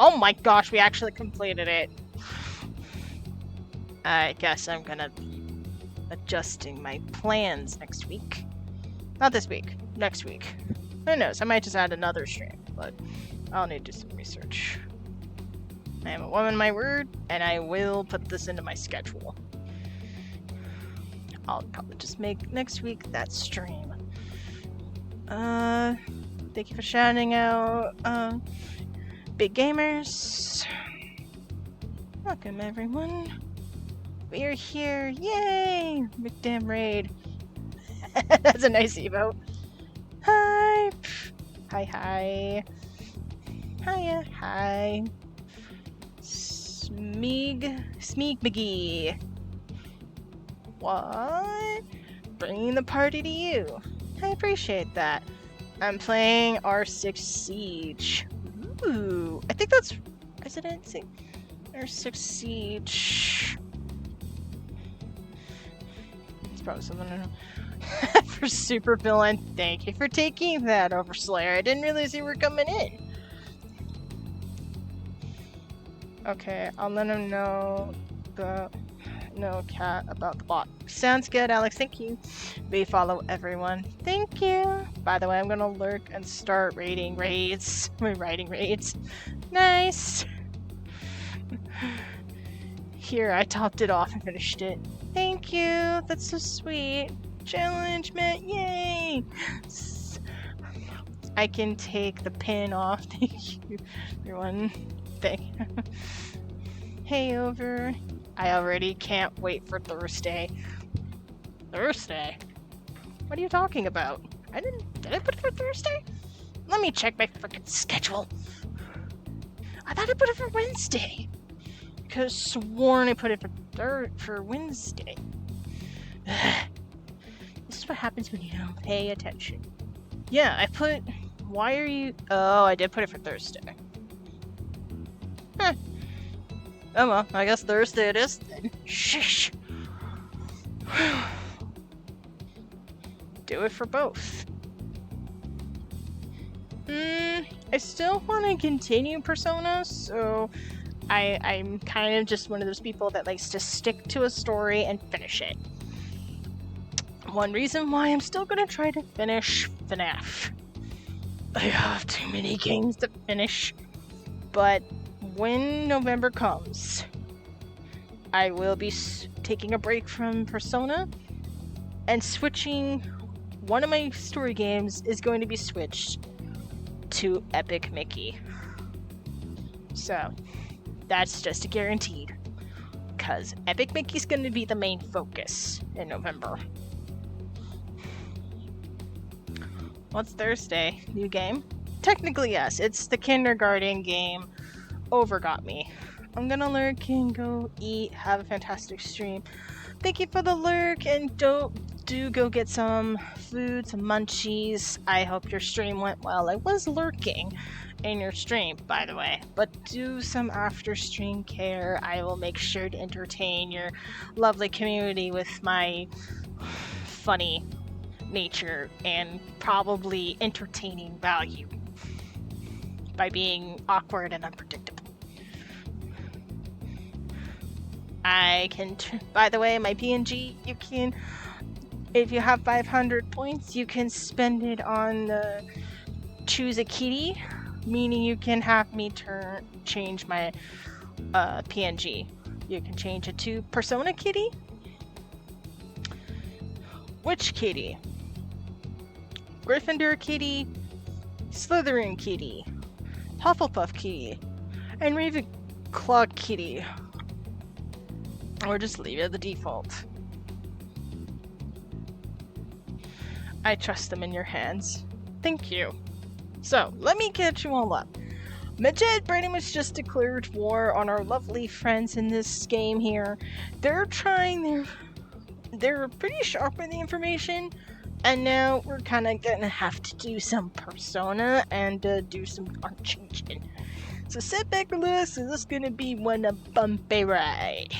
Speaker 1: Oh my gosh, we actually completed it. I guess I'm gonna be adjusting my plans next week. Not this week, next week. Who knows, I might just add another stream, but I'll need to do some research. I am a woman of my word, and I will put this into my schedule. I'll probably just make next week that stream. Thank you for shouting out, Big Gamers. Welcome, everyone. We are here. Yay! Big Damn Raid. That's a nice emote. Hi. Hi. Hiya. Hi. Smeeg McGee. What? Bringing the party to you. I appreciate that. I'm playing R6 Siege. Ooh, I think that's residency. R6 Siege. It's probably something I don't know. For super villain, thank you for taking that over Slayer. I didn't realize you were coming in. Okay, I'll let him know Cat about the bot. Sounds good, Alex. Thank you. We follow everyone. Thank you. By the way, I'm gonna lurk and start raiding raids. We're writing raids. Nice. Here, I topped it off and finished it. Thank you. That's so sweet. Challenge met. Yay. I can take the pin off. Thank you, everyone. Thank you. Hey, over. I already can't wait for Thursday. Thursday? What are you talking about? Did I put it for Thursday? Let me check my freaking schedule. I thought I put it for Wednesday. could have sworn I put it for Wednesday. This is what happens when you don't pay attention. Yeah, I put... Why are you... Oh, I did put it for Thursday. Huh. Oh well, I guess Thursday it is then. Shish. Do it for both. I still want to continue Persona, so I'm kind of just one of those people that likes to stick to a story and finish it. One reason why I'm still gonna try to finish FNAF. I have too many games to finish, but when November comes, I will be taking a break from Persona and switching. One of my story games is going to be switched to Epic Mickey. So, that's just a guaranteed. Because Epic Mickey's going to be the main focus in November. What's Thursday? New game? Technically, yes. It's the kindergarten game. Overgot me. I'm gonna lurk and go eat. Have a fantastic stream. Thank you for the lurk, and do go get some food, some munchies. I hope your stream went well. I was lurking in your stream, by the way, but do some after stream care. I will make sure to entertain your lovely community with my funny nature and probably entertaining value by being awkward and unpredictable. I can, by the way, my PNG, you can, if you have 500 points, you can spend it on choose a kitty, meaning you can have me change my PNG. You can change it to Persona Kitty. Which kitty? Gryffindor Kitty, Slytherin Kitty, Hufflepuff Kitty, and Ravenclaw Kitty. Or just leave it at the default. I trust them in your hands. Thank you. So, let me catch you all up. Majid pretty much just declared war on our lovely friends in this game here. They're pretty sharp with the information, and now we're kind of gonna have to do some Persona and do some art changing. So sit back, relax, and this is gonna be one bumpy ride.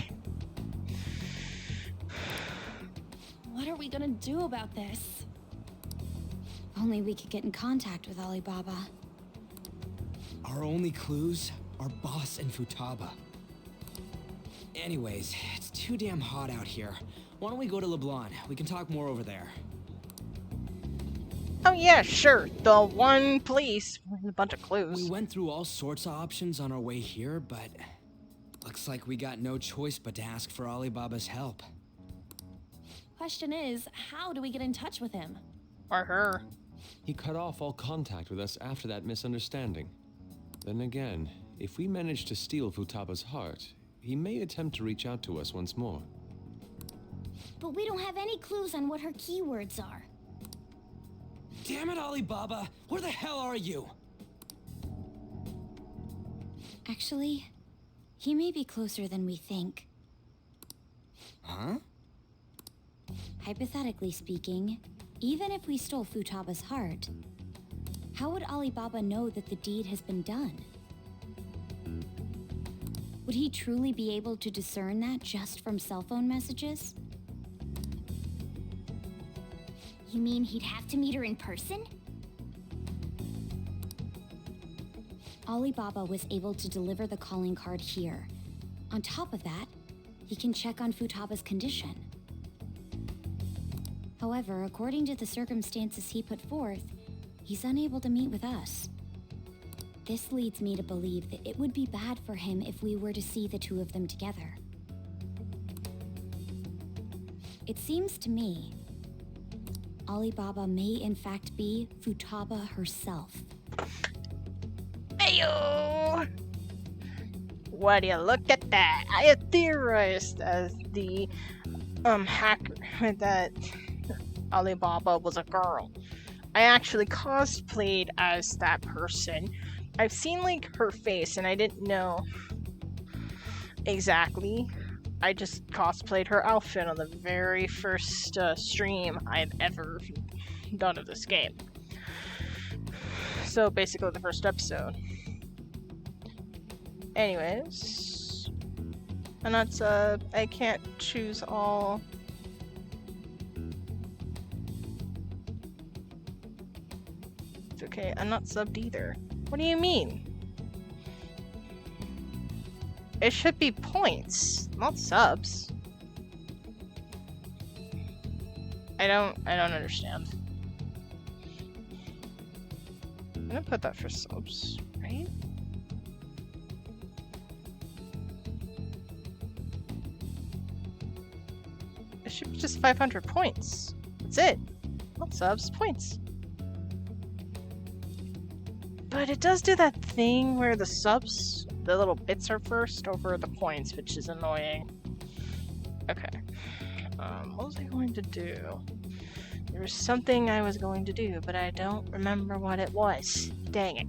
Speaker 9: What are we gonna do about this?
Speaker 3: If only we could get in contact with Alibaba.
Speaker 11: Our only clues are Boss and Futaba. Anyways, it's too damn hot out here. Why don't we go to Leblon? We can talk more over there.
Speaker 1: Oh yeah, sure. The one place with a bunch of clues.
Speaker 11: We went through all sorts of options on our way here, but looks like we got no choice but to ask for Alibaba's help.
Speaker 9: Question is, how do we get in touch with him?
Speaker 1: Or her.
Speaker 4: He cut off all contact with us after that misunderstanding. Then again, if we manage to steal Futaba's heart, he may attempt to reach out to us once more.
Speaker 3: But we don't have any clues on what her keywords are.
Speaker 11: Damn it, Alibaba! Where the hell are you?
Speaker 3: Actually, he may be closer than we think.
Speaker 11: Huh?
Speaker 3: Hypothetically speaking, even if we stole Futaba's heart, how would Alibaba know that the deed has been done? Would he truly be able to discern that just from cell phone messages?
Speaker 12: You mean he'd have to meet her in person?
Speaker 3: Alibaba was able to deliver the calling card here. On top of that, he can check on Futaba's condition. However, according to the circumstances he put forth, he's unable to meet with us. This leads me to believe that it would be bad for him if we were to see the two of them together. It seems to me, Alibaba may in fact be Futaba herself.
Speaker 1: Ayo! What do you look at that? I had theorized as the hacker that Alibaba was a girl. I actually cosplayed as that person. I've seen like her face and I didn't know exactly. I just cosplayed her outfit on the very first stream I've ever done of this game. So basically the first episode. Anyways, and that's I can't choose all. It's okay, I'm not subbed either. What do you mean? It should be points, not subs. I don't understand. I'm gonna put that for subs, right? It should be just 500 points. That's it. Not subs, points. But it does do that thing where the subs, the little bits are first over the points, which is annoying. Okay. What was I going to do? There was something I was going to do, but I don't remember what it was. Dang it.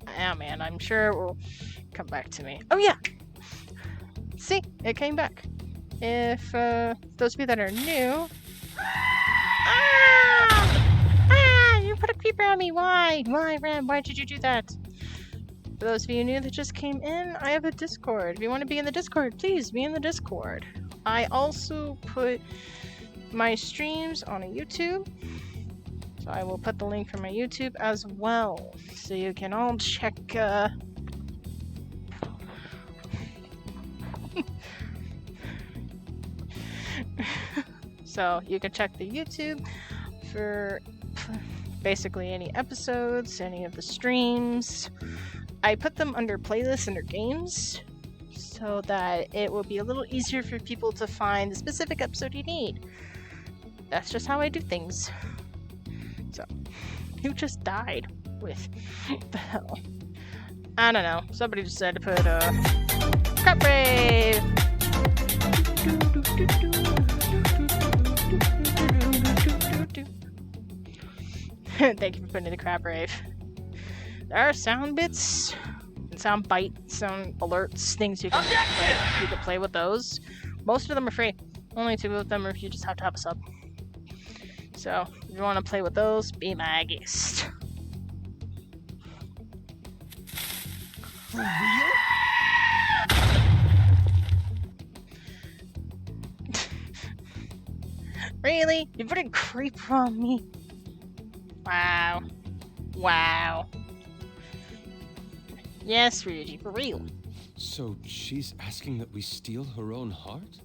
Speaker 1: Yeah, man, I'm sure it will come back to me. Oh, yeah! See? It came back. If, those of you that are new... You put a creeper on me! Why? Why, Ram? Why did you do that? For those of you new that just came in, I have a Discord. If you want to be in the Discord, please be in the Discord. I also put my streams on a YouTube. So I will put the link for my YouTube as well. So you can all check, So you can check the YouTube for basically any episodes, any of the streams. I put them under playlists under games so that it will be a little easier for people to find the specific episode you need. That's just how I do things. So, who just died with the hell? I don't know. Somebody decided to put Crap Rave! Thank you for putting in the Crab Rave. There are sound bits, sound bites, sound alerts, things you can play. You can play with those. Most of them are free. Only 2 of them are if you just have to have a sub. So, if you want to play with those, be my guest.
Speaker 5: For real?
Speaker 1: Really? You put a creeper on me? Wow. Wow. Yes, Ryuji, for real.
Speaker 4: So she's asking that we steal her own heart?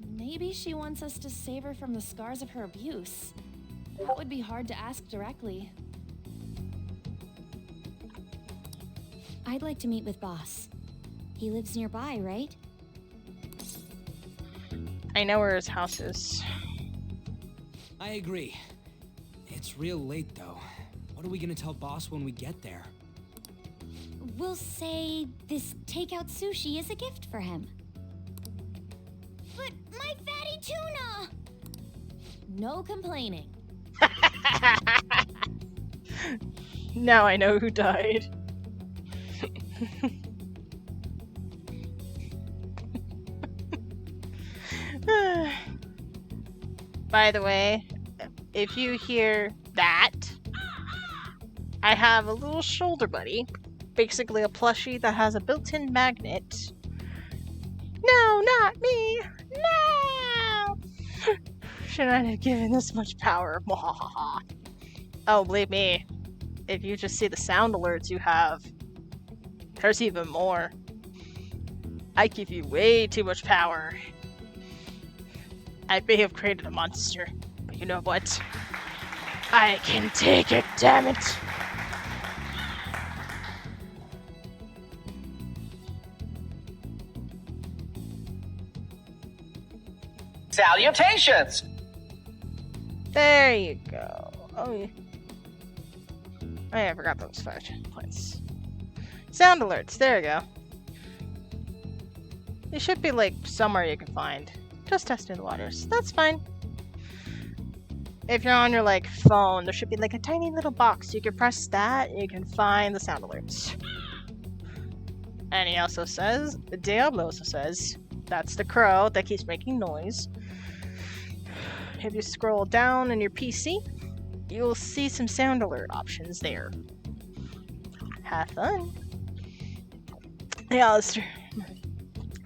Speaker 9: Maybe she wants us to save her from the scars of her abuse. That would be hard to ask directly.
Speaker 3: I'd like to meet with Boss. He lives nearby, right?
Speaker 1: I know where his house is.
Speaker 11: I agree. It's real late, though. What are we gonna tell Boss when we get there?
Speaker 3: We'll say this takeout sushi is a gift for him.
Speaker 12: But my fatty tuna!
Speaker 9: No complaining.
Speaker 1: Now I know who died. By the way, if you hear that, I have a little shoulder buddy, basically a plushie that has a built-in magnet. No, not me! No! Should I have given this much power? Oh, believe me, if you just see the sound alerts you have, there's even more. I give you way too much power. I may have created a monster, but you know what? I can take it, damn it!
Speaker 13: Salutations!
Speaker 1: There you go. Oh, yeah. Oh yeah, I forgot those 5 points. Sound alerts, there you go. It should be like somewhere you can find. Just testing the waters. That's fine. if you're on your like phone, there should be like a tiny little box. You can press that, and you can find the sound alerts. And he also says, Diablo also says, that's the crow that keeps making noise. If you scroll down in your PC, you'll see some sound alert options there. Have fun. Hey, Alistair.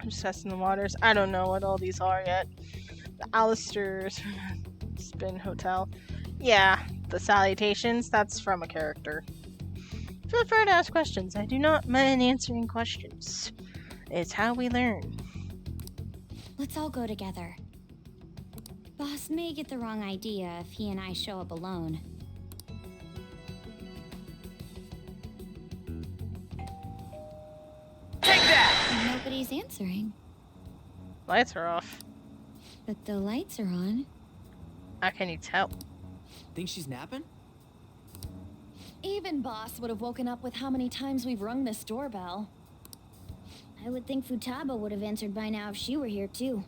Speaker 1: I'm just testing the waters. I don't know what all these are yet. The Alistair's Spin Hotel. Yeah, the salutations, that's from a character. Feel free to ask questions. I do not mind answering questions. It's how we learn.
Speaker 3: Let's all go together. Boss may get the wrong idea if he and I show up alone.
Speaker 10: Take that!
Speaker 3: Nobody's answering.
Speaker 1: Lights are off.
Speaker 3: But the lights are on.
Speaker 1: How can you tell?
Speaker 5: Think she's napping?
Speaker 9: Even Boss would have woken up with how many times we've rung this doorbell.
Speaker 12: I would think Futaba would have answered by now if she were here too.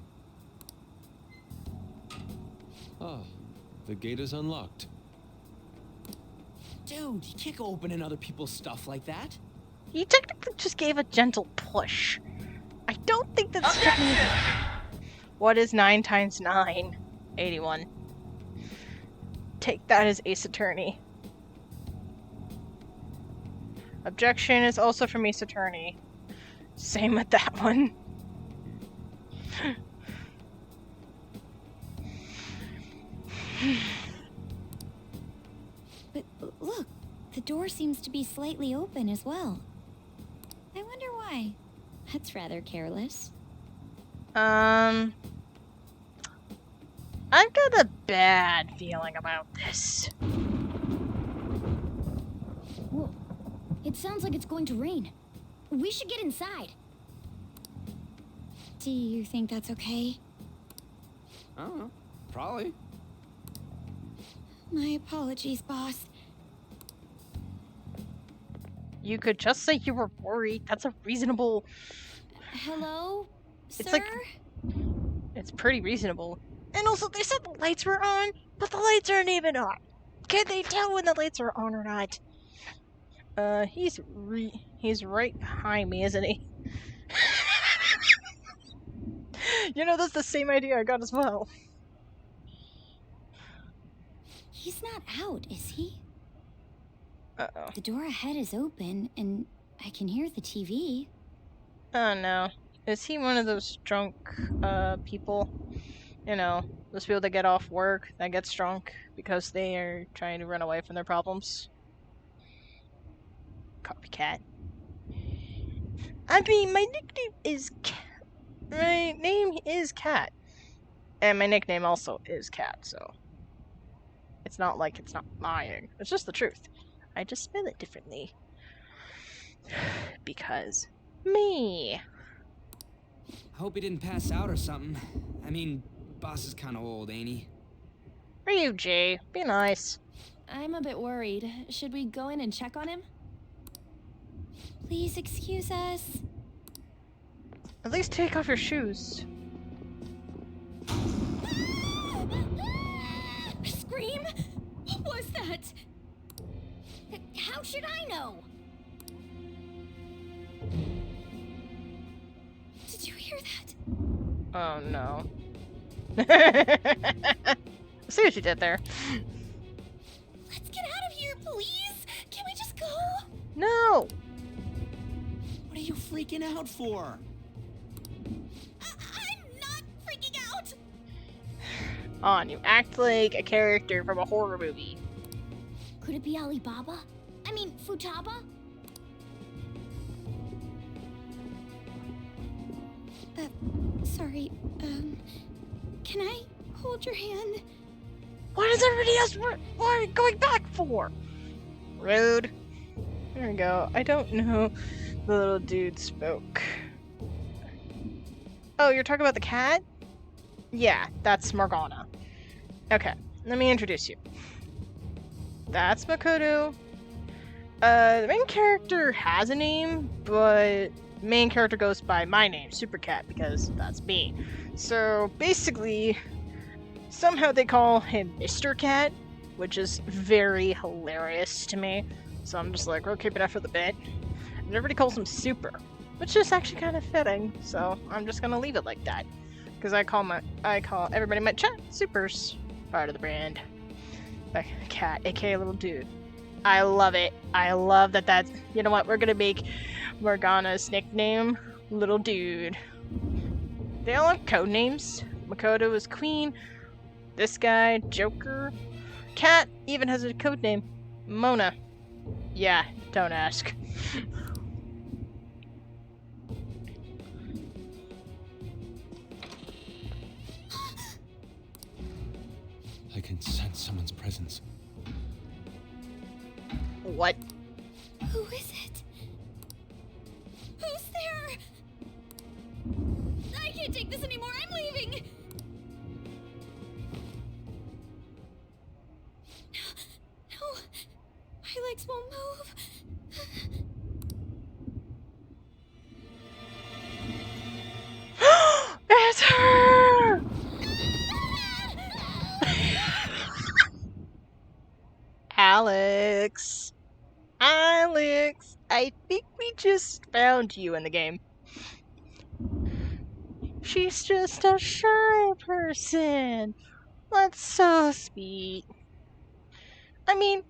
Speaker 4: Ah, the gate is unlocked.
Speaker 5: Dude, you can't go opening other people's stuff like that.
Speaker 1: You technically just gave a gentle push. I don't think that's strictly... What is 9 times 9? 81. Take that as Ace Attorney. Objection is also from Ace Attorney. Same with that one.
Speaker 3: But look, the door seems to be slightly open as well. I wonder why. That's rather careless.
Speaker 1: I've got a bad feeling about this.
Speaker 12: Whoa. It sounds like it's going to rain. We should get inside.
Speaker 3: Do you think that's okay?
Speaker 11: I don't know. Probably.
Speaker 3: My apologies, boss.
Speaker 1: You could just say you were worried. That's a reasonable...
Speaker 3: Hello,
Speaker 1: It's
Speaker 3: sir?
Speaker 1: like- It's pretty reasonable. And also, they said the lights were on, but the lights aren't even on. Can they tell when the lights are on or not? He's right behind me, isn't he? You know, that's the same idea I got as well.
Speaker 3: He's not out, is he?
Speaker 1: Uh-oh.
Speaker 3: The door ahead is open, and I can hear the TV.
Speaker 1: Oh no. Is he one of those drunk, people? You know, those people that get off work, that gets drunk because they are trying to run away from their problems? Copycat. I mean, my nickname is my name is Cat. And my nickname also is Cat, so... It's not like it's not lying. It's just the truth. I just spell it differently. Because... me.
Speaker 11: I hope he didn't pass out or something. I mean, boss is kind of old, ain't he?
Speaker 1: Ryuji, be nice.
Speaker 9: I'm a bit worried. Should we go in and check on him?
Speaker 3: Please excuse us.
Speaker 1: At least take off your shoes.
Speaker 12: Scream? What was that? How should I know?
Speaker 3: Did you hear that?
Speaker 1: Oh no. I see what you did there.
Speaker 12: Let's get out of here, please. Can we just go?
Speaker 1: No!
Speaker 5: What are you freaking out for?
Speaker 12: I'm not freaking out.
Speaker 1: On, you act like a character from a horror movie.
Speaker 12: Could it be Alibaba? I mean, Futaba?
Speaker 3: Sorry, can I hold your hand?
Speaker 1: What is everybody else why are you going back for? Rude. There we go. I don't know. The little dude spoke. Oh, you're talking about the cat? Yeah, that's Morgana. Okay, let me introduce you. That's Makoto. The main character has a name, but main character goes by my name, Super Cat, because that's me. So basically, Somehow they call him Mr. Cat, which is very hilarious to me. So I'm just like, we're keeping that for the bit. And everybody calls him Super, which is actually kind of fitting. So I'm just gonna leave it like that, because I call everybody in my chat Supers, part of the brand. Like Cat, aka Little Dude. I love it. I love that. That's, you know what? We're gonna make Morgana's nickname Little Dude. They all have code names. Makoto is Queen. This guy, Joker. Cat even has a code name, Mona. Yeah, don't ask.
Speaker 4: I can sense someone's presence.
Speaker 1: What?
Speaker 12: Who is it? Who's there? I can't take this anymore. I'm leaving. No, my legs won't move.
Speaker 1: It's her! Alex! Alex! I think we just found you in the game. She's just a shy person. That's so sweet. I mean,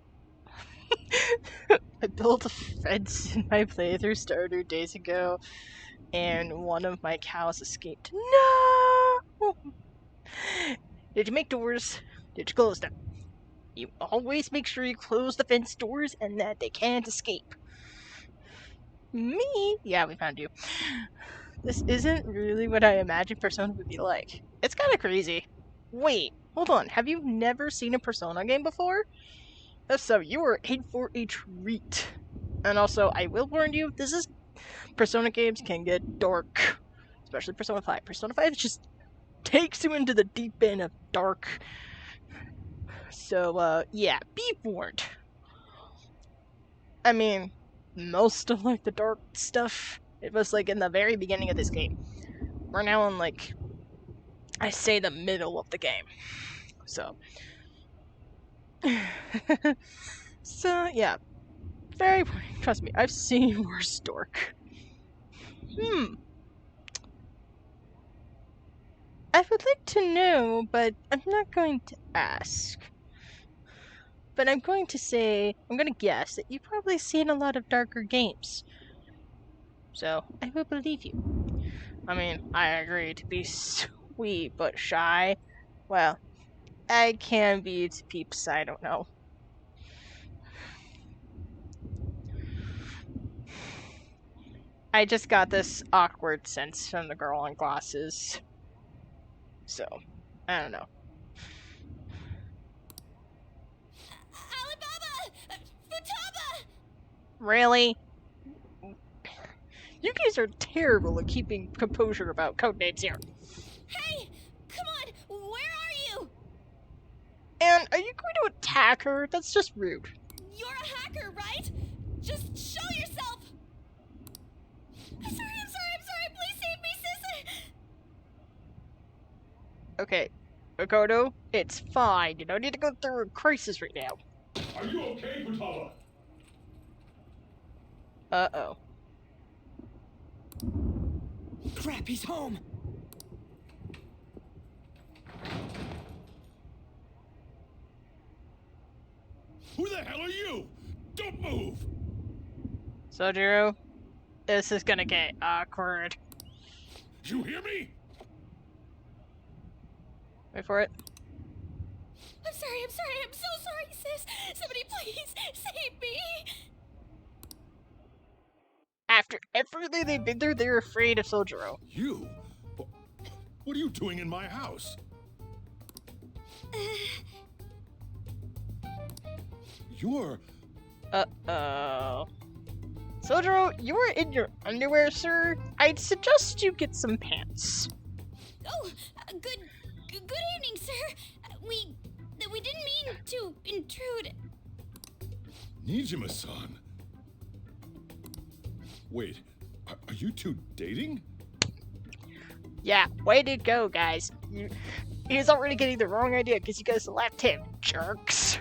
Speaker 1: I built a fence in my playthrough starter days ago, and one of my cows escaped. No! Did you make doors? Did you close them? You always make sure you close the fence doors and that they can't escape. Me? Yeah, we found you. This isn't really what I imagined Persona would be like. It's kind of crazy. Wait, hold on. Have you never seen a Persona game before? If so, you are in for a treat. And also, I will warn you, Persona games can get dark. Especially Persona 5. Persona 5 just takes you into the deep end of dark. So, yeah, be warned. I mean, most of, like, the dark stuff, it was, like, in the very beginning of this game. We're now in, like, I say the middle of the game. So. So, yeah. Very warning. Trust me, I've seen worse dork. I would like to know, but I'm not going to ask. But I'm going to guess that you've probably seen a lot of darker games. So, I will believe you. I mean, I agree to be sweet but shy. Well, I can be to peeps, I don't know. I just got this awkward sense from the girl in glasses. So, I don't know. Really? You guys are terrible at keeping composure about codenames here.
Speaker 12: Hey! Come on! Where are you?
Speaker 1: And are you going to attack her? That's just rude.
Speaker 12: You're a hacker, right? Just show yourself! I'm sorry! Please save me, sis!
Speaker 1: Okay. Makoto, it's fine. You don't need to go through a crisis right now.
Speaker 6: Are you okay, Futaba?
Speaker 1: Uh-oh.
Speaker 5: Crap, he's home!
Speaker 6: Who the hell are you? Don't move!
Speaker 1: Sojiro, this is gonna get awkward.
Speaker 6: You hear me?
Speaker 1: Wait for it.
Speaker 12: I'm sorry, I'm so sorry, sis! Somebody please save me!
Speaker 1: After everything they've been through, they're afraid of Sojiro.
Speaker 6: You? What are you doing in my house? You're...
Speaker 1: Uh-oh. Sojiro, you are in your underwear, sir. I'd suggest you get some pants.
Speaker 12: Oh, good evening, sir. We didn't mean to intrude.
Speaker 6: Nijima-san. Wait, are you two dating?
Speaker 1: Yeah, way to go, guys. He's already getting the wrong idea because you guys left him, jerks.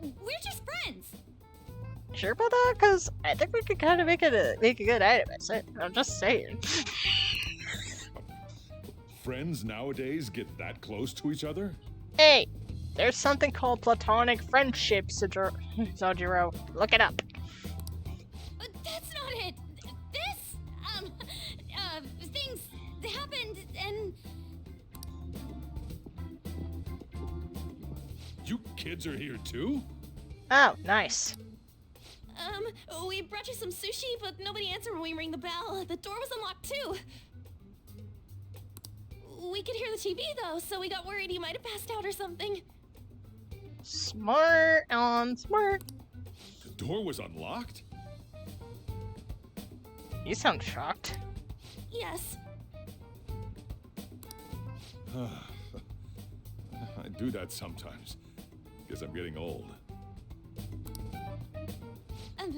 Speaker 3: We're just friends.
Speaker 1: Sure about that? Because I think we could kind of make a good item. I'm just saying.
Speaker 6: Friends nowadays get that close to each other?
Speaker 1: Hey, there's something called platonic friendship, Sojiro. Look it up.
Speaker 3: That's not it. This, things happened and...
Speaker 6: You kids are here too?
Speaker 1: Oh, nice.
Speaker 9: We brought you some sushi, but nobody answered when we rang the bell. The door was unlocked too. We could hear the TV though, so we got worried you might have passed out or something.
Speaker 1: Smart on smart.
Speaker 6: The door was unlocked?
Speaker 1: You sound shocked.
Speaker 9: Yes.
Speaker 6: I do that sometimes. Guess I'm getting old.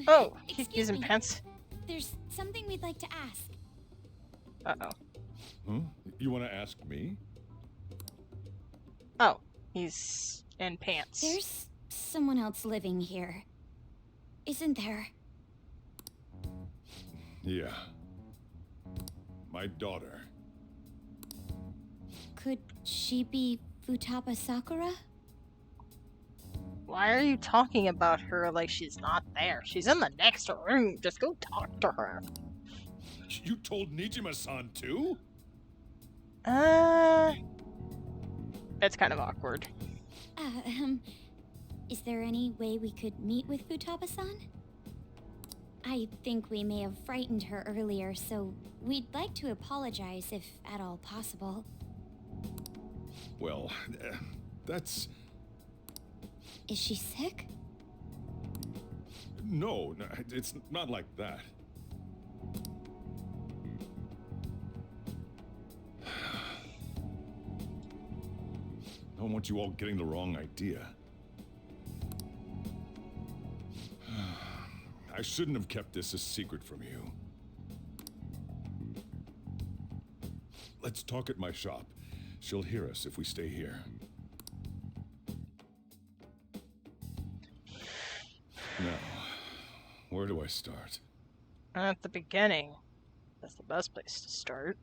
Speaker 1: Oh, he's
Speaker 3: excuse
Speaker 1: using
Speaker 3: me.
Speaker 1: pants.
Speaker 3: There's something we'd like to ask.
Speaker 1: Uh-oh.
Speaker 6: Huh? You want to ask me?
Speaker 1: Oh, he's in pants.
Speaker 3: There's someone else living here. Isn't there?
Speaker 6: Yeah. My daughter.
Speaker 3: Could she be Futaba Sakura?
Speaker 1: Why are you talking about her like she's not there? She's in the next room. Just go talk to her.
Speaker 6: You told Nijima-san too?
Speaker 1: It's kind of awkward.
Speaker 3: Is there any way we could meet with Futaba-san? I think we may have frightened her earlier, so we'd like to apologize if at all possible.
Speaker 6: Well, that's...
Speaker 3: Is she sick?
Speaker 6: No, it's not like that. I don't want you all getting the wrong idea. I shouldn't have kept this a secret from you. Let's talk at my shop. She'll hear us if we stay here. Now, where do I start?
Speaker 1: At the beginning. That's the best place to start.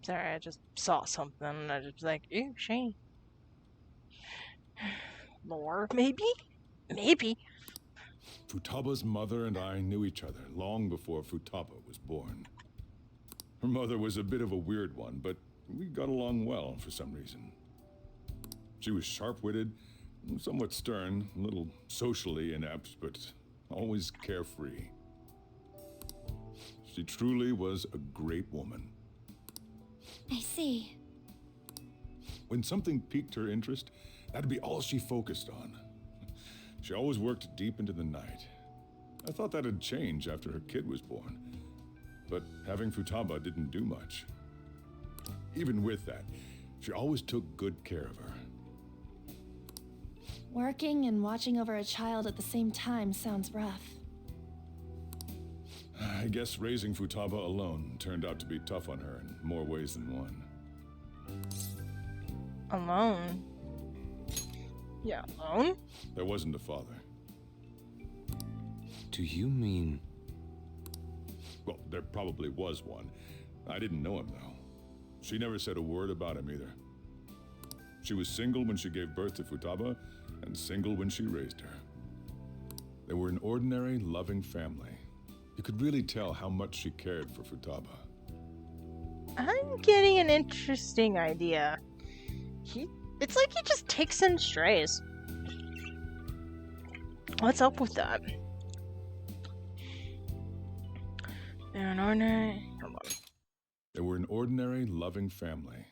Speaker 1: Sorry, I just saw something and I just was like, ooh, Shane. Lore, maybe? Maybe.
Speaker 6: Futaba's mother and I knew each other long before Futaba was born. Her mother was a bit of a weird one, but we got along well for some reason. She was sharp-witted, somewhat stern, a little socially inept, but always carefree. She truly was a great woman.
Speaker 3: I see.
Speaker 6: When something piqued her interest, that'd be all she focused on. She always worked deep into the night. I thought that'd change after her kid was born, but having Futaba didn't do much. Even with that, she always took good care of her.
Speaker 9: Working and watching over a child at the same time sounds rough.
Speaker 6: I guess raising Futaba alone turned out to be tough on her in more ways than one.
Speaker 1: Alone? Yeah, alone?
Speaker 6: There wasn't a father.
Speaker 4: Do you mean...
Speaker 6: Well, there probably was one. I didn't know him, though. She never said a word about him either. She was single when she gave birth to Futaba, and single when she raised her. They were an ordinary, loving family. You could really tell how much she cared for Futaba.
Speaker 1: I'm getting an interesting idea. It's like he just takes in strays. What's up with that? They're an ordinary... Hold on.
Speaker 6: They were an ordinary, loving family.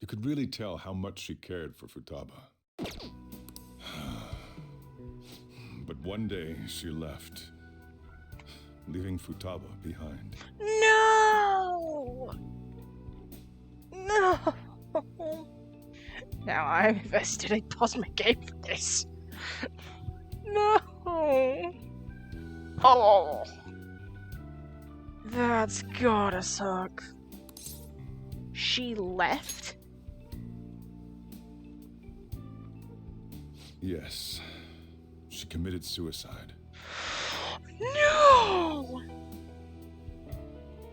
Speaker 6: You could really tell how much she cared for Futaba. But one day, she left, leaving Futaba behind.
Speaker 1: No! Now I'm invested in Cosmic Game for this. No. Oh. That's gotta suck. She left?
Speaker 6: Yes. She committed suicide.
Speaker 1: No!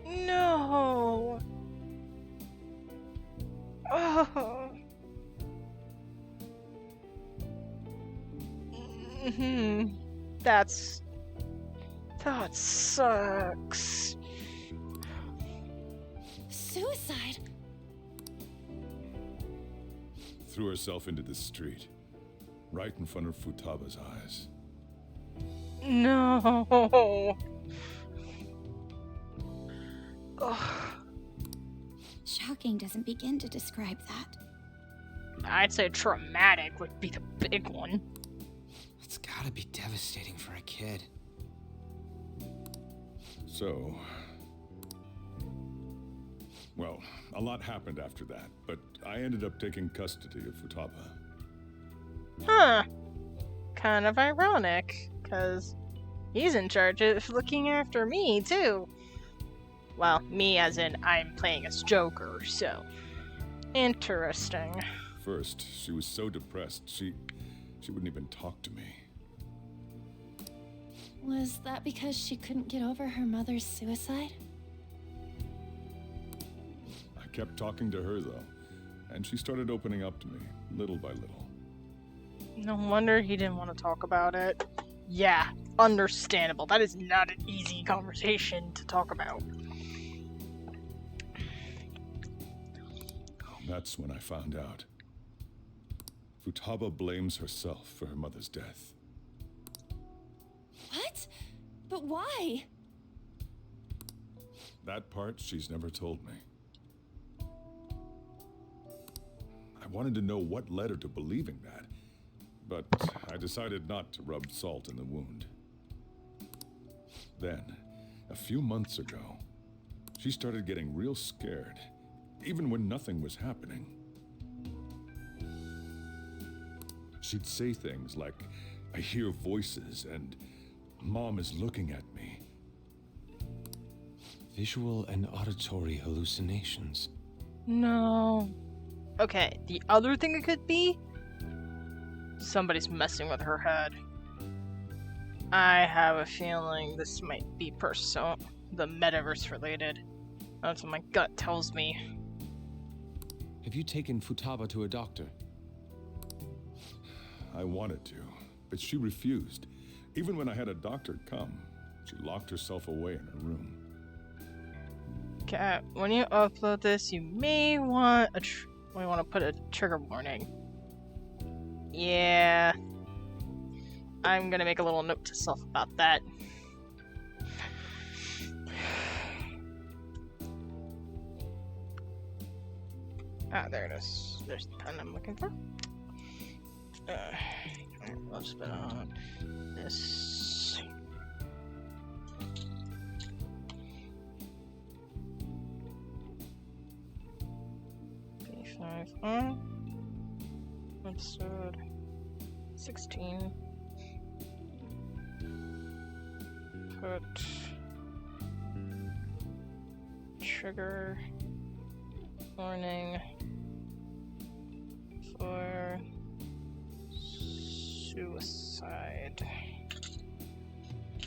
Speaker 1: No! Oh. That sucks.
Speaker 9: Suicide?
Speaker 6: Threw herself into the street. Right in front of Futaba's eyes.
Speaker 1: No. Ugh.
Speaker 3: Shocking doesn't begin to describe that.
Speaker 1: I'd say traumatic would be the big one.
Speaker 11: It's gotta be devastating for a kid.
Speaker 6: So... Well, a lot happened after that, but I ended up taking custody of Futaba.
Speaker 1: Huh. Kind of ironic, because he's in charge of looking after me, too. Well, me as in I'm playing as Joker, so... Interesting.
Speaker 6: First, she was so depressed, she wouldn't even talk to me.
Speaker 9: Was that because she couldn't get over her mother's suicide?
Speaker 6: I kept talking to her, though, and she started opening up to me, little by little.
Speaker 1: No wonder he didn't want to talk about it. Yeah, understandable. That is not an easy conversation to talk about.
Speaker 6: That's when I found out. Futaba blames herself for her mother's death.
Speaker 9: What? But why?
Speaker 6: That part she's never told me. I wanted to know what led her to believing that, but I decided not to rub salt in the wound. Then, a few months ago, she started getting real scared, even when nothing was happening. She'd say things like, "I hear voices," and "Mom is looking at me."
Speaker 4: Visual and auditory hallucinations.
Speaker 1: No. Okay, the other thing it could be? Somebody's messing with her head. I have a feeling this might be the metaverse related. That's what my gut tells me.
Speaker 4: Have you taken Futaba to a doctor?
Speaker 6: I wanted to, but she refused. Even when I had a doctor come, she locked herself away in her room.
Speaker 1: Okay, when you upload this, you may want to put a trigger warning. Yeah. I'm gonna make a little note to self about that. There it is. There's the pen I'm looking for. I'll just put on this. P5 on. Episode 16. Put trigger warning for suicide.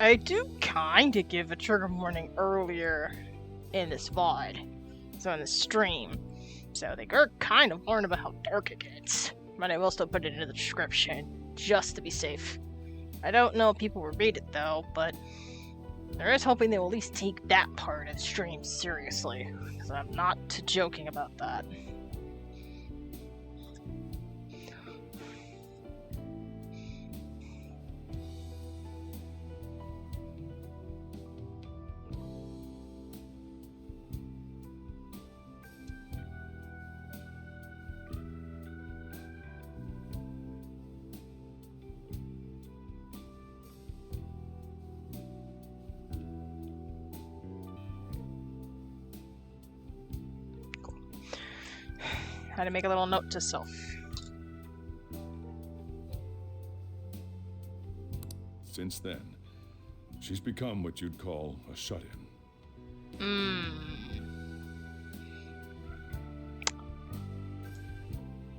Speaker 1: I do kind of give a trigger warning earlier in this VOD, so in the stream, so they are kind of warned about how dark it gets, but I will still put it in the description, just to be safe. I don't know if people will read it though, but there is hoping they will at least take that part of the stream seriously, because I'm not joking about that. Had to make a little note to self.
Speaker 6: since then, she's become what you'd call a shut-in.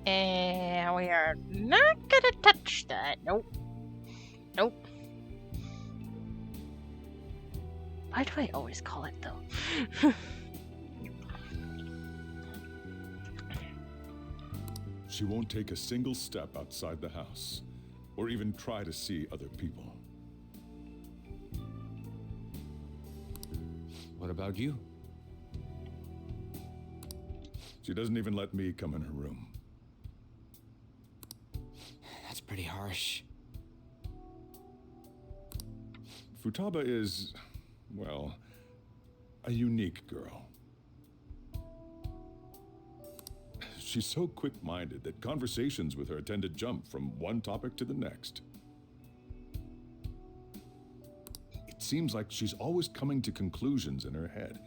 Speaker 1: And we are not gonna touch that. Nope. Nope. Why do I always call it though?
Speaker 6: She won't take a single step outside the house, or even try to see other people.
Speaker 4: What about you?
Speaker 6: She doesn't even let me come in her room.
Speaker 11: That's pretty harsh.
Speaker 6: Futaba is, well, a unique girl. She's so quick-minded that conversations with her tend to jump from one topic to the next. It seems like she's always coming to conclusions in her head.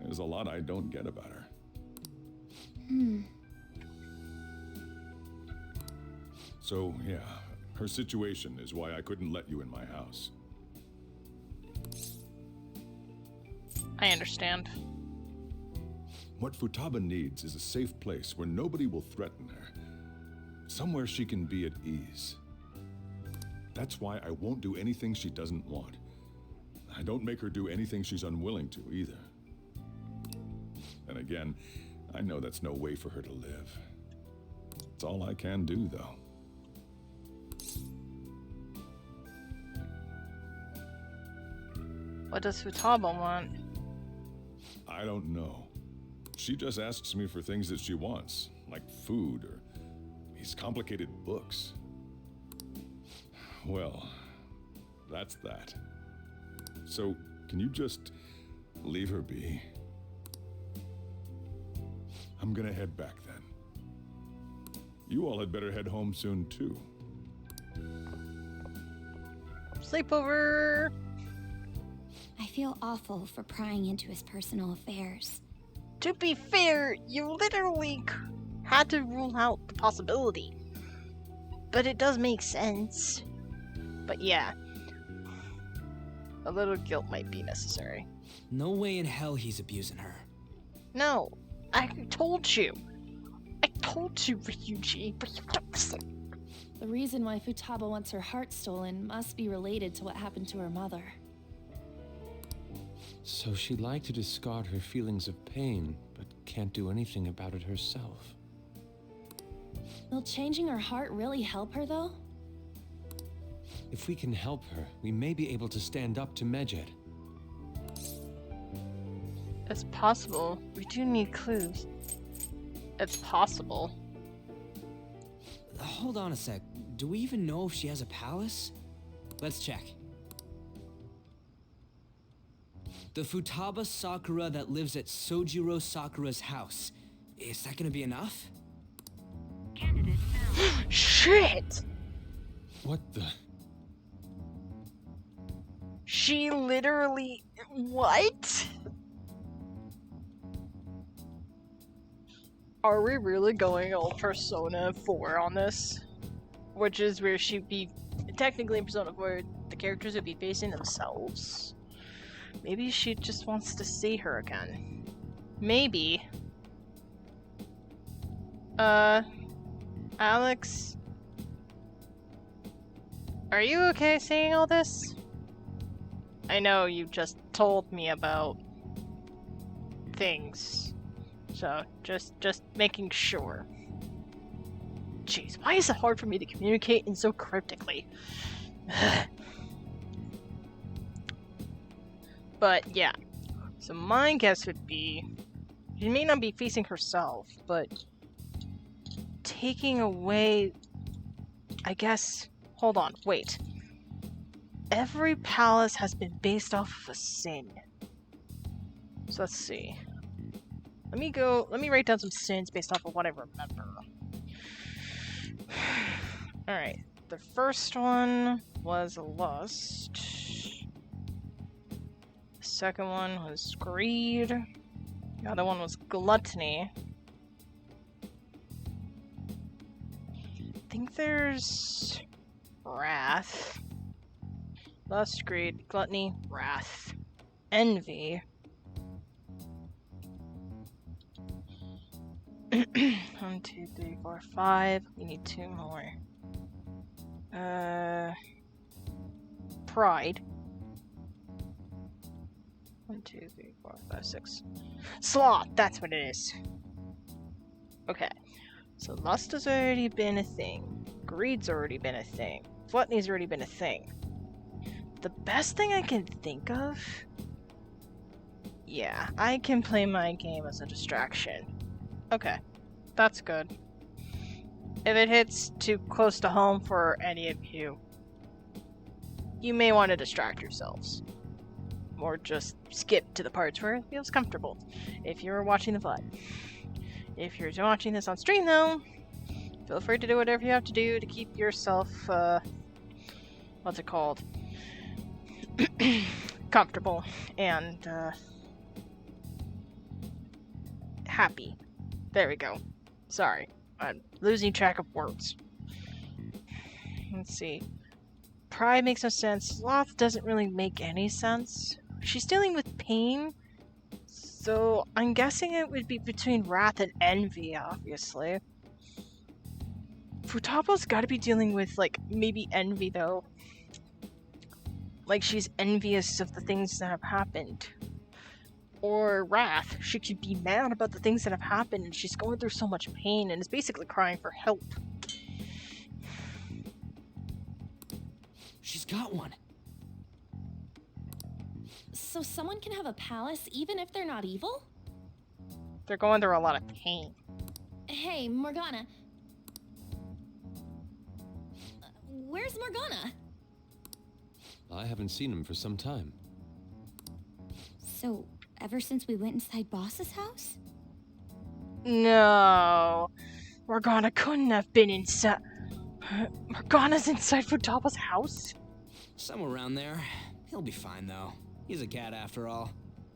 Speaker 6: There's a lot I don't get about her. So, yeah, her situation is why I couldn't let you in my house.
Speaker 1: I understand.
Speaker 6: What Futaba needs is a safe place where nobody will threaten her. Somewhere she can be at ease. That's why I won't do anything she doesn't want. I don't make her do anything she's unwilling to, either. And again, I know that's no way for her to live. It's all I can do, though.
Speaker 1: What does Futaba want?
Speaker 6: I don't know. She just asks me for things that she wants, like food or these complicated books. Well, that's that. So, can you just leave her be? I'm gonna head back then. You all had better head home soon, too.
Speaker 1: Sleepover!
Speaker 3: I feel awful for prying into his personal affairs.
Speaker 1: To be fair, you literally had to rule out the possibility. But it does make sense. But yeah, a little guilt might be necessary.
Speaker 11: No way in hell he's abusing her.
Speaker 1: No, I told you. I told you, Ryuji, but you don't listen.
Speaker 9: The reason why Futaba wants her heart stolen must be related to what happened to her mother.
Speaker 4: So she'd like to discard her feelings of pain, but can't do anything about it herself.
Speaker 9: Will changing her heart really help her, though?
Speaker 4: If we can help her, we may be able to stand up to Medjed.
Speaker 1: It's possible. We do need clues. It's possible.
Speaker 11: Hold on a sec. Do we even know if she has a palace? Let's check. The Futaba Sakura that lives at Sojiro Sakura's house. Is that gonna be enough?
Speaker 1: Shit!
Speaker 4: What the?
Speaker 1: She literally... What? Are we really going all Persona 4 on this? Which is where she'd be... Technically in Persona 4, the characters would be facing themselves. Maybe she just wants to see her again. Maybe. Alex? Are you okay seeing all this? I know you just told me about things. So, just making sure. Jeez, why is it hard for me to communicate in so cryptically? But yeah, so my guess would be, she may not be facing herself, but taking away, I guess, hold on, wait. Every palace has been based off of a sin. So let's see. Let me write down some sins based off of what I remember. Alright, the first one was lust. The second one was greed. The other one was gluttony. I think there's wrath. Lust, greed, gluttony, wrath, envy. 1, 2, 3, 4, 5. We need 2 more. Pride. 1, 2, 3, 4, 5, 6. Sloth, that's what it is. Okay. So lust has already been a thing. Greed's already been a thing. Gluttony's already been a thing. The best thing I can think of... Yeah, I can play my game as a distraction. Okay, that's good. If it hits too close to home for any of you, you may want to distract yourselves. Or just skip to the parts where it feels comfortable, if you're watching the VOD. If you're watching this on stream, though, feel free to do whatever you have to do to keep yourself, what's it called? Comfortable and, happy. There we go. Sorry. I'm losing track of words. Let's see. Pride makes no sense. Sloth doesn't really make any sense. She's dealing with pain, so I'm guessing it would be between wrath and envy, obviously. Futabo's gotta be dealing with, like, maybe envy, though. Like, she's envious of the things that have happened. Or wrath. She could be mad about the things that have happened, and she's going through so much pain, and is basically crying for help.
Speaker 11: She's got one.
Speaker 9: So someone can have a palace even if they're not evil?
Speaker 1: They're going through a lot of pain.
Speaker 9: Hey, Morgana. Where's Morgana?
Speaker 4: I haven't seen him for some time.
Speaker 3: So, ever since we went inside Boss's house?
Speaker 1: No. Morgana couldn't have been inside. Morgana's inside Futaba's house?
Speaker 11: Somewhere around there. He'll be fine, though. He's a cat, after all.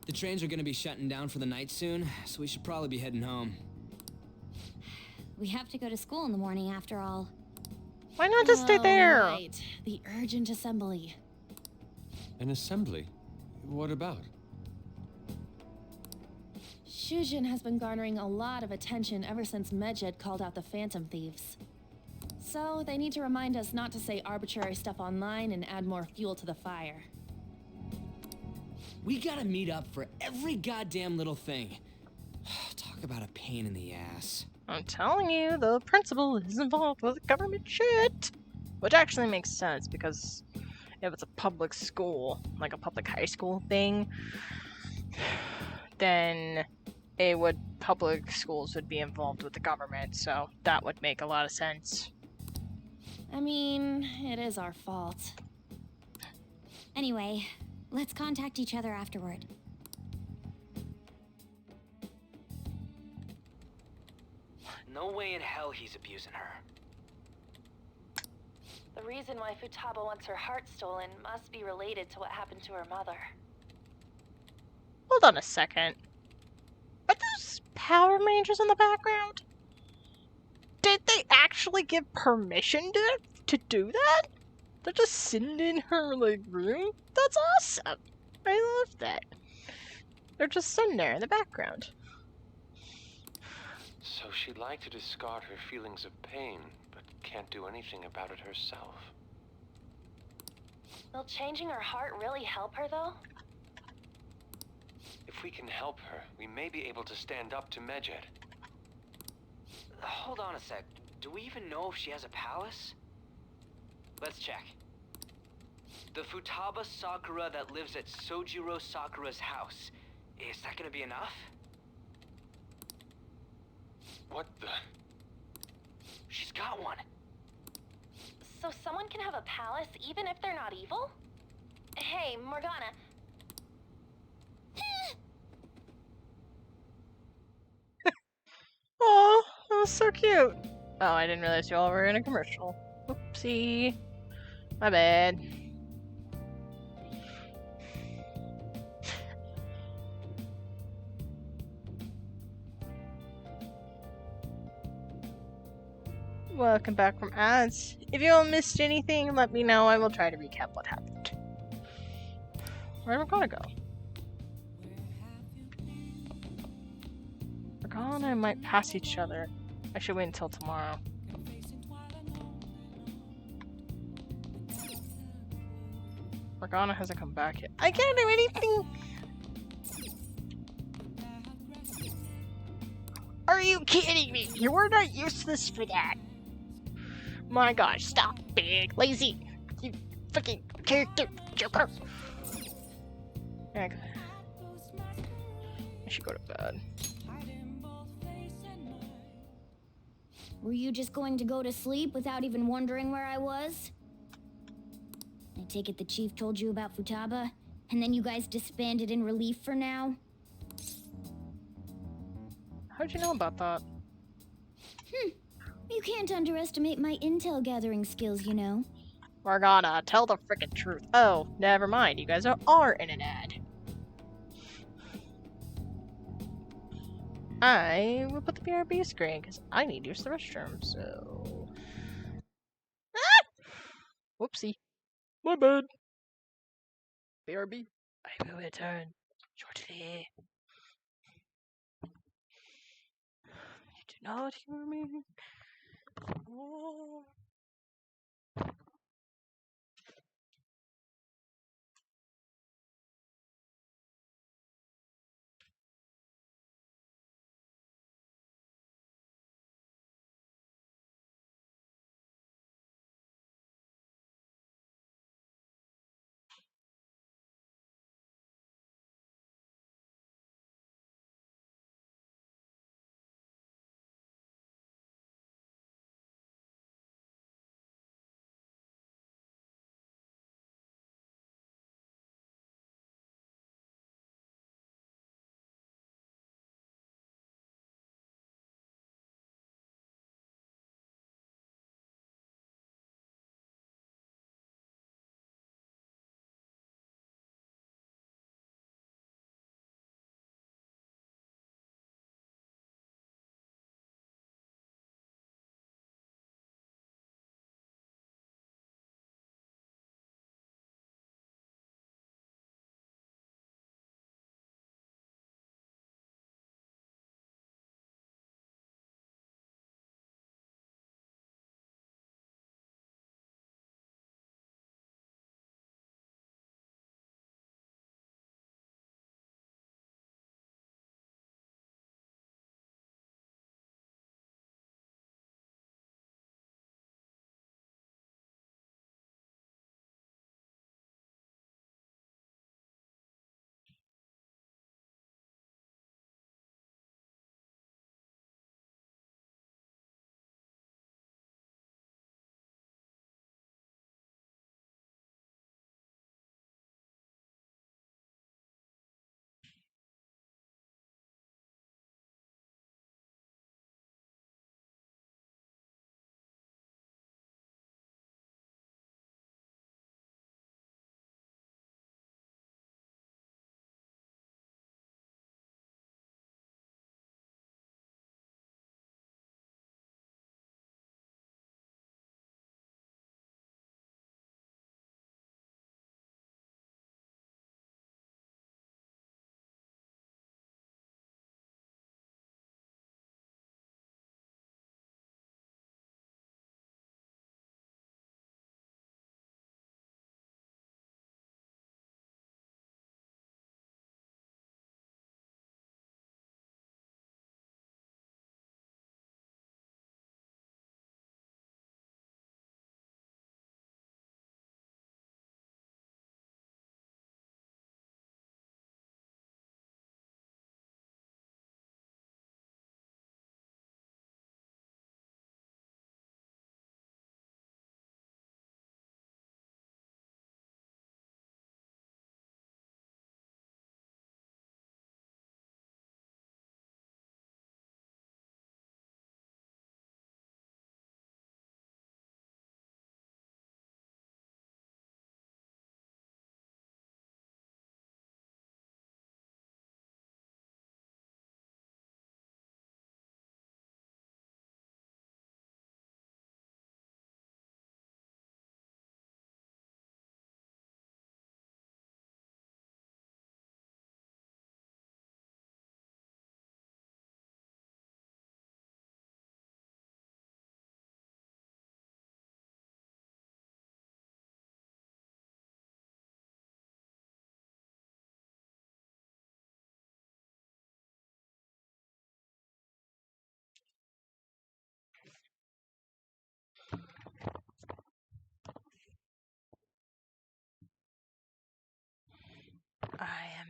Speaker 11: The trains are gonna be shutting down for the night soon, so we should probably be heading home.
Speaker 3: We have to go to school in the morning, after all.
Speaker 1: Why not just stay there?
Speaker 9: Right. The urgent assembly.
Speaker 4: An assembly? What about?
Speaker 9: Shujin has been garnering a lot of attention ever since Medjed called out the Phantom Thieves. So, they need to remind us not to say arbitrary stuff online and add more fuel to the fire.
Speaker 11: We gotta meet up for every goddamn little thing. Talk about a pain in the ass.
Speaker 1: I'm telling you, the principal is involved with government shit! Which actually makes sense, because if it's a public school, like a public high school thing, then public schools would be involved with the government, so that would make a lot of sense.
Speaker 9: I mean, it is our fault.
Speaker 3: Anyway, let's contact each other afterward.
Speaker 11: No way in hell he's abusing her.
Speaker 9: The reason why Futaba wants her heart stolen must be related to what happened to her mother.
Speaker 1: Hold on a second. Are those Power Rangers in the background? Did they actually give permission to do that? They're just sitting in her, like, room? That's awesome! I love that. They're just sitting there in the background.
Speaker 4: So she'd like to discard her feelings of pain, but can't do anything about it herself.
Speaker 9: Will changing her heart really help her, though?
Speaker 4: If we can help her, we may be able to stand up to Medjed.
Speaker 11: Hold on a sec. Do we even know if she has a palace? Let's check. The Futaba Sakura that lives at Sojiro Sakura's house. Is that gonna be enough?
Speaker 4: What the?
Speaker 11: She's got one.
Speaker 9: So someone can have a palace even if they're not evil? Hey, Morgana.
Speaker 1: Aw, that was so cute. Oh, I didn't realize you all were in a commercial. Oopsie. My bad. Welcome back from ads. If you all missed anything, let me know. I will try to recap what happened. Where'd Morgana go? Morgana and I might pass each other. I should wait until tomorrow. Morgana hasn't come back yet. I can't do anything! Are you kidding me? You were not useless for that. My gosh, stop being lazy. You fucking character joker. I should go to bed.
Speaker 3: Were you just going to go to sleep without even wondering where I was? I take it the chief told you about Futaba, and then you guys disbanded in relief for now?
Speaker 1: How'd you know about that?
Speaker 3: You can't underestimate my intel gathering skills, you know.
Speaker 1: Morgana, tell the frickin' truth. Oh, never mind. You guys are in an ad. I will put the BRB screen because I need to use the restroom, so. Ah! Whoopsie. My bad. BRB. I will return shortly. You do not hear me. Oh.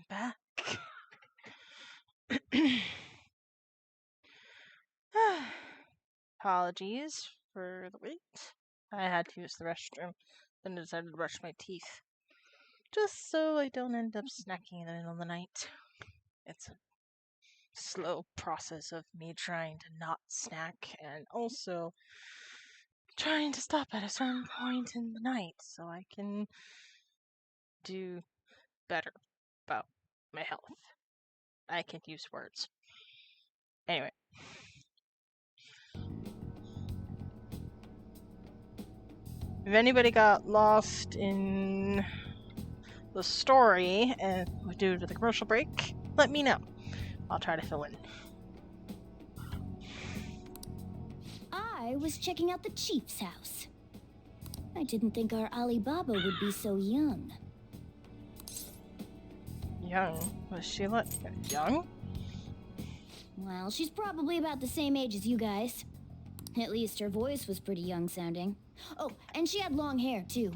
Speaker 1: back. Apologies for the wait. I had to use the restroom, then decided to brush my teeth. Just so I don't end up snacking in the middle of the night. It's a slow process of me trying to not snack and also trying to stop at a certain point in the night so I can do better about my health. I can't use words. Anyway. If anybody got lost in the story and due to the commercial break, let me know. I'll try to fill in.
Speaker 3: I was checking out the chief's house. I didn't think our Alibaba would be so young.
Speaker 1: Young? Was she young?
Speaker 3: Well, she's probably about the same age as you guys. At least her voice was pretty young sounding. Oh, and she had long hair, too.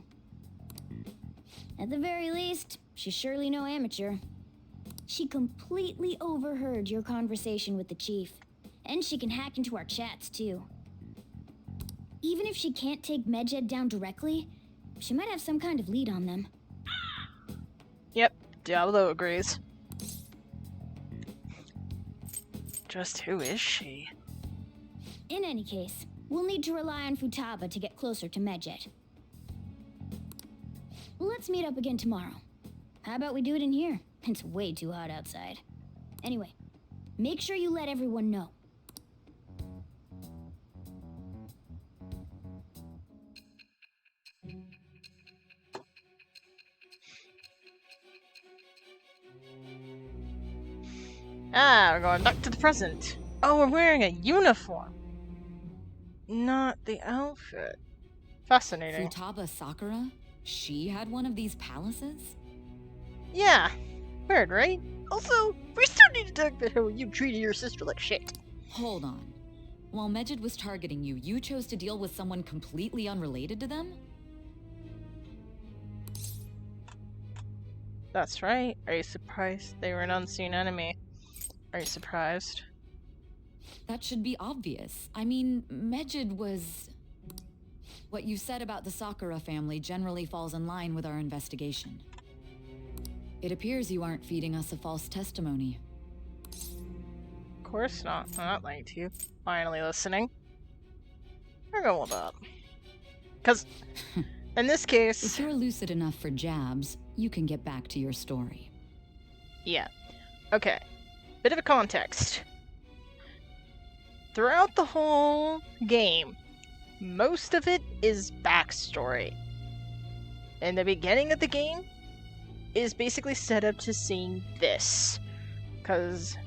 Speaker 3: At the very least, she's surely no amateur. She completely overheard your conversation with the chief. And she can hack into our chats, too. Even if she can't take Medjed down directly, she might have some kind of lead on them.
Speaker 1: Yep, Diablo agrees. Just who is she?
Speaker 3: In any case, we'll need to rely on Futaba to get closer to Medjed. Let's meet up again tomorrow. How about we do it in here? It's way too hot outside. Anyway, make sure you let everyone know.
Speaker 1: Ah, we're going back to the present. Oh, we're wearing a uniform. Not the outfit. Fascinating.
Speaker 8: Futaba Sakura? She had one of these palaces?
Speaker 1: Yeah. Weird, right? Also, we still need to talk about how you treated your sister like shit.
Speaker 8: Hold on. While Medjed was targeting you, you chose to deal with someone completely unrelated to them?
Speaker 1: That's right. Are you surprised they were an unseen enemy? Are you surprised?
Speaker 8: That should be obvious. I mean, Medjed was... What you said about the Sakura family generally falls in line with our investigation. It appears you aren't feeding us a false testimony.
Speaker 1: Of course not. I'm not lying to you. Finally listening. We're going with that. Because, in this case...
Speaker 8: If you're lucid enough for jabs, you can get back to your story.
Speaker 1: Yeah. Okay. Bit of a context. Throughout the whole game, most of it is backstory. And the beginning of the game is basically set up to seeing this. Because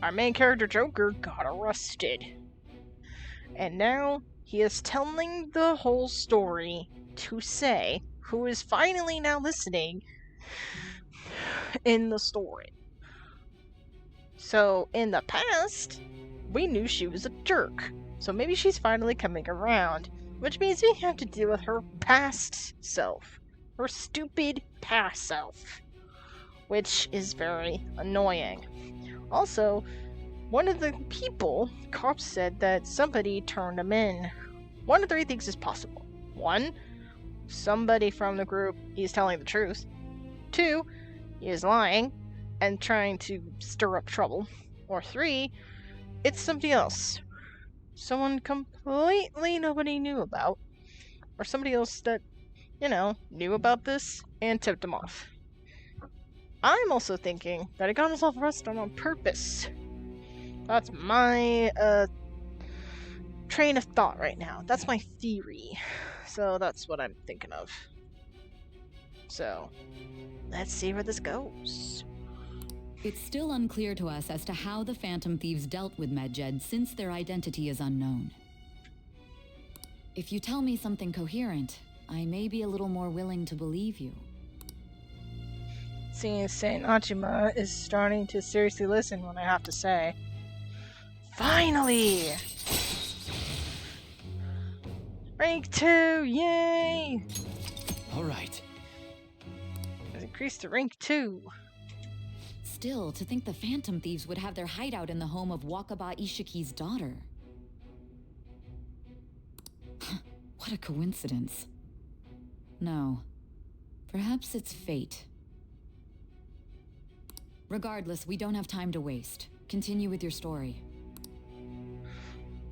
Speaker 1: our main character Joker got arrested. And now he is telling the whole story to Sei, who is finally now listening in the story. So, in the past, we knew she was a jerk. So maybe she's finally coming around. Which means we have to deal with her past self. Her stupid past self. Which is very annoying. Also, one of the people, cops said that somebody turned him in. One of three things is possible. 1, somebody from the group is telling the truth. 2, he is lying and trying to stir up trouble. Or 3, it's somebody else. Someone completely nobody knew about. Or somebody else that, knew about this and tipped him off. I'm also thinking that he got himself arrested on purpose. That's my, train of thought right now. That's my theory. So that's what I'm thinking of. So, let's see where this goes.
Speaker 8: It's still unclear to us as to how the Phantom Thieves dealt with Medjed since their identity is unknown. If you tell me something coherent, I may be a little more willing to believe you.
Speaker 1: Seeing Saint Achima is starting to seriously listen what I have to say. Finally! Rank 2, yay!
Speaker 5: Alright.
Speaker 1: Has increased to rank 2.
Speaker 8: Still, to think the Phantom Thieves would have their hideout in the home of Wakaba Ishiki's daughter. What a coincidence. No. Perhaps it's fate. Regardless, we don't have time to waste. Continue with your story.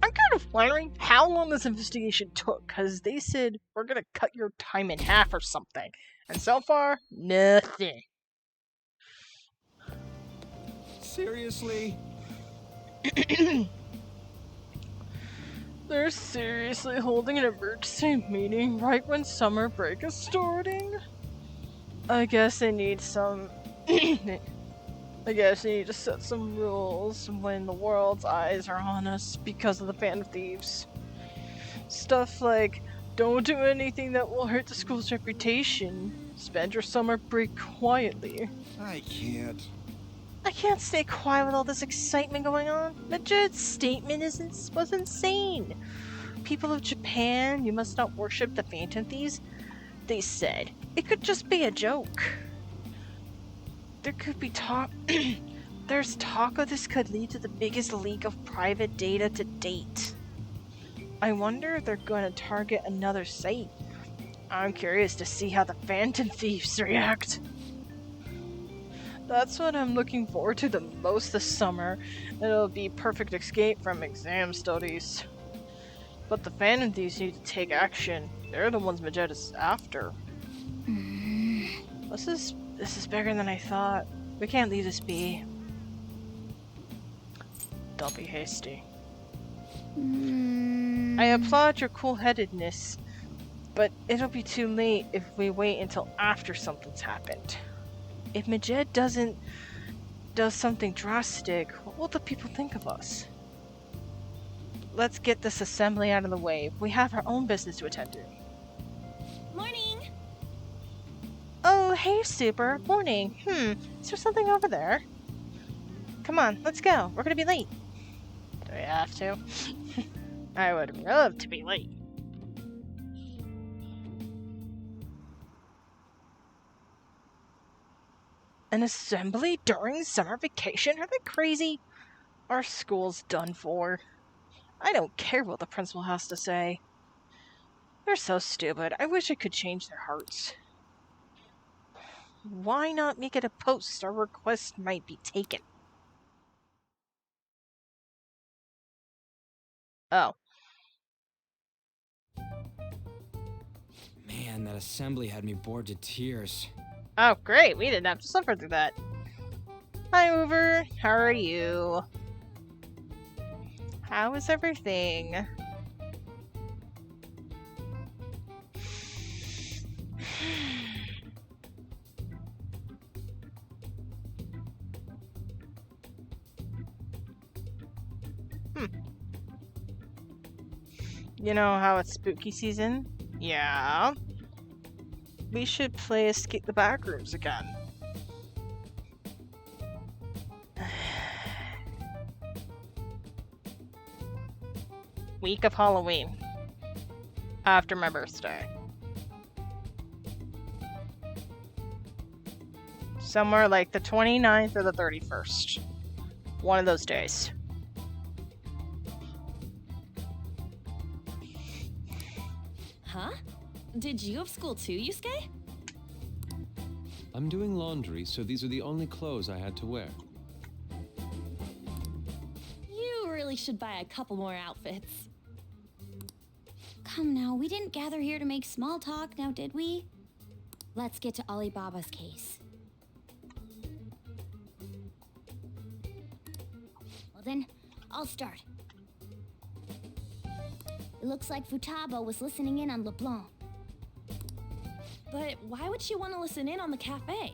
Speaker 1: I'm kind of wondering how long this investigation took, because they said, we're gonna cut your time in half or something. And so far, nothing.
Speaker 5: Seriously?
Speaker 1: They're seriously holding an emergency meeting right when summer break is starting? I guess they need some... I guess they need to set some rules when the world's eyes are on us because of the Phantom Thieves. Stuff like, don't do anything that will hurt the school's reputation. Spend your summer break quietly.
Speaker 13: I can't.
Speaker 1: I can't stay quiet with all this excitement going on. Medjed's statement was insane. People of Japan, you must not worship the Phantom Thieves. They said it could just be a joke. There could be talk. There's talk of this could lead to the biggest leak of private data to date. I wonder if they're going to target another site. I'm curious to see how the Phantom Thieves react. That's what I'm looking forward to the most this summer. It'll be perfect escape from exam studies. But the Phantom Thieves need to take action. They're the ones Medjed is after. This is bigger than I thought. We can't leave this be. Don't be hasty. I applaud your cool-headedness, but it'll be too late if we wait until after something's happened. If Medjed does something drastic, what will the people think of us? Let's get this assembly out of the way. We have our own business to attend to.
Speaker 9: Morning!
Speaker 1: Oh, hey, Super. Morning. Is there something over there? Come on, let's go. We're gonna be late. Do we have to? I would love to be late. An assembly during summer vacation? Are they crazy? Our school's done for. I don't care what the principal has to say. They're so stupid. I wish I could change their hearts. Why not make it a post? Our request might be taken. Oh.
Speaker 5: Man, that assembly had me bored to tears.
Speaker 1: Oh, great. We didn't have to suffer through that. Hi, Uber. How are you? How is everything? You know how it's spooky season? Yeah. We should play Escape the Backrooms again. Week of Halloween. After my birthday. Somewhere like the 29th or the 31st. One of those days.
Speaker 9: Huh? Did you have school too, Yusuke?
Speaker 4: I'm doing laundry, so these are the only clothes I had to wear.
Speaker 9: You really should buy a couple more outfits.
Speaker 3: Come now, we didn't gather here to make small talk, now did we? Let's get to Alibaba's case. Well then, I'll start. It looks like Futaba was listening in on LeBlanc.
Speaker 9: But why would she want to listen in on the cafe?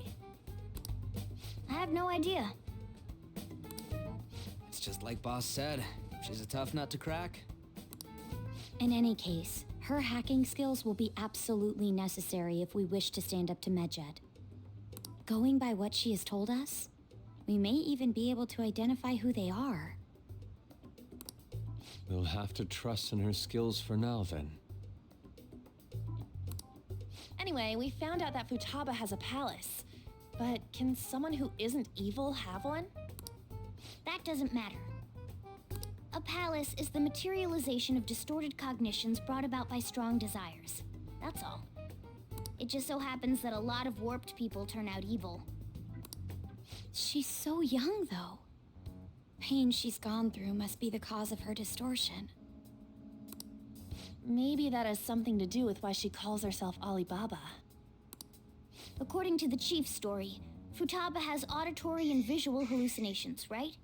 Speaker 3: I have no idea.
Speaker 5: It's just like Boss said. She's a tough nut to crack.
Speaker 3: In any case, her hacking skills will be absolutely necessary if we wish to stand up to Medjed. Going by what she has told us, we may even be able to identify who they are.
Speaker 4: We'll have to trust in her skills for now, then.
Speaker 9: Anyway, we found out that Futaba has a palace. But can someone who isn't evil have one?
Speaker 3: That doesn't matter. A palace is the materialization of distorted cognitions brought about by strong desires. That's all. It just so happens that a lot of warped people turn out evil. She's so young, though. Pain she's gone through must be the cause of her distortion.
Speaker 9: Maybe that has something to do with why she calls herself Alibaba.
Speaker 3: According to the chief's story, Futaba has auditory and visual hallucinations, right?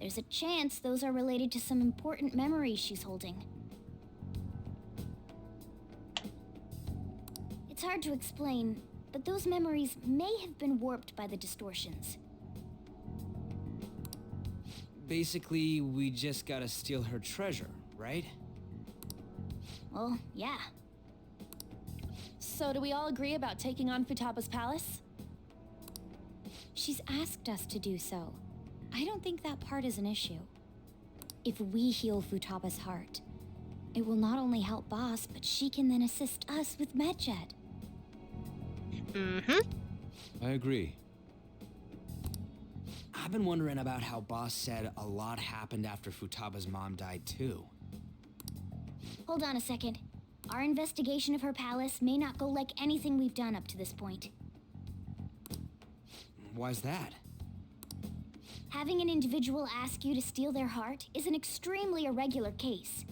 Speaker 3: There's a chance those are related to some important memories she's holding. It's hard to explain, but those memories may have been warped by the distortions.
Speaker 5: Basically, we just gotta steal her treasure, right?
Speaker 3: Well, yeah.
Speaker 9: So do we all agree about taking on Futaba's palace?
Speaker 3: She's asked us to do so. I don't think that part is an issue. If we heal Futaba's heart, it will not only help Boss, but she can then assist us with Medjed.
Speaker 4: I agree.
Speaker 5: I've been wondering about how Boss said a lot happened after Futaba's mom died too.
Speaker 3: Hold on a second. Our investigation of her palace may not go like anything we've done up to this point.
Speaker 5: Why's that?
Speaker 3: Having an individual ask you to steal their heart is an extremely irregular case.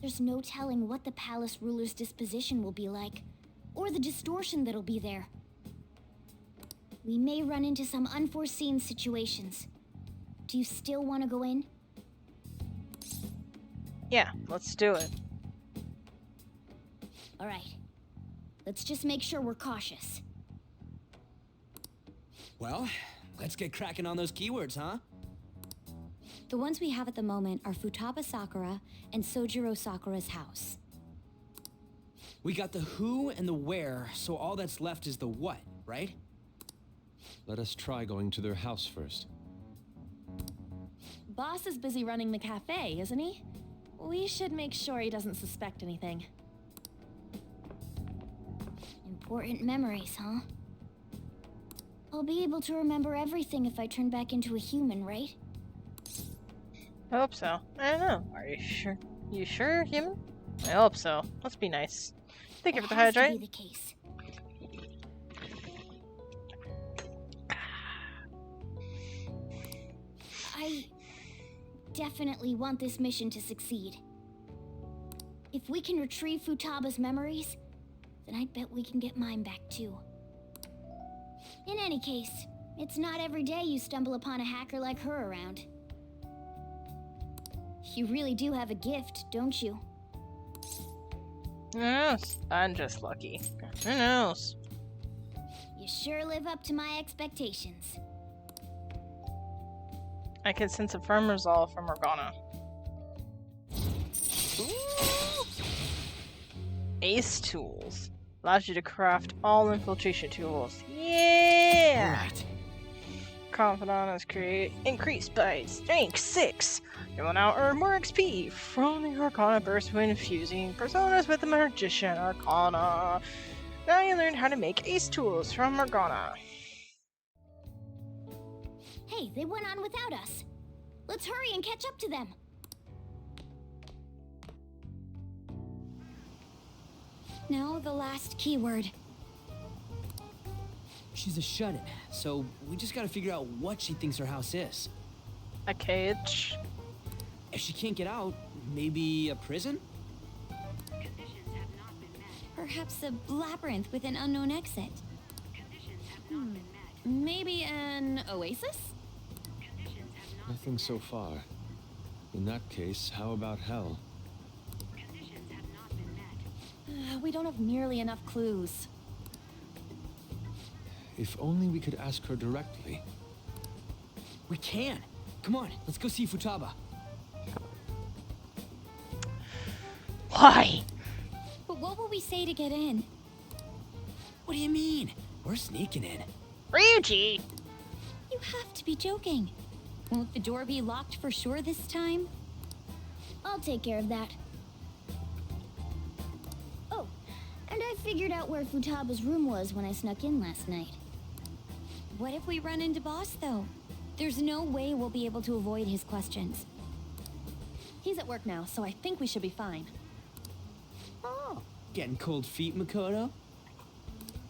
Speaker 3: There's no telling what the palace ruler's disposition will be like, or the distortion that'll be there. We may run into some unforeseen situations. Do you still want to go in?
Speaker 1: Yeah, let's do it.
Speaker 3: All right. Let's just make sure we're cautious.
Speaker 5: Well, let's get cracking on those keywords, huh?
Speaker 3: The ones we have at the moment are Futaba Sakura and Sojiro Sakura's house.
Speaker 5: We got the who and the where, so all that's left is the what, right?
Speaker 4: Let us try going to their house first.
Speaker 9: Boss is busy running the cafe, isn't he? We should make sure he doesn't suspect anything.
Speaker 3: Important memories, huh? I'll be able to remember everything if I turn back into a human, right?
Speaker 1: I hope so. I don't know. Are you sure? You sure, human? I hope so. Let's be nice. Thank you for the
Speaker 3: That has to
Speaker 1: hydrate.
Speaker 3: be the case. I definitely want this mission to succeed. If we can retrieve Futaba's memories, then I bet we can get mine back too. In any case, it's not every day you stumble upon a hacker like her around. You really do have a gift, don't you?
Speaker 1: Who knows? I'm just lucky. Who knows?
Speaker 3: You sure live up to my expectations.
Speaker 1: I can sense a firm resolve from Morgana. Ace tools. Allows you to craft all infiltration tools. Yeah!
Speaker 5: Right.
Speaker 1: Confidant is increased by strength 6. You will now earn more XP from the Arcana burst when fusing personas with the Magician Arcana. Now you learn how to make ace tools from Morgana.
Speaker 3: Hey, they went on without us. Let's hurry and catch up to them. Now the last keyword.
Speaker 5: She's a shut-in, so we just gotta figure out what she thinks her house is.
Speaker 1: A cage.
Speaker 5: If she can't get out, maybe a prison?
Speaker 3: Perhaps a labyrinth with an unknown exit.
Speaker 9: Maybe an oasis?
Speaker 4: Nothing so far. In that case, how about hell?
Speaker 9: We don't have nearly enough clues.
Speaker 4: If only we could ask her directly.
Speaker 5: We can! Come on, let's go see Futaba.
Speaker 1: Why?
Speaker 3: But what will we say to get in?
Speaker 5: What do you mean? We're sneaking in.
Speaker 1: Ryuji!
Speaker 3: You have to be joking. Won't the door be locked for sure this time? I'll take care of that. Oh, and I figured out where Futaba's room was when I snuck in last night. What if we run into Boss, though? There's no way we'll be able to avoid his questions.
Speaker 9: He's at work now, so I think we should be fine.
Speaker 5: Oh, getting cold feet, Makoto?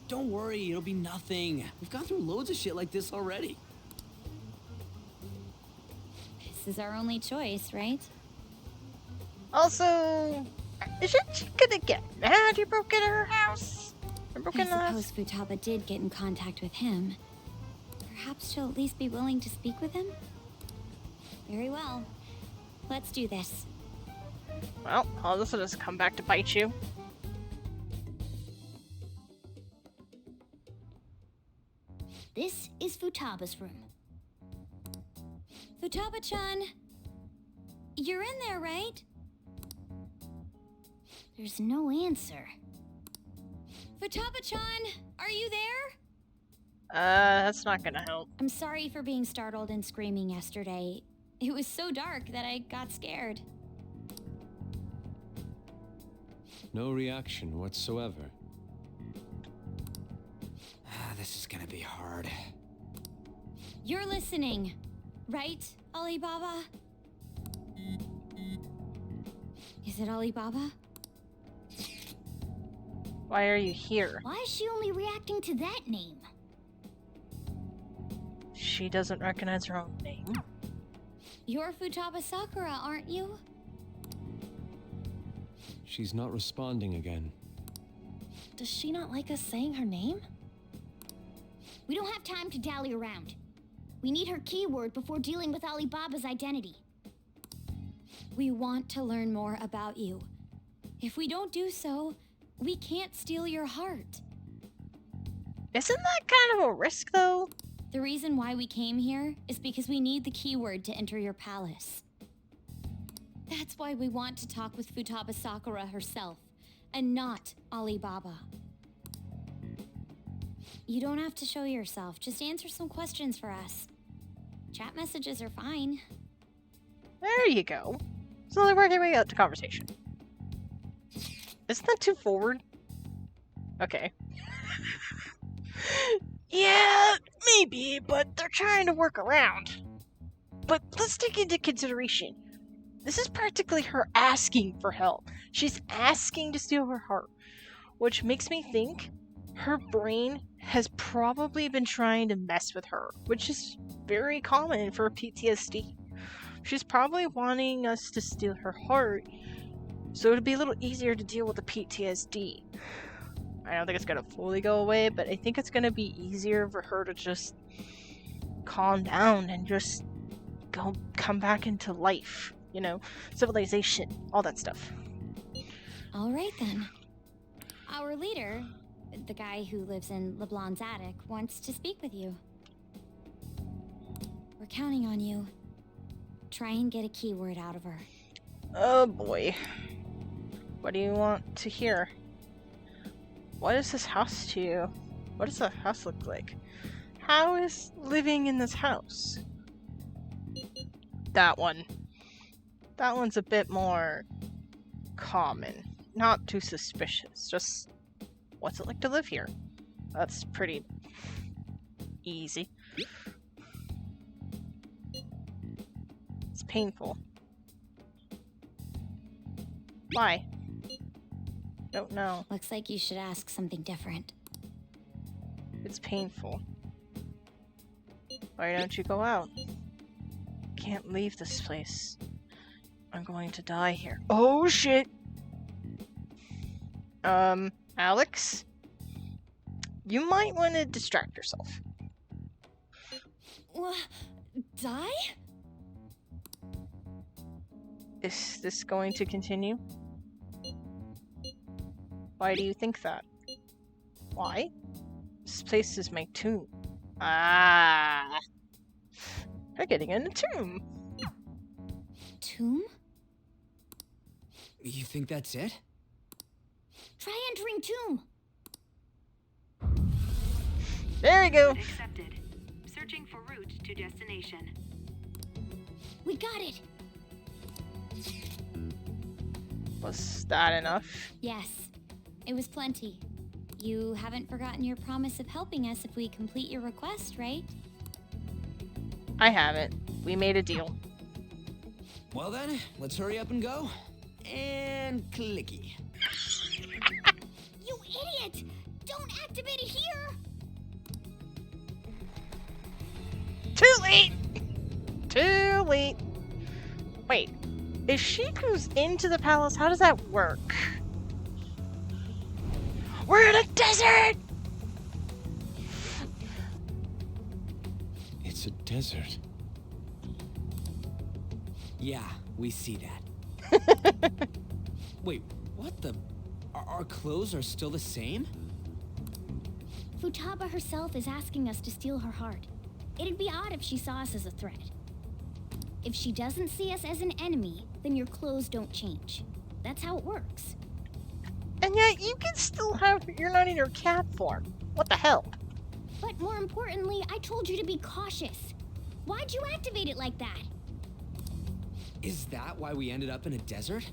Speaker 5: Don't worry, it'll be nothing. We've gone through loads of shit like this already.
Speaker 3: This is our only choice, right?
Speaker 1: Also, isn't she gonna get mad you broke into her house? Or broke
Speaker 3: I
Speaker 1: into the house?
Speaker 3: suppose Futaba did get in contact with him. Perhaps she'll at least be willing to speak with him? Very well. Let's do this.
Speaker 1: Well, all this will just come back to bite you.
Speaker 3: This is Futaba's room. Futaba-chan! You're in there, right? There's no answer. Futaba-chan! Are you there?
Speaker 1: That's not gonna help.
Speaker 3: I'm sorry for being startled and screaming yesterday. It was so dark that I got scared.
Speaker 4: No reaction whatsoever.
Speaker 5: This is gonna be hard.
Speaker 3: You're listening, right, Alibaba? Is it Alibaba?
Speaker 1: Why are you here?
Speaker 3: Why is she only reacting to that name?
Speaker 1: She doesn't recognize her own name.
Speaker 3: You're Futaba Sakura, aren't you?
Speaker 4: She's not responding again.
Speaker 9: Does she not like us saying her name?
Speaker 3: We don't have time to dally around. We need her keyword before dealing with Alibaba's identity. We want to learn more about you. If we don't do so, we can't steal your heart.
Speaker 1: Isn't that kind of a risk, though?
Speaker 3: The reason why we came here is because we need the keyword to enter your palace. That's why we want to talk with Futaba Sakura herself, and not Alibaba. You don't have to show yourself, just answer some questions for us. Chat messages are fine.
Speaker 1: There you go. Slowly working your way out to conversation. Isn't that too forward? Okay. Yeah, maybe, but they're trying to work around. But let's take into consideration. This is practically her asking for help. She's asking to steal her heart. Which makes me think her brain has probably been trying to mess with her, which is very common for PTSD. She's probably wanting us to steal her heart, so it'd be a little easier to deal with the PTSD. I don't think it's gonna fully go away, but I think it's gonna be easier for her to just calm down and just come back into life, you know, civilization, all that stuff.
Speaker 3: All right then. Our leader, the guy who lives in LeBlanc's attic, wants to speak with you. We're counting on you. Try and get a keyword out of her.
Speaker 1: Oh boy. What do you want to hear? What is this house to you? What does the house look like? How is living in this house? That one. That one's a bit more common. Not too suspicious. Just, what's it like to live here? That's pretty easy. It's painful. Why? Don't know.
Speaker 3: Looks like you should ask something different.
Speaker 1: It's painful. Why don't you go out? Can't leave this place. I'm going to die here. Oh shit! Alex? You might want to distract yourself.
Speaker 9: Die?
Speaker 1: Is this going to continue? Why do you think that? Why? This place is my tomb. Ah! You're getting in a tomb.
Speaker 3: Tomb?
Speaker 5: You think that's it?
Speaker 3: Try entering tomb.
Speaker 1: There we go.
Speaker 13: Accepted. Searching for route to destination.
Speaker 3: We got it.
Speaker 1: Was that enough?
Speaker 3: Yes, it was plenty. You haven't forgotten your promise of helping us if we complete your request, right?
Speaker 1: I haven't. We made a deal.
Speaker 5: Well then, let's hurry up and go. And clicky.
Speaker 12: You idiot! Don't activate it here!
Speaker 1: Too late! Too late. Wait, if she goes into the palace, how does that work? We're in a desert!
Speaker 4: It's a desert.
Speaker 5: Yeah, we see that. Wait, what the? Our clothes are still the same?
Speaker 3: Futaba herself is asking us to steal her heart. It'd be odd if she saw us as a threat. If she doesn't see us as an enemy, then your clothes don't change. That's how it works.
Speaker 1: And yet, you can still have. You're not in your cat form. What the hell?
Speaker 3: But more importantly, I told you to be cautious. Why'd you activate it like that?
Speaker 5: Is that why we ended up in a desert?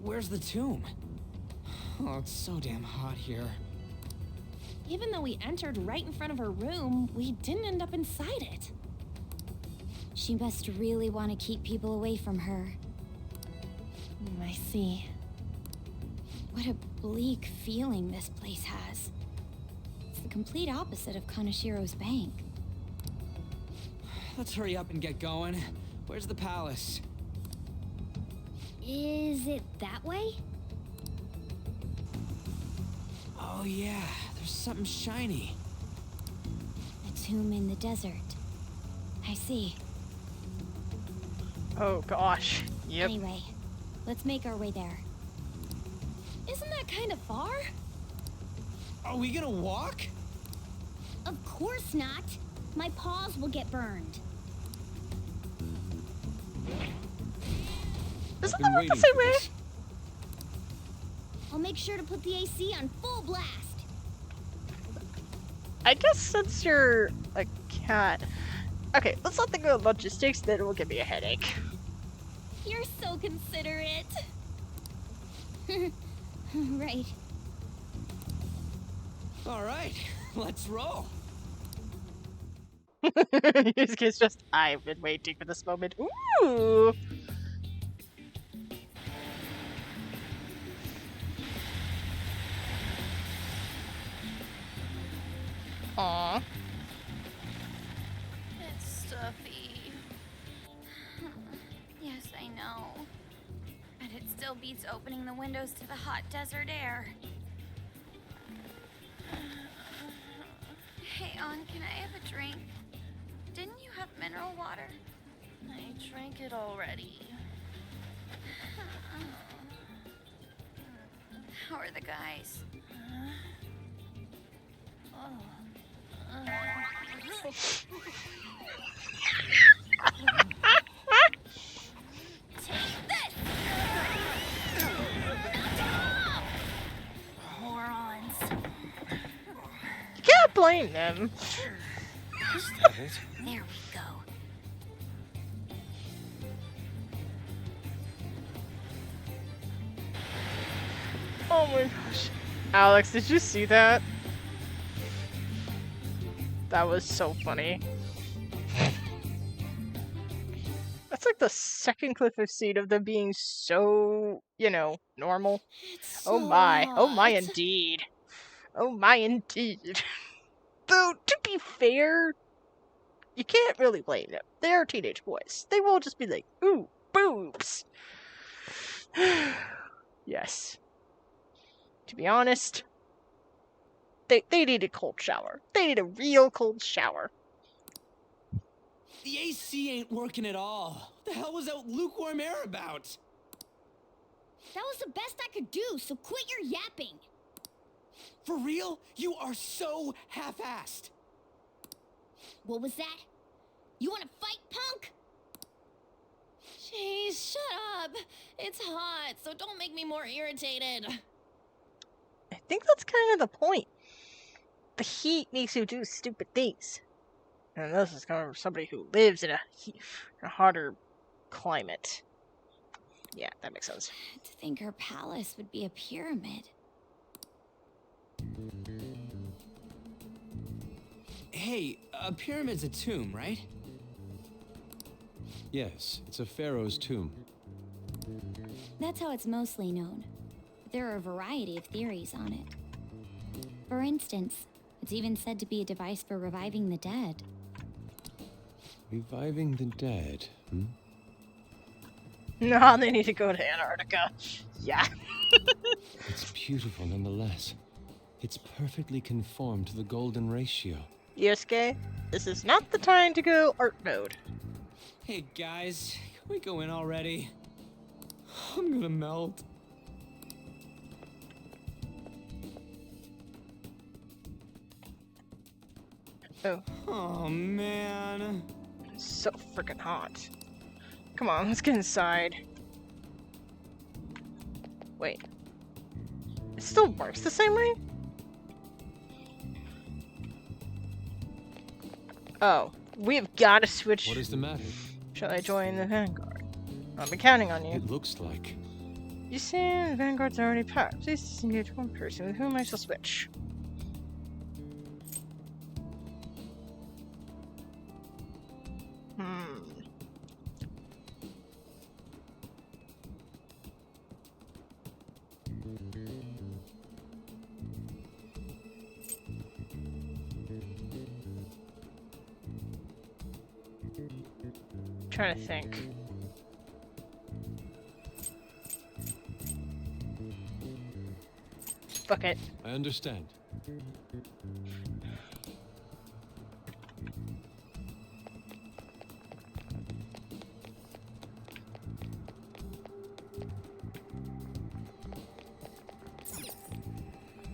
Speaker 5: Where's the tomb? Oh, it's so damn hot here.
Speaker 9: Even though we entered right in front of her room, we didn't end up inside it.
Speaker 3: She must really want to keep people away from her.
Speaker 9: I see.
Speaker 3: What a bleak feeling this place has. It's the complete opposite of Kanashiro's bank.
Speaker 5: Let's hurry up and get going. Where's the palace?
Speaker 3: Is it that way?
Speaker 5: Oh yeah, there's something shiny.
Speaker 3: A tomb in the desert. I see.
Speaker 1: Oh gosh. Yep.
Speaker 3: Anyway, let's make our way there.
Speaker 9: Isn't that kind of far?
Speaker 5: Are we gonna walk?
Speaker 3: Of course not. My paws will get burned.
Speaker 1: Doesn't
Speaker 5: I've
Speaker 1: that
Speaker 5: been
Speaker 1: work the
Speaker 5: waiting
Speaker 1: same
Speaker 5: for
Speaker 1: way?
Speaker 5: this.
Speaker 3: I'll make sure to put the AC on full blast.
Speaker 1: I guess since you're a cat. Okay, let's not think about logistics, then it will give me a headache.
Speaker 9: You're so considerate.
Speaker 3: Right.
Speaker 5: All right, let's roll.
Speaker 1: It's just, I've been waiting for this moment. Ooh! Aww.
Speaker 12: It's stuffy. Yes, I know. But it still beats opening the windows to the hot desert air. Hey, On, can I have a drink? Didn't you have mineral water? I drank it already. How are the guys? Take this! Morons.
Speaker 1: You can't blame them.
Speaker 5: Is that it?
Speaker 3: There we go.
Speaker 1: Oh my gosh. Alex, did you see that? That was so funny. That's like the second clip I've seen of them being so, you know, normal. Oh my. Oh my indeed. Oh my indeed. Though, to be fair, you can't really blame them. They are teenage boys. They will just be like, ooh, boobs. Yes. To be honest, they need a cold shower. They need a real cold shower.
Speaker 5: The AC ain't working at all. What the hell was that lukewarm air about?
Speaker 3: That was the best I could do, so quit your yapping.
Speaker 5: For real? You are so half-assed.
Speaker 3: What was that? You want to fight, punk?
Speaker 9: Jeez, shut up. It's hot, so don't make me more irritated.
Speaker 1: I think that's kind of the point. The heat makes you do stupid things. And this is coming from somebody who lives in a hotter climate. Yeah, that makes sense.
Speaker 3: To think her palace would be a pyramid.
Speaker 5: Hey, a pyramid's a tomb, right?
Speaker 4: Yes, it's a pharaoh's tomb.
Speaker 3: That's how it's mostly known. There are a variety of theories on it. For instance, it's even said to be a device for reviving the dead.
Speaker 4: Reviving the dead, hmm?
Speaker 1: No, they need to go to Antarctica. Yeah.
Speaker 4: It's beautiful nonetheless. It's perfectly conformed to the golden ratio.
Speaker 1: Yosuke, this is not the time to go art mode.
Speaker 5: Hey guys, can we go in already? I'm gonna melt.
Speaker 1: Oh.
Speaker 5: Oh man.
Speaker 1: So freaking hot. Come on, let's get inside. Wait. It still works the same way? Oh, we've got to switch.
Speaker 4: What is the matter?
Speaker 1: Shall I join the Vanguard? I'll be counting on you.
Speaker 4: It looks like.
Speaker 1: You see, the Vanguard's already packed. Please disengage one person with whom I shall switch. Trying to think. Fuck it.
Speaker 4: I understand.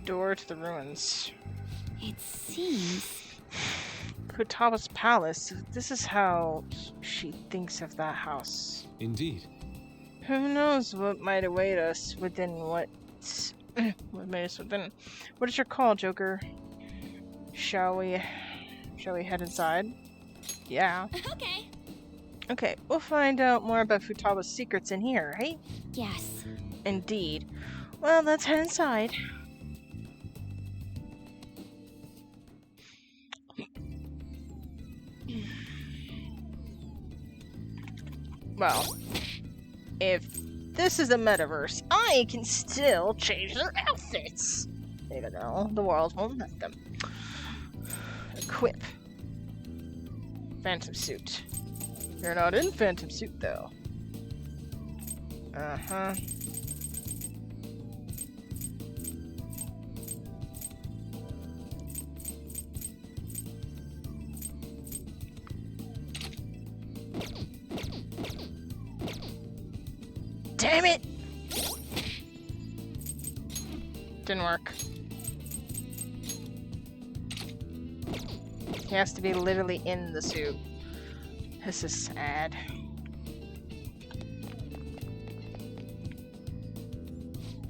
Speaker 1: Door to the ruins.
Speaker 3: It seems...
Speaker 1: Futaba's palace. This is how she thinks of that house.
Speaker 4: Indeed.
Speaker 1: Who knows what might await us within what made us within. What is your call, Joker? Shall we head inside? Yeah.
Speaker 3: Okay.
Speaker 1: Okay, we'll find out more about Futaba's secrets in here, right?
Speaker 3: Yes.
Speaker 1: Indeed. Well, let's head inside. Well, if this is the metaverse, I can still change their outfits. Even though the world won't let them. Equip. Phantom suit. You're not in phantom suit, though. Uh-huh. Damn it! Didn't work. He has to be literally in the suit. This is sad.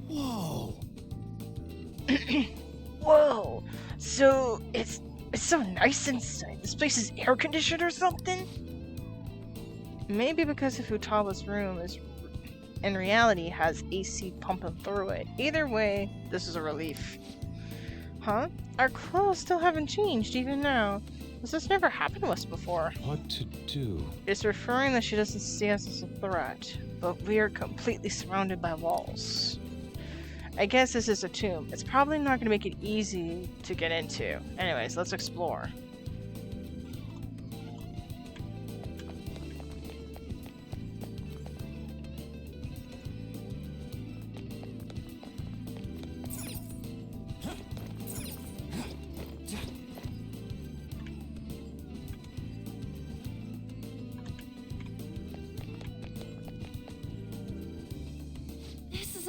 Speaker 5: Whoa.
Speaker 1: Whoa! So it's so nice inside. This place is air conditioned or something? Maybe because of Futaba's room is in reality has AC pumping through it. Either way, this is a relief. Huh? Our clothes still haven't changed even now. This never happened to us before.
Speaker 4: What to do?
Speaker 1: It's referring that she doesn't see us as a threat, but we are completely surrounded by walls. I guess this is a tomb. It's probably not going to make it easy to get into. Anyways, let's explore.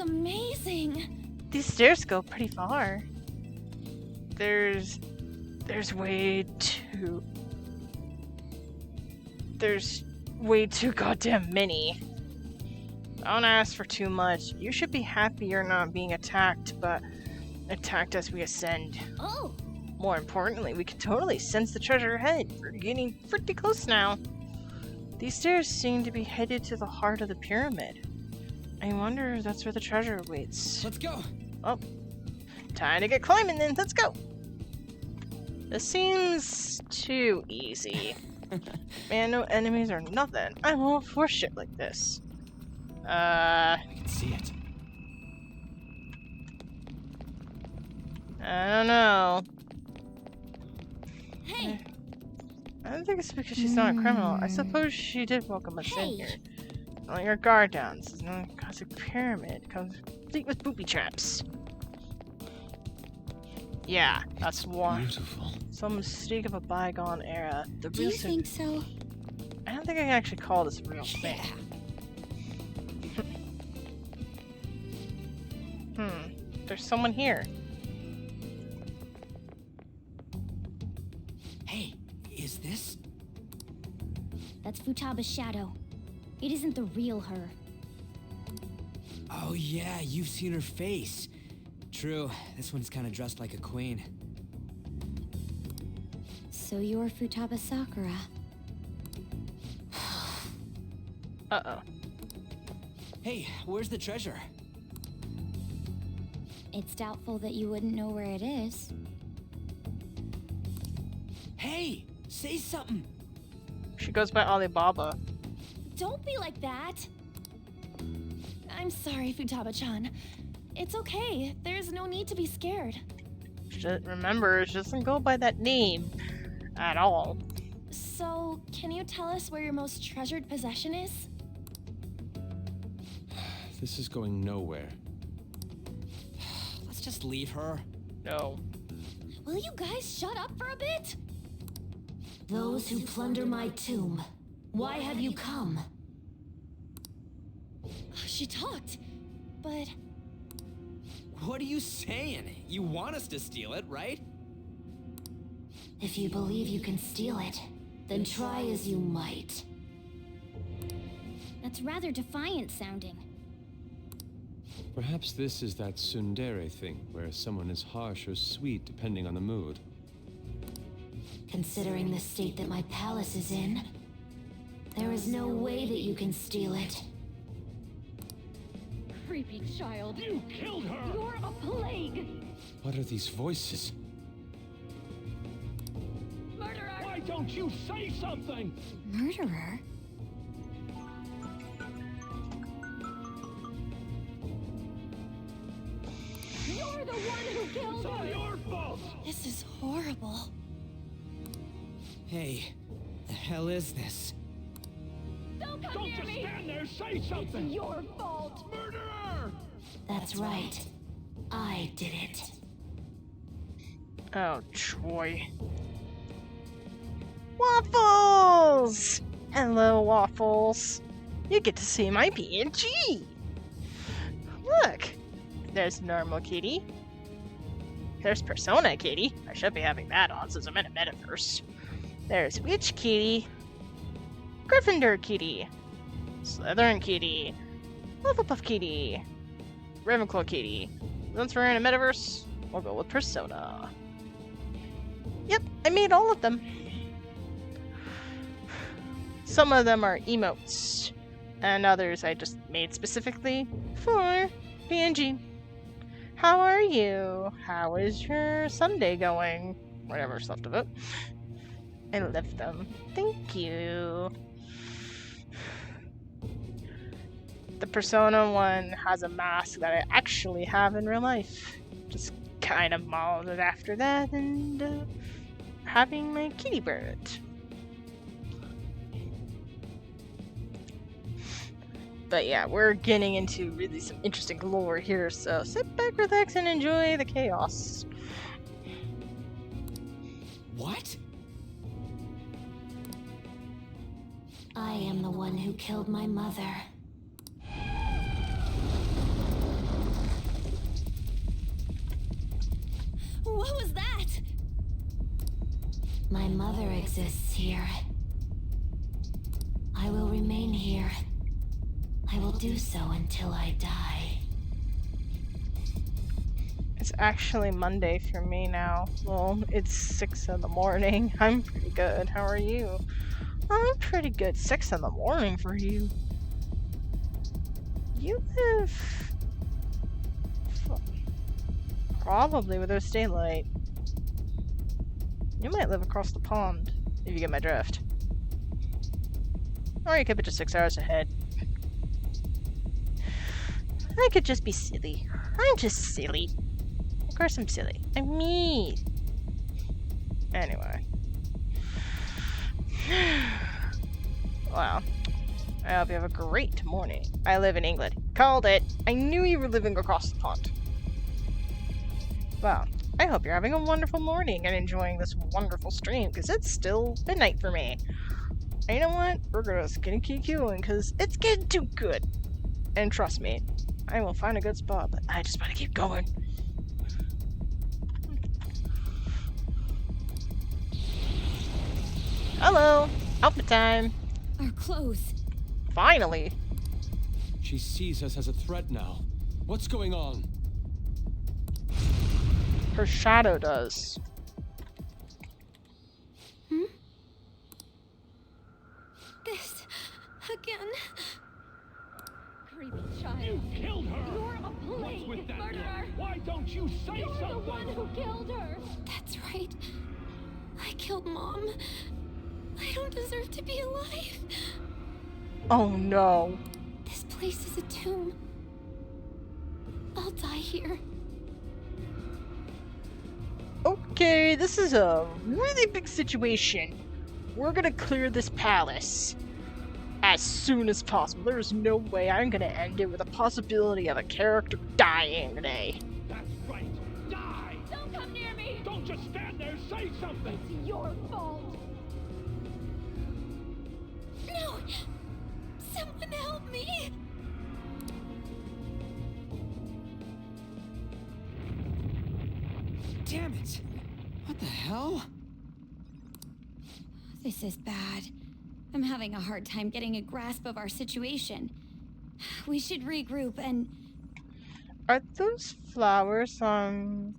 Speaker 9: Amazing.
Speaker 1: These stairs go pretty far. There's way too goddamn many. Don't ask for too much. You should be happy you're not being attacked, but attacked as we ascend.
Speaker 9: Oh.
Speaker 1: More importantly, we can totally sense the treasure ahead. We're getting pretty close now. These stairs seem to be headed to the heart of the pyramid. I wonder if that's where the treasure awaits.
Speaker 5: Let's go!
Speaker 1: Oh. Time to get climbing then. Let's go. This seems too easy. Man, no enemies or nothing. I'm all for shit like this.
Speaker 5: I can see it.
Speaker 1: I don't know.
Speaker 9: Hey!
Speaker 1: I don't think it's because she's not a criminal. I suppose she did welcome us in here. Don't let your guard down. This is no cosmic pyramid. It comes complete with booby traps. Yeah, that's one.
Speaker 4: Beautiful.
Speaker 1: Some mistake of a bygone era. The
Speaker 3: Do you
Speaker 1: real
Speaker 3: think so?
Speaker 1: I don't think I can actually call this a real thing. There's someone here.
Speaker 5: Hey, is this?
Speaker 3: That's Futaba's shadow. It isn't the real her.
Speaker 5: Oh yeah, you've seen her face. True, this one's kind of dressed like a queen.
Speaker 3: So you're Futaba Sakura.
Speaker 1: Uh-oh.
Speaker 5: Hey, where's the treasure?
Speaker 3: It's doubtful that you wouldn't know where it is.
Speaker 5: Hey, say something.
Speaker 1: She goes by Alibaba.
Speaker 9: Don't be like that! I'm sorry, Futaba-chan. It's okay. There's no need to be scared.
Speaker 1: Remember, she doesn't go by that name at all.
Speaker 9: So, can you tell us where your most treasured possession is?
Speaker 4: This is going nowhere.
Speaker 5: Let's just leave her.
Speaker 1: No.
Speaker 9: Will you guys shut up for a bit?
Speaker 10: Those who plunder my tomb, why have you come?
Speaker 9: She talked, but...
Speaker 5: What are you saying? You want us to steal it, right?
Speaker 10: If you believe you can steal it, then try as you might.
Speaker 3: That's rather defiant sounding.
Speaker 4: Perhaps this is that tsundere thing, where someone is harsh or sweet depending on the mood.
Speaker 10: Considering the state that my palace is in, there is no way that you can steal it.
Speaker 12: Creepy child.
Speaker 2: You killed her!
Speaker 12: You're a plague!
Speaker 4: What are these voices?
Speaker 12: Murderer!
Speaker 2: Why don't you say something?
Speaker 3: Murderer?
Speaker 12: You're the one who killed
Speaker 2: It's all
Speaker 12: her!
Speaker 2: your fault!
Speaker 9: This is horrible.
Speaker 5: Hey, the hell is this?
Speaker 12: Don't come
Speaker 2: Don't
Speaker 12: near
Speaker 2: just
Speaker 12: me!
Speaker 2: stand there, say something!
Speaker 12: It's your fault!
Speaker 2: Murderer!
Speaker 10: That's right. I did it.
Speaker 1: Oh, Troy. Waffles! Hello, Waffles. You get to see my PNG. Look, there's normal kitty. There's Persona kitty. I should be having that on since I'm in a metaverse. There's Witch kitty. Gryffindor kitty. Slytherin kitty. Hufflepuff kitty. Ravenclaw kitty. Since we're in a metaverse, we'll go with Persona. Yep, I made all of them. Some of them are emotes, and others I just made specifically for PNG. How are you? How is your Sunday going? Whatever's left of it. I left them. Thank you. The Persona one has a mask that I actually have in real life. Just kind of modeled it after that, and having my kitty bird. But yeah, we're getting into really some interesting lore here, so sit back, relax, and enjoy the chaos.
Speaker 5: What?
Speaker 10: I am the one who killed my mother.
Speaker 9: What was that?
Speaker 10: My mother exists here. I will remain here. I will do so until I die.
Speaker 1: It's actually Monday for me now. Well, it's 6 in the morning. I'm pretty good. How are you? I'm pretty good. 6 in the morning for you. You live... Probably with there's daylight. You might live across the pond, if you get my drift. Or you could be just 6 hours ahead. I could just be silly. I'm just silly. Of course I'm silly. I'm me. Anyway. Wow. I hope you have a great morning. I live in England. Called it. I knew you were living across the pond. Well, I hope you're having a wonderful morning and enjoying this wonderful stream, because it's still midnight for me. And you know what? We're gonna keep going, because it's getting too good. And trust me, I will find a good spot, but I just want to keep going. Hello! Outfit time!
Speaker 3: Our clothes.
Speaker 1: Finally!
Speaker 4: She sees us as a threat now. What's going on?
Speaker 1: Her shadow does.
Speaker 3: This again.
Speaker 9: Creepy child.
Speaker 2: You killed her!
Speaker 9: You're a
Speaker 2: What's
Speaker 9: plague
Speaker 2: with that
Speaker 9: murderer!
Speaker 2: look? Why don't you say
Speaker 9: You're
Speaker 2: something?
Speaker 9: the one who killed her!
Speaker 3: That's right. I killed Mom. I don't deserve to be alive.
Speaker 1: Oh no.
Speaker 3: This place is a tomb. I'll die here.
Speaker 1: Okay, this is a really big situation. We're gonna clear this palace as soon as possible. There's no way I'm gonna end it with a possibility of a character dying today.
Speaker 2: That's right. Die!
Speaker 9: Don't come near me!
Speaker 2: Don't just stand there. Say something.
Speaker 9: It's your fault!
Speaker 3: No! Someone help me!
Speaker 5: Damn it! What the hell?
Speaker 3: This is bad. I'm having a hard time getting a grasp of our situation. We should regroup and...
Speaker 1: Are those flowers on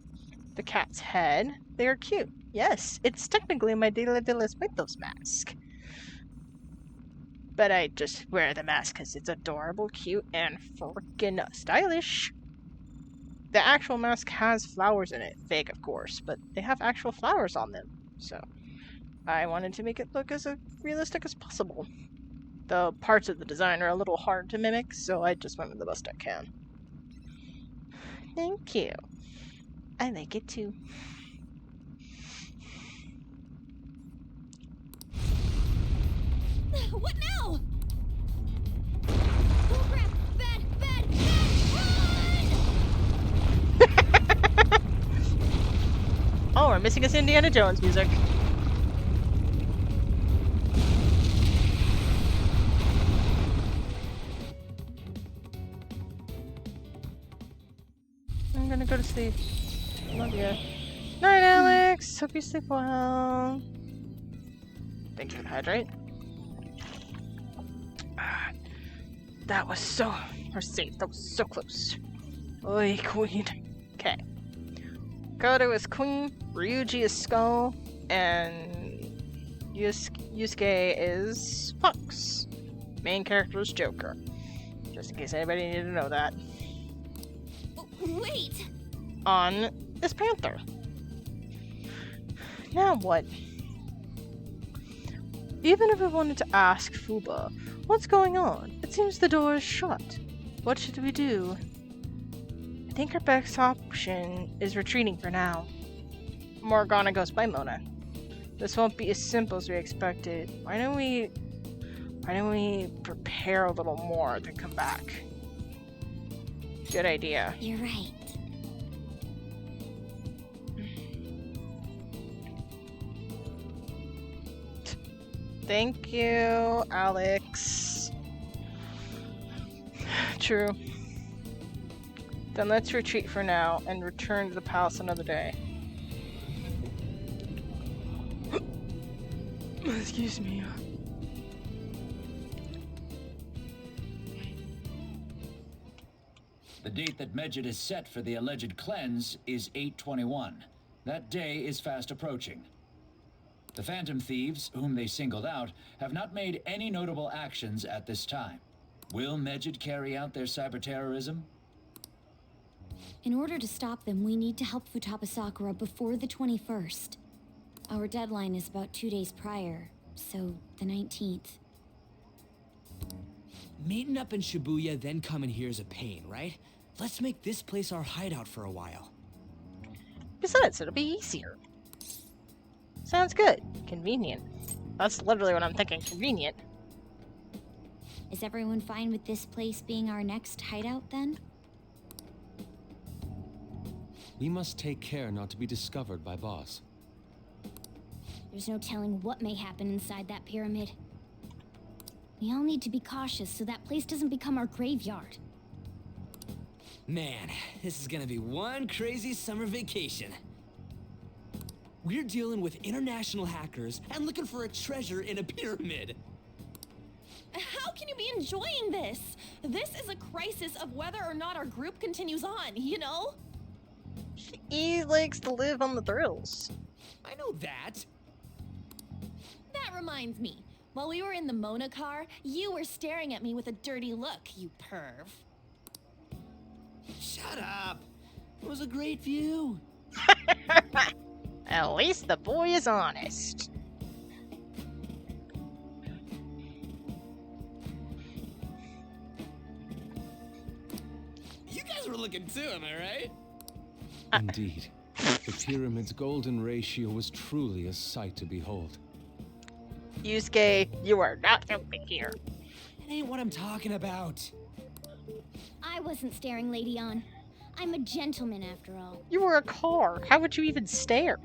Speaker 1: the cat's head? They are cute. Yes, it's technically my Día de los Muertos mask. But I just wear the mask because it's adorable, cute, and freaking stylish. The actual mask has flowers in it. Fake, of course, but they have actual flowers on them. So, I wanted to make it look as realistic as possible. The parts of the design are a little hard to mimic, so I just went with the best I can. Thank you. I like it too.
Speaker 3: What now? Oh crap! Bad! Run!
Speaker 1: Oh, we're missing us Indiana Jones music. I'm gonna go to sleep. Love ya. Night, Alex. Hope you sleep well. Thank you for the hydrate. That was so... We're safe. That was so close. Oi, queen. Okay. Kodo is queen, Ryuji is skull, and Yusuke is Fox. Main character is Joker. Just in case anybody needed to know that.
Speaker 3: Wait!
Speaker 1: On is Panther. Now what? Even if we wanted to ask Fuba, what's going on? It seems the door is shut. What should we do? I think our best option is retreating for now. Morgana goes by Mona. This won't be as simple as we expected. Why don't we prepare a little more then come back? Good idea.
Speaker 3: You're right.
Speaker 1: Thank you, Alex. True. Then let's retreat for now and return to the palace another day. Excuse me.
Speaker 14: The date that Medjed has set for the alleged cleanse is 8/21. That day is fast approaching. The Phantom Thieves, whom they singled out, have not made any notable actions at this time. Will Medjed carry out their cyber-terrorism?
Speaker 3: In order to stop them, we need to help Futaba Sakura before the 21st. Our deadline is about 2 days prior, so the 19th.
Speaker 5: Meeting up in Shibuya, then coming here is a pain, right? Let's make this place our hideout for a while.
Speaker 1: Besides, it'll be easier. Sounds good. Convenient. That's literally what I'm thinking. Convenient.
Speaker 3: Is everyone fine with this place being our next hideout then?
Speaker 4: We must take care not to be discovered by Boss.
Speaker 3: There's no telling what may happen inside that pyramid. We all need to be cautious so that place doesn't become our graveyard.
Speaker 5: Man, this is gonna be one crazy summer vacation. We're dealing with international hackers and looking for a treasure in a pyramid.
Speaker 9: How can you be enjoying this? This is a crisis of whether or not our group continues on, you know?
Speaker 1: He likes to live on the thrills.
Speaker 5: I know that.
Speaker 9: That reminds me. While we were in the Mona car, you were staring at me with a dirty look, you perv.
Speaker 5: Shut up. It was a great view.
Speaker 1: At least the boy is honest.
Speaker 5: You guys were looking too, am I right?
Speaker 4: Indeed. The pyramid's golden ratio was truly a sight to behold.
Speaker 1: Yusuke, you are not helping here.
Speaker 5: It ain't what I'm talking about.
Speaker 3: I wasn't staring Lady On. I'm a gentleman after all.
Speaker 1: You were a car. How would you even stare?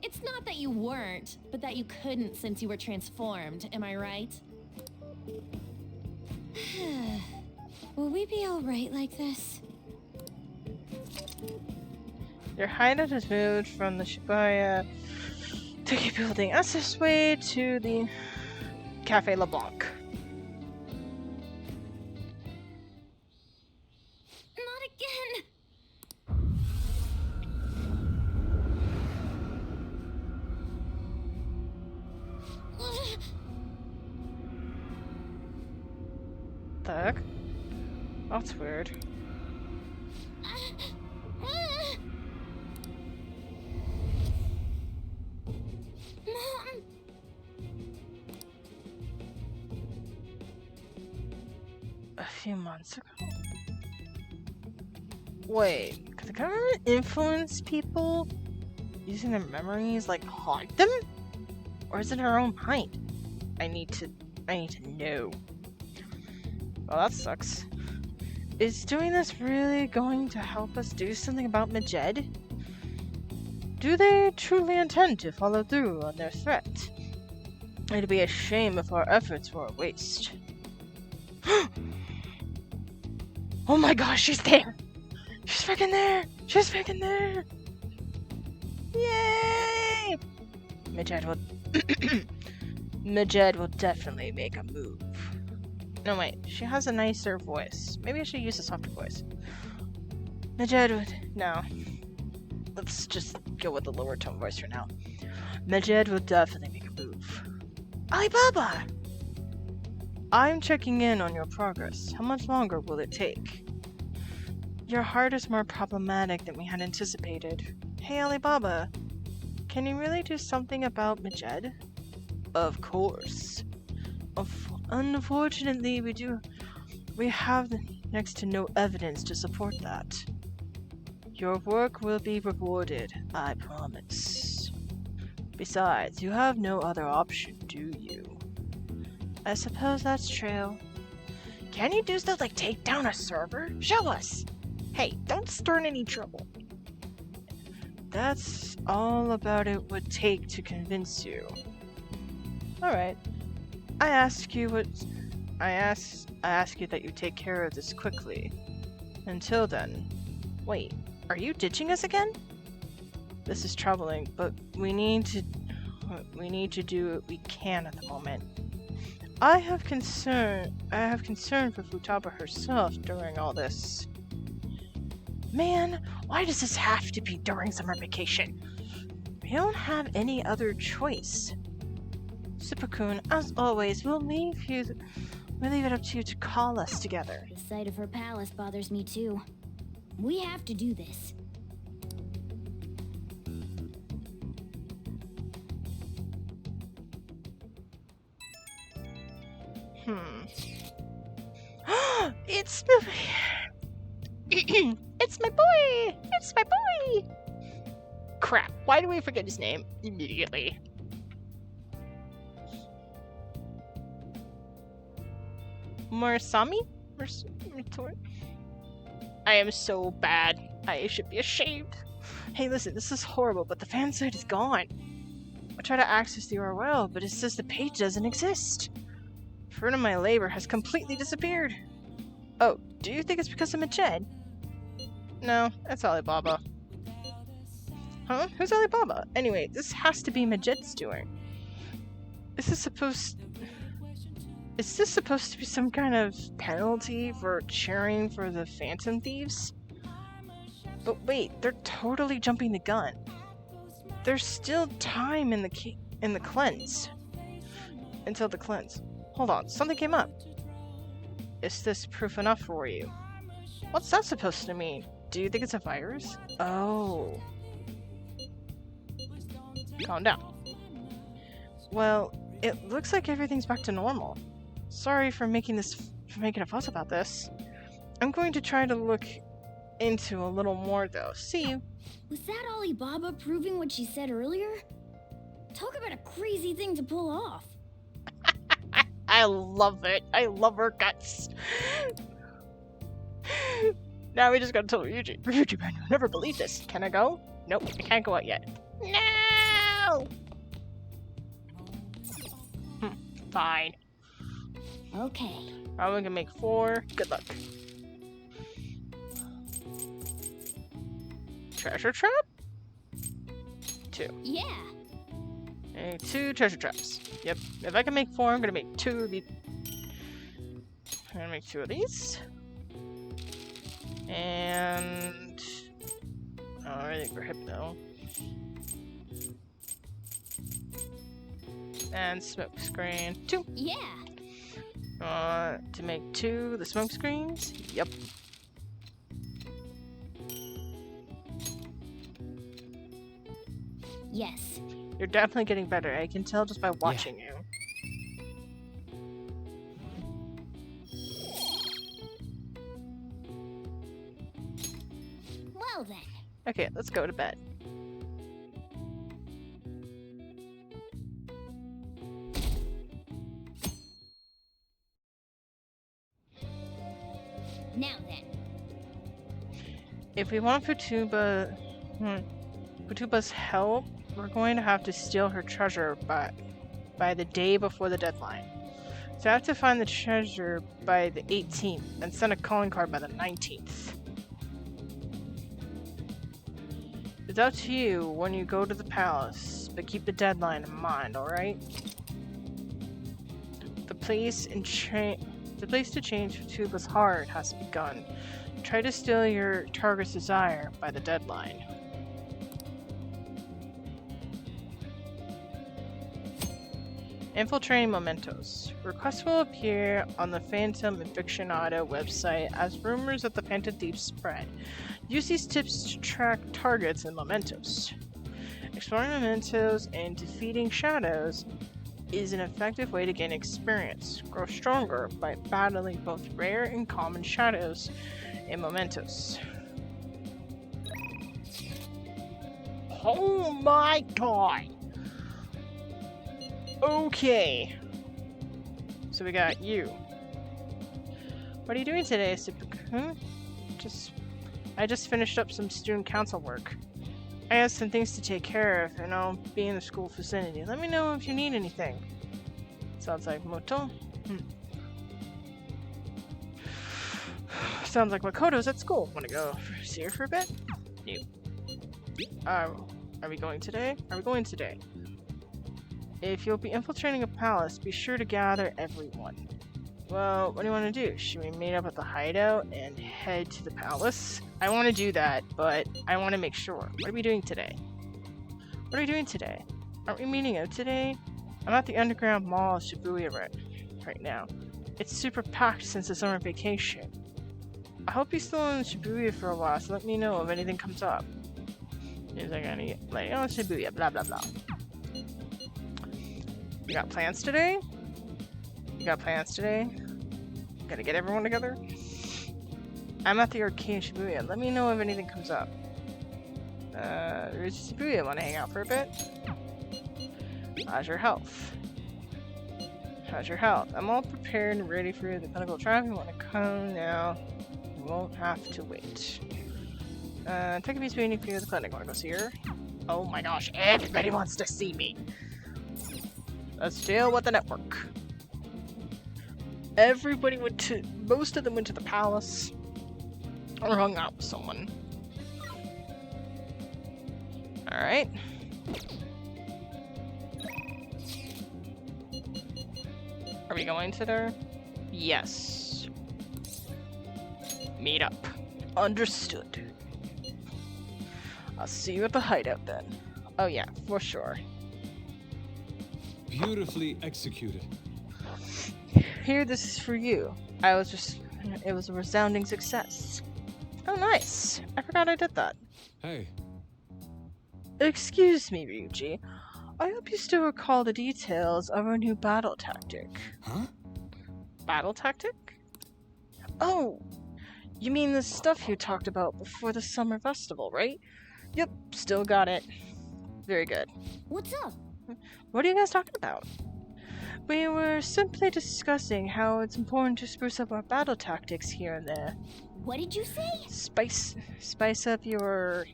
Speaker 9: It's not that you weren't, but that you couldn't since you were transformed, am I right?
Speaker 3: Will we be alright like this?
Speaker 1: Your hideout has moved from the Shibuya Tiki building access way to the Cafe LeBlanc.
Speaker 3: Not again!
Speaker 1: The heck? That's weird.
Speaker 3: Mom!
Speaker 1: A few months ago? Wait, could the government influence people using their memories, like haunt them? Or is it in our own mind? I need to know. Well, that sucks. Is doing this really going to help us do something about Majed? Do they truly intend to follow through on their threat? It'd be a shame if our efforts were a waste. Oh my gosh, she's there! She's freaking there! She's freaking there! Yay! Majed will definitely make a move. No wait, she has a nicer voice. Maybe I should use a softer voice. Majed would... No. Let's just go with the lower tone voice for now. Majed will definitely make a move. Alibaba! I'm checking in on your progress. How much longer will it take? Your heart is more problematic than we had anticipated. Hey Alibaba, can you really do something about Majed? Of course. Unfortunately, we have next to no evidence to support that. Your work will be rewarded, I promise. Besides, you have no other option, do you? I suppose that's true. Can you do stuff like take down a server? Show us! Hey, don't start any trouble. That's all about it would take to convince you. Alright. I ask you that you take care of this quickly. Until then. Wait, are you ditching us again? This is troubling, but we need to do what we can at the moment. I have concern for Futaba herself during all this. Man, why does this have to be during summer vacation? We don't have any other choice. Super-kun, as always, we'll leave it up to you to call us together.
Speaker 3: The sight of her palace bothers me too. We have to do this.
Speaker 1: It's my... It's my boy! It's my boy! Crap, why do we forget his name immediately? Murasami? I am so bad. I should be ashamed. Hey, listen, this is horrible, but the fan site is gone. I tried to access the URL, but it says the page doesn't exist. Fruit of my labor has completely disappeared. Oh, do you think it's because I'm a Jed? No, that's Alibaba. Huh? Who's Alibaba? Anyway, this has to be Majid's doing. Is this supposed to be some kind of penalty for cheering for the Phantom Thieves? But wait, they're totally jumping the gun. There's still time in the cleanse. Until the cleanse. Hold on, something came up. Is this proof enough for you? What's that supposed to mean? Do you think it's a virus? Oh. Calm down. Well, it looks like everything's back to normal. Sorry for making a fuss about this. I'm going to try to look into a little more though. See you.
Speaker 3: Was that Alibaba proving what she said earlier? Talk about a crazy thing to pull off.
Speaker 1: I love it. I love her guts. Now we just gotta tell Ryuji. Ryuji, man, you'll never believe this. Can I go? Nope, I can't go out yet. No! Fine.
Speaker 3: Okay.
Speaker 1: I'm gonna make 4. Good luck. Treasure trap? 2.
Speaker 3: Yeah.
Speaker 1: And 2 treasure traps. Yep. If I can make 4, I'm gonna make 2 of these. I'm gonna make 2 of these. And everything for Hypno. And smoke screen 2.
Speaker 3: Yeah.
Speaker 1: To make 2 the smoke screens. Yep.
Speaker 3: Yes.
Speaker 1: You're definitely getting better. I can tell just by watching you.
Speaker 3: Well then.
Speaker 1: Okay, let's go to bed.
Speaker 3: Now then.
Speaker 1: If we want Futuba's help, we're going to have to steal her treasure by the day before the deadline. So I have to find the treasure by the 18th and send a calling card by the 19th. It's up to you when you go to the palace, but keep the deadline in mind, alright? The place to change Futuba's heart has begun. Try to steal your target's desire by the deadline. Infiltrating mementos. Requests will appear on the Phantom Aficionado website as rumors of the Phantom Thieves spread. Use these tips to track targets and mementos. Exploring mementos and defeating shadows is an effective way to gain experience. Grow stronger by battling both rare and common shadows and mementos. Oh my god! Okay. So we got you. What are you doing today, I just finished up some student council work. I have some things to take care of, and I'll be in the school vicinity. Let me know if you need anything. Sounds like Moto. Sounds like Makoto's at school. Wanna go see her for a bit? No. Are we going today? Are we going today? If you'll be infiltrating a palace, be sure to gather everyone. Well, what do you want to do? Should we meet up at the hideout and head to the palace? I want to do that, but I want to make sure. What are we doing today? What are we doing today? Aren't we meeting out today? I'm at the underground mall of Shibuya right now. It's super packed since the summer vacation. I hope he's still in Shibuya for a while, so let me know if anything comes up. He's like, oh, Shibuya, blah, blah, blah. You got plans today? You got plans today? Gotta get everyone together? I'm at the arcade in Shibuya. Let me know if anything comes up. There's Shibuya. Wanna hang out for a bit? How's your health? How's your health? I'm all prepared and ready for the clinical trial. If you wanna come now, you won't have to wait. Take a piece of meeting for the clinic. Wanna go see her? Oh my gosh, everybody wants to see me. Let's deal with the network. Everybody went to, most of them went to the palace or hung out with someone. Alright. Are we going to there? Yes. Meet up. Understood. I'll see you at the hideout then. Oh yeah, for sure.
Speaker 4: Beautifully executed.
Speaker 1: Here, this is for you. It was a resounding success. Oh, nice. I forgot I did that.
Speaker 4: Hey.
Speaker 1: Excuse me, Ryuji. I hope you still recall the details of our new battle tactic.
Speaker 5: Huh?
Speaker 1: Battle tactic? Oh, you mean the stuff you talked about before the summer festival, right? Yep, still got it. Very good.
Speaker 3: What's up?
Speaker 1: What are you guys talking about? We were simply discussing how it's important to spruce up our battle tactics here and there.
Speaker 3: What did you say?
Speaker 1: Spice up your...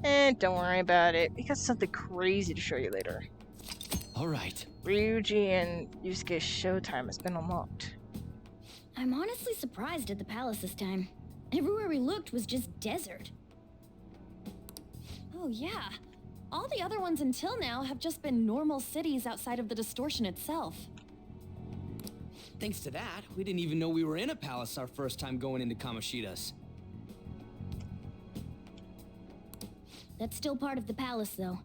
Speaker 1: don't worry about it. We got something crazy to show you later.
Speaker 5: Alright.
Speaker 1: Ryuji and Yusuke's showtime has been unlocked.
Speaker 3: I'm honestly surprised at the palace this time. Everywhere we looked was just desert.
Speaker 9: Oh yeah. All the other ones until now have just been normal cities outside of the distortion itself.
Speaker 5: Thanks to that, we didn't even know we were in a palace our first time going into Kamoshida's.
Speaker 3: That's still part of the palace, though.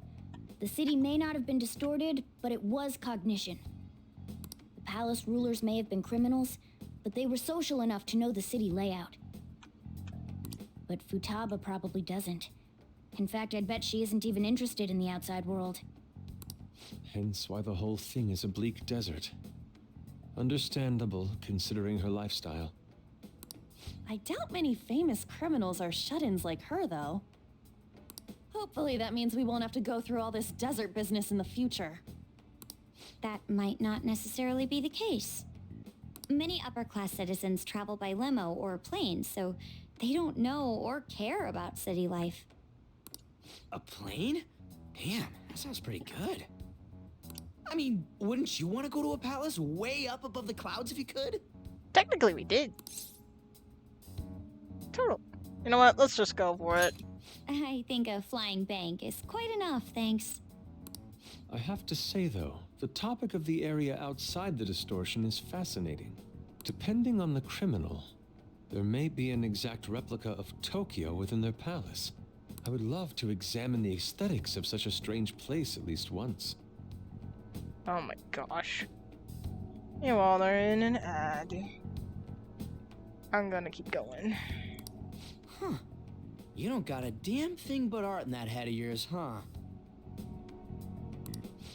Speaker 3: The city may not have been distorted, but it was cognition. The palace rulers may have been criminals, but they were social enough to know the city layout. But Futaba probably doesn't. In fact, I'd bet she isn't even interested in the outside world.
Speaker 4: Hence why the whole thing is a bleak desert. Understandable, considering her lifestyle.
Speaker 9: I doubt many famous criminals are shut-ins like her, though. Hopefully that means we won't have to go through all this desert business in the future.
Speaker 3: That might not necessarily be the case. Many upper-class citizens travel by limo or plane, so they don't know or care about city life.
Speaker 5: A plane? Damn, that sounds pretty good. I mean, wouldn't you want to go to a palace way up above the clouds if you could?
Speaker 1: Technically, we did. Total. You know what? Let's just go for it.
Speaker 3: I think a flying bank is quite enough, thanks.
Speaker 4: I have to say, though, the topic of the area outside the distortion is fascinating. Depending on the criminal, there may be an exact replica of Tokyo within their palace. I would love to examine the aesthetics of such a strange place at least once.
Speaker 1: Oh my gosh. You all are in an ad. I'm gonna keep going.
Speaker 5: Huh. You don't got a damn thing but art in that head of yours, huh?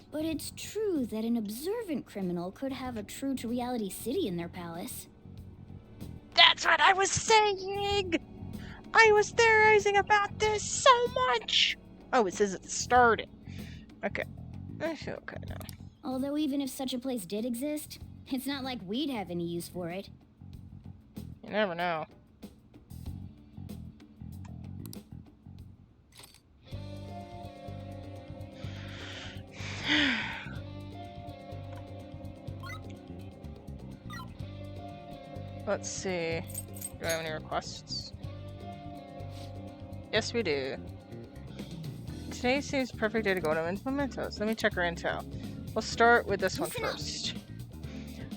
Speaker 3: But it's true that an observant criminal could have a true-to-reality city in their palace.
Speaker 1: That's what I was saying! I was theorizing about this so much! Oh, it says it started. Okay. I feel okay now.
Speaker 3: Although even if such a place did exist, it's not like we'd have any use for it.
Speaker 1: You never know. Let's see. Do I have any requests? Yes, we do. Today seems perfect day to go to Mementos. Let me check our intel. We'll start with this one first.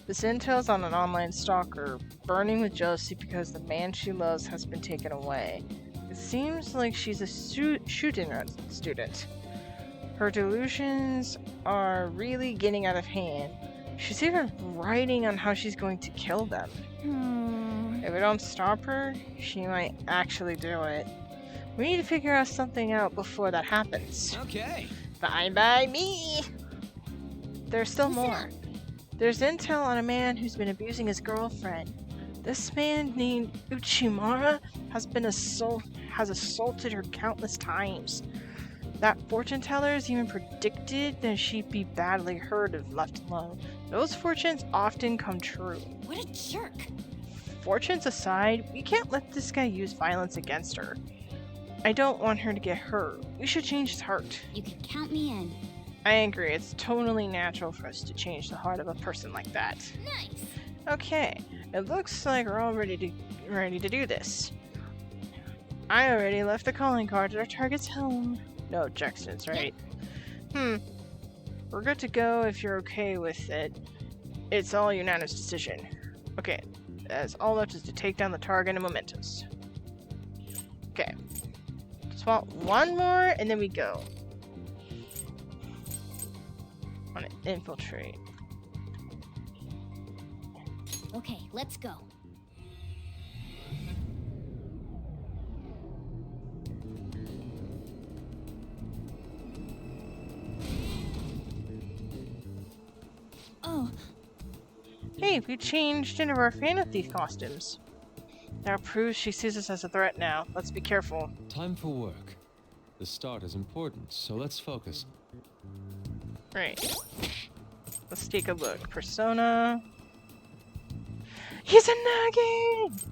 Speaker 1: This intel's on an online stalker, burning with jealousy because the man she loves has been taken away. It seems like she's a shooting student. Her delusions are really getting out of hand. She's even writing on how she's going to kill them. If we don't stop her, she might actually do it. We need to figure out something out before that happens.
Speaker 5: Okay.
Speaker 1: Bye bye me! There's still more. There's intel on a man who's been abusing his girlfriend. This man named Uchimara has assaulted her countless times. That fortune tellers even predicted that she'd be badly hurt if left alone. Those fortunes often come true.
Speaker 3: What a jerk!
Speaker 1: Fortunes aside, we can't let this guy use violence against her. I don't want her to get hurt. We should change his heart.
Speaker 3: You can count me in.
Speaker 1: I agree, it's totally natural for us to change the heart of a person like that.
Speaker 3: Nice!
Speaker 1: Okay, it looks like we're all ready to do this. I already left the calling card at our target's home. No objections, right? We're good to go if you're okay with it. It's all unanimous decision. Okay, as all left is to take down the target and mementos. Okay. Just want one more and then we go. Want to infiltrate.
Speaker 3: Okay, let's go.
Speaker 9: Oh.
Speaker 1: Hey, we changed into our Phantom Thief costumes. That proves she sees us as a threat now. Let's be careful.
Speaker 4: Time for work. The start is important, so let's focus.
Speaker 1: Right. Let's take a look. Persona. He's a Nagi!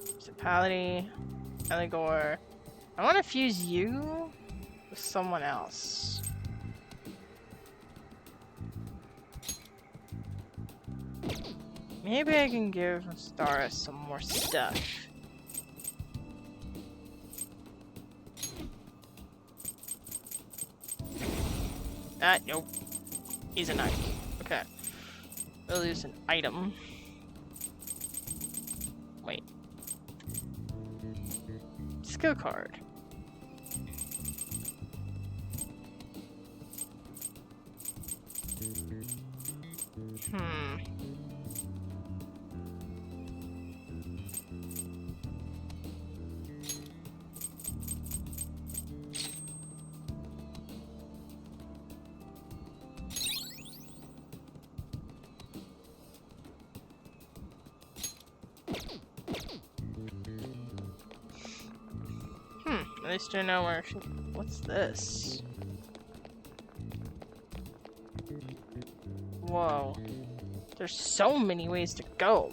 Speaker 1: Municipality. Eligor. I want to fuse you with someone else. Maybe I can give Astara some more stuff. Nope. He's a Nagi. Okay. We'll use an item. Wait. Skill card. At least I know where she... What's this? Whoa. There's so many ways to go.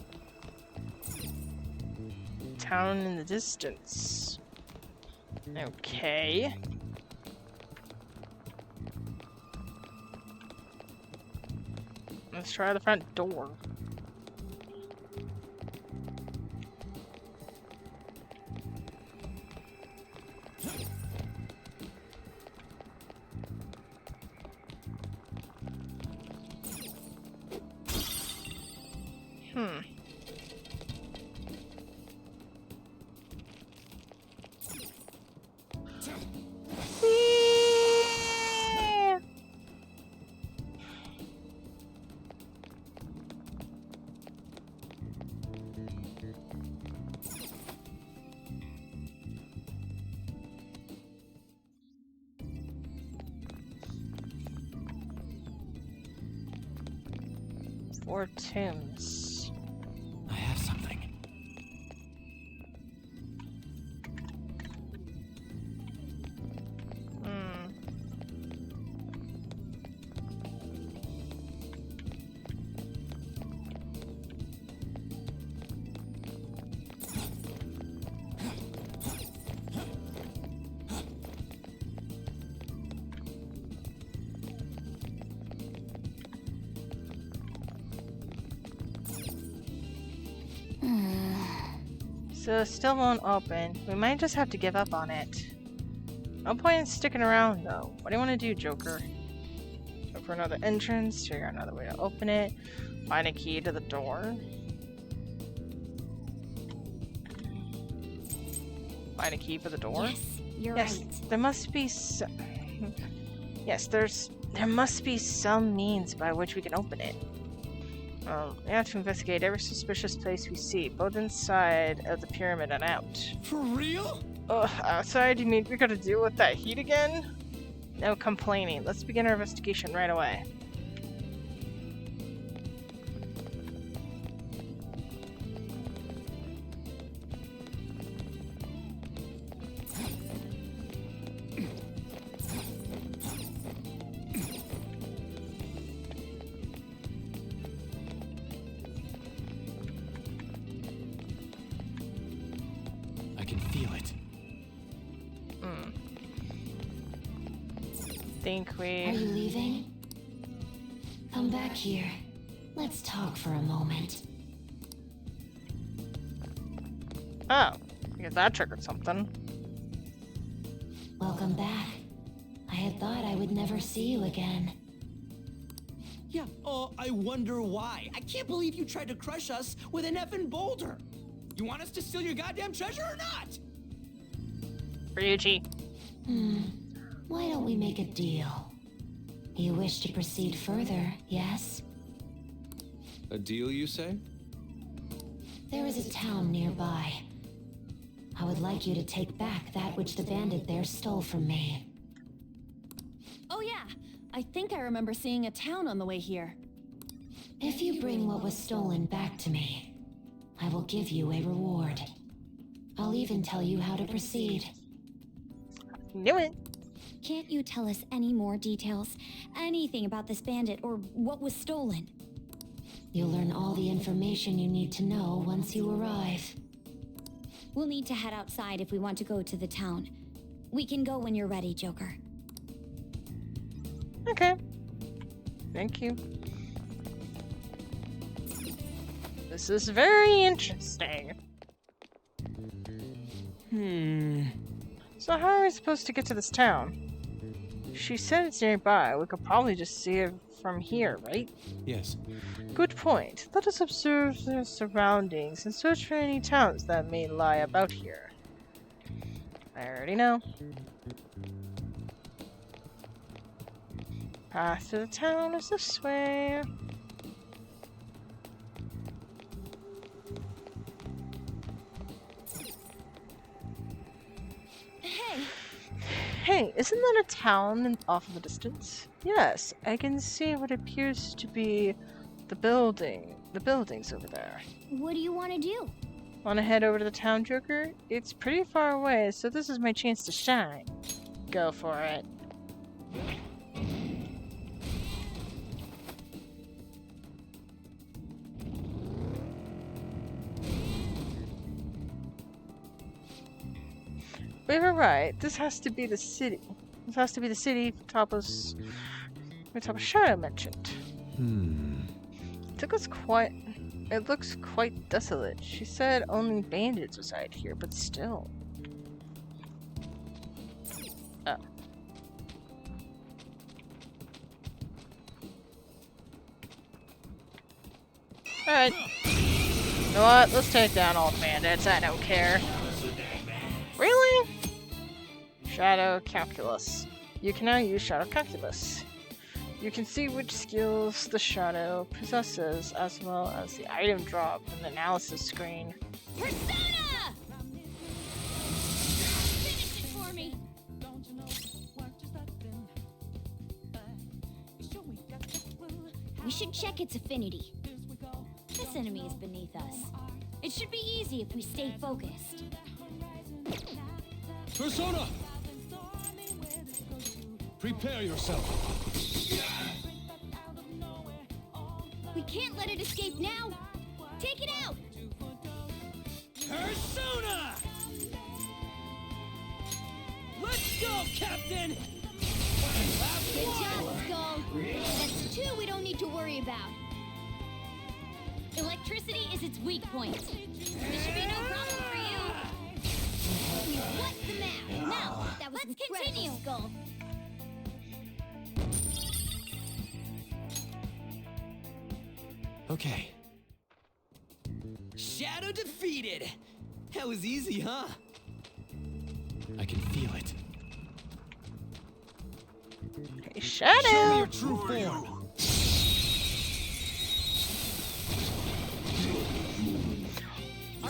Speaker 1: Town in the distance. Okay. Let's try the front door. Four tombs.
Speaker 5: I have something.
Speaker 1: So it still won't open. We might just have to give up on it. No point in sticking around though. What do you want to do, Joker? Look for another entrance, figure out another way to open it, find a key to the door. Find a key for the door?
Speaker 3: Yes, you're
Speaker 1: yes,
Speaker 3: right.
Speaker 1: There must be Yes, there must be some means by which we can open it. We have to investigate every suspicious place we see, both inside of the pyramid and out.
Speaker 5: For real?
Speaker 1: Outside? You mean we gotta deal with that heat again? No complaining. Let's begin our investigation right away.
Speaker 4: I can feel it.
Speaker 1: Think we...
Speaker 10: Are you leaving? Come back here. Let's talk for a moment.
Speaker 1: Oh, I guess that triggered something.
Speaker 10: Welcome back. I had thought I would never see you again.
Speaker 5: Yeah, I wonder why. I can't believe you tried to crush us with an effing boulder. You want us to steal your goddamn treasure or not?
Speaker 1: Ryuji.
Speaker 10: Why don't we make a deal? You wish to proceed further, yes?
Speaker 4: A deal, you say?
Speaker 10: There is a town nearby. I would like you to take back that which the bandit there stole from me.
Speaker 9: Oh yeah, I think I remember seeing a town on the way here.
Speaker 10: If you bring what was stolen back to me, I will give you a reward. I'll even tell you how to proceed.
Speaker 1: Knew it.
Speaker 3: Can't you tell us any more details? Anything about this bandit or what was stolen?
Speaker 10: You'll learn all the information you need to know once you arrive.
Speaker 3: We'll need to head outside if we want to go to the town. We can go when you're ready, Joker.
Speaker 1: Okay. Thank you. This is very interesting. So how are we supposed to get to this town? She said it's nearby. We could probably just see it from here, right?
Speaker 4: Yes.
Speaker 1: Good point. Let us observe the surroundings and search for any towns that may lie about here. I already know. Path to the town is this way. Hey, isn't that a town off in the distance? Yes, I can see what appears to be the buildings over there.
Speaker 3: What do you want to do?
Speaker 1: Want to head over to the town, Joker? It's pretty far away, so this is my chance to shine. Go for it. We were right. This has to be the city. This has to be the city Futaba Shadow mentioned. It looks quite desolate. She said only bandits reside here, but still. Oh. Alright. You know what? Let's take down all the bandits. I don't care. Really? Shadow Calculus. You can now use Shadow Calculus. You can see which skills the shadow possesses, as well as the item drop in the analysis screen.
Speaker 12: Persona! Finish it for me!
Speaker 3: We should check its affinity. This enemy is beneath us. It should be easy if we stay focused.
Speaker 7: Persona! Prepare yourself.
Speaker 3: We can't let it escape now. Take it out!
Speaker 5: Persona! Let's go, Captain!
Speaker 3: Good job, Skull. That's two we don't need to worry about. Electricity is its weak point. This should be no problem for you. What's the map? Now, that was Let's continue, Skull.
Speaker 5: Okay. Shadow defeated! That was easy, huh?
Speaker 4: I can feel it.
Speaker 1: Hey, Shadow!
Speaker 5: Show me your true form!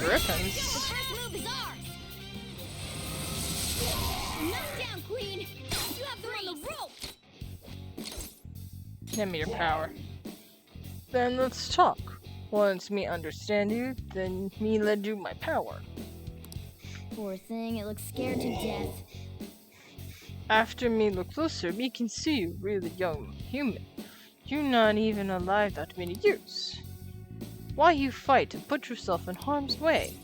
Speaker 1: griffins.
Speaker 12: First move is ours. Knock down, Queen. You have them on the rope.
Speaker 1: Give me your power. Then let's talk. Once me understand you, then me lend you my power.
Speaker 12: Poor thing, it looks scared to death.
Speaker 1: After me look closer, me can see you really young human. You not even alive that many years. Why you fight and put yourself in harm's way?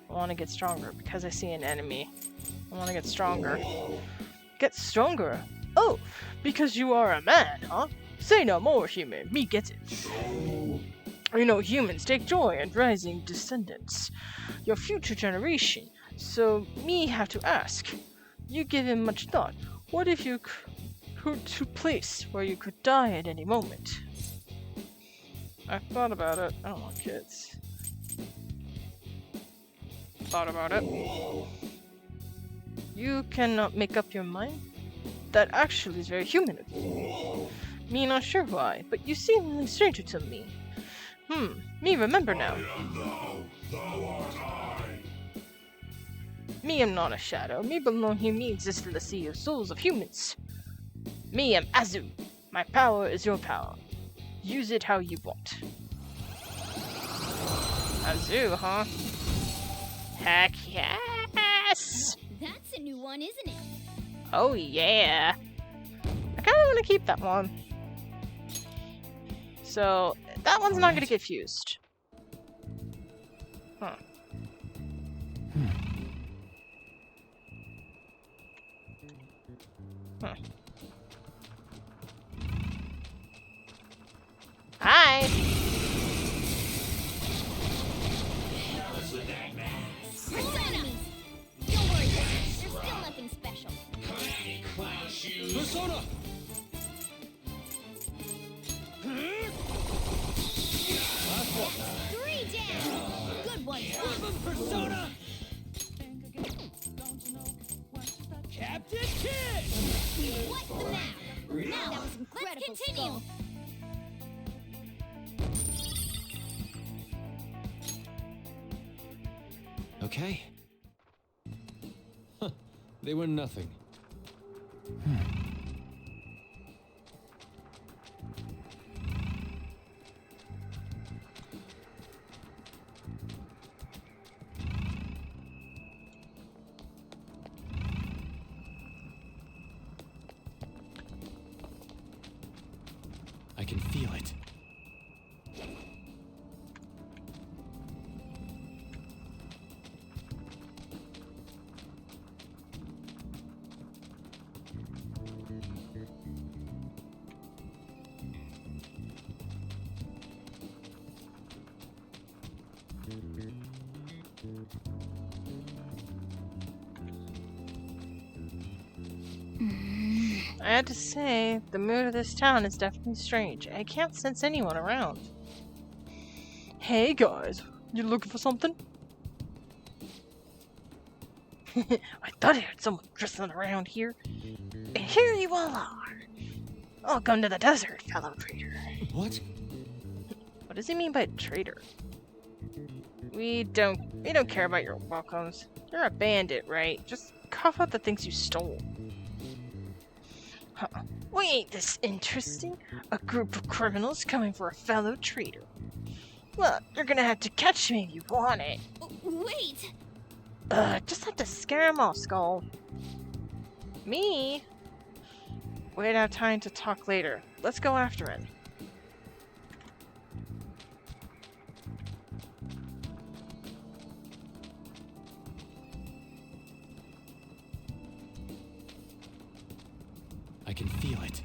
Speaker 1: I want to get stronger because I see an enemy. I want to get stronger. Get stronger? Oh, because you are a man, huh? Say no more, human. Me get it. You know, humans take joy in rising descendants, your future generation. So me have to ask. You give him much thought. What if you could to place where you could die at any moment? I thought about it. I don't want kids. Thought about it. You cannot make up your mind? That actually is very human of you. Me not sure why, but you seem really stranger to me. Me remember now. Me am not a shadow. Me belong here. Me exist in the sea of souls of humans. Me am Azu. My power is your power. Use it how you want. Azu, huh? Heck yes!
Speaker 12: That's a new one, isn't it?
Speaker 1: Oh yeah. I kind of want to keep that one. So, that one's not going to get fused. Huh. Huh. Hi!
Speaker 12: Enemies! Don't worry, there's still nothing special.
Speaker 7: Persona!
Speaker 12: 3 down! Good one,
Speaker 2: Persona! Captain Kidd!
Speaker 12: What's the map? Now that was incredible. Let's continue! Skull.
Speaker 4: Okay. Huh. They were nothing. I can feel it.
Speaker 1: I had to say, the mood of this town is definitely strange. I can't sense anyone around. Hey guys, you looking for something? I thought I heard someone dressing around here. And here you all are. Welcome to the desert, fellow trader.
Speaker 4: What?
Speaker 1: What does he mean by traitor? We don't care about your welcomes. You're a bandit, right? Just cough out the things you stole. Huh. We ain't this interesting. A group of criminals coming for a fellow trader. Well, you're gonna have to catch me if you want it.
Speaker 12: Wait!
Speaker 1: Just have to scare him off, Skull. Me? We'd have time to talk later. Let's go after him.
Speaker 4: I can feel it.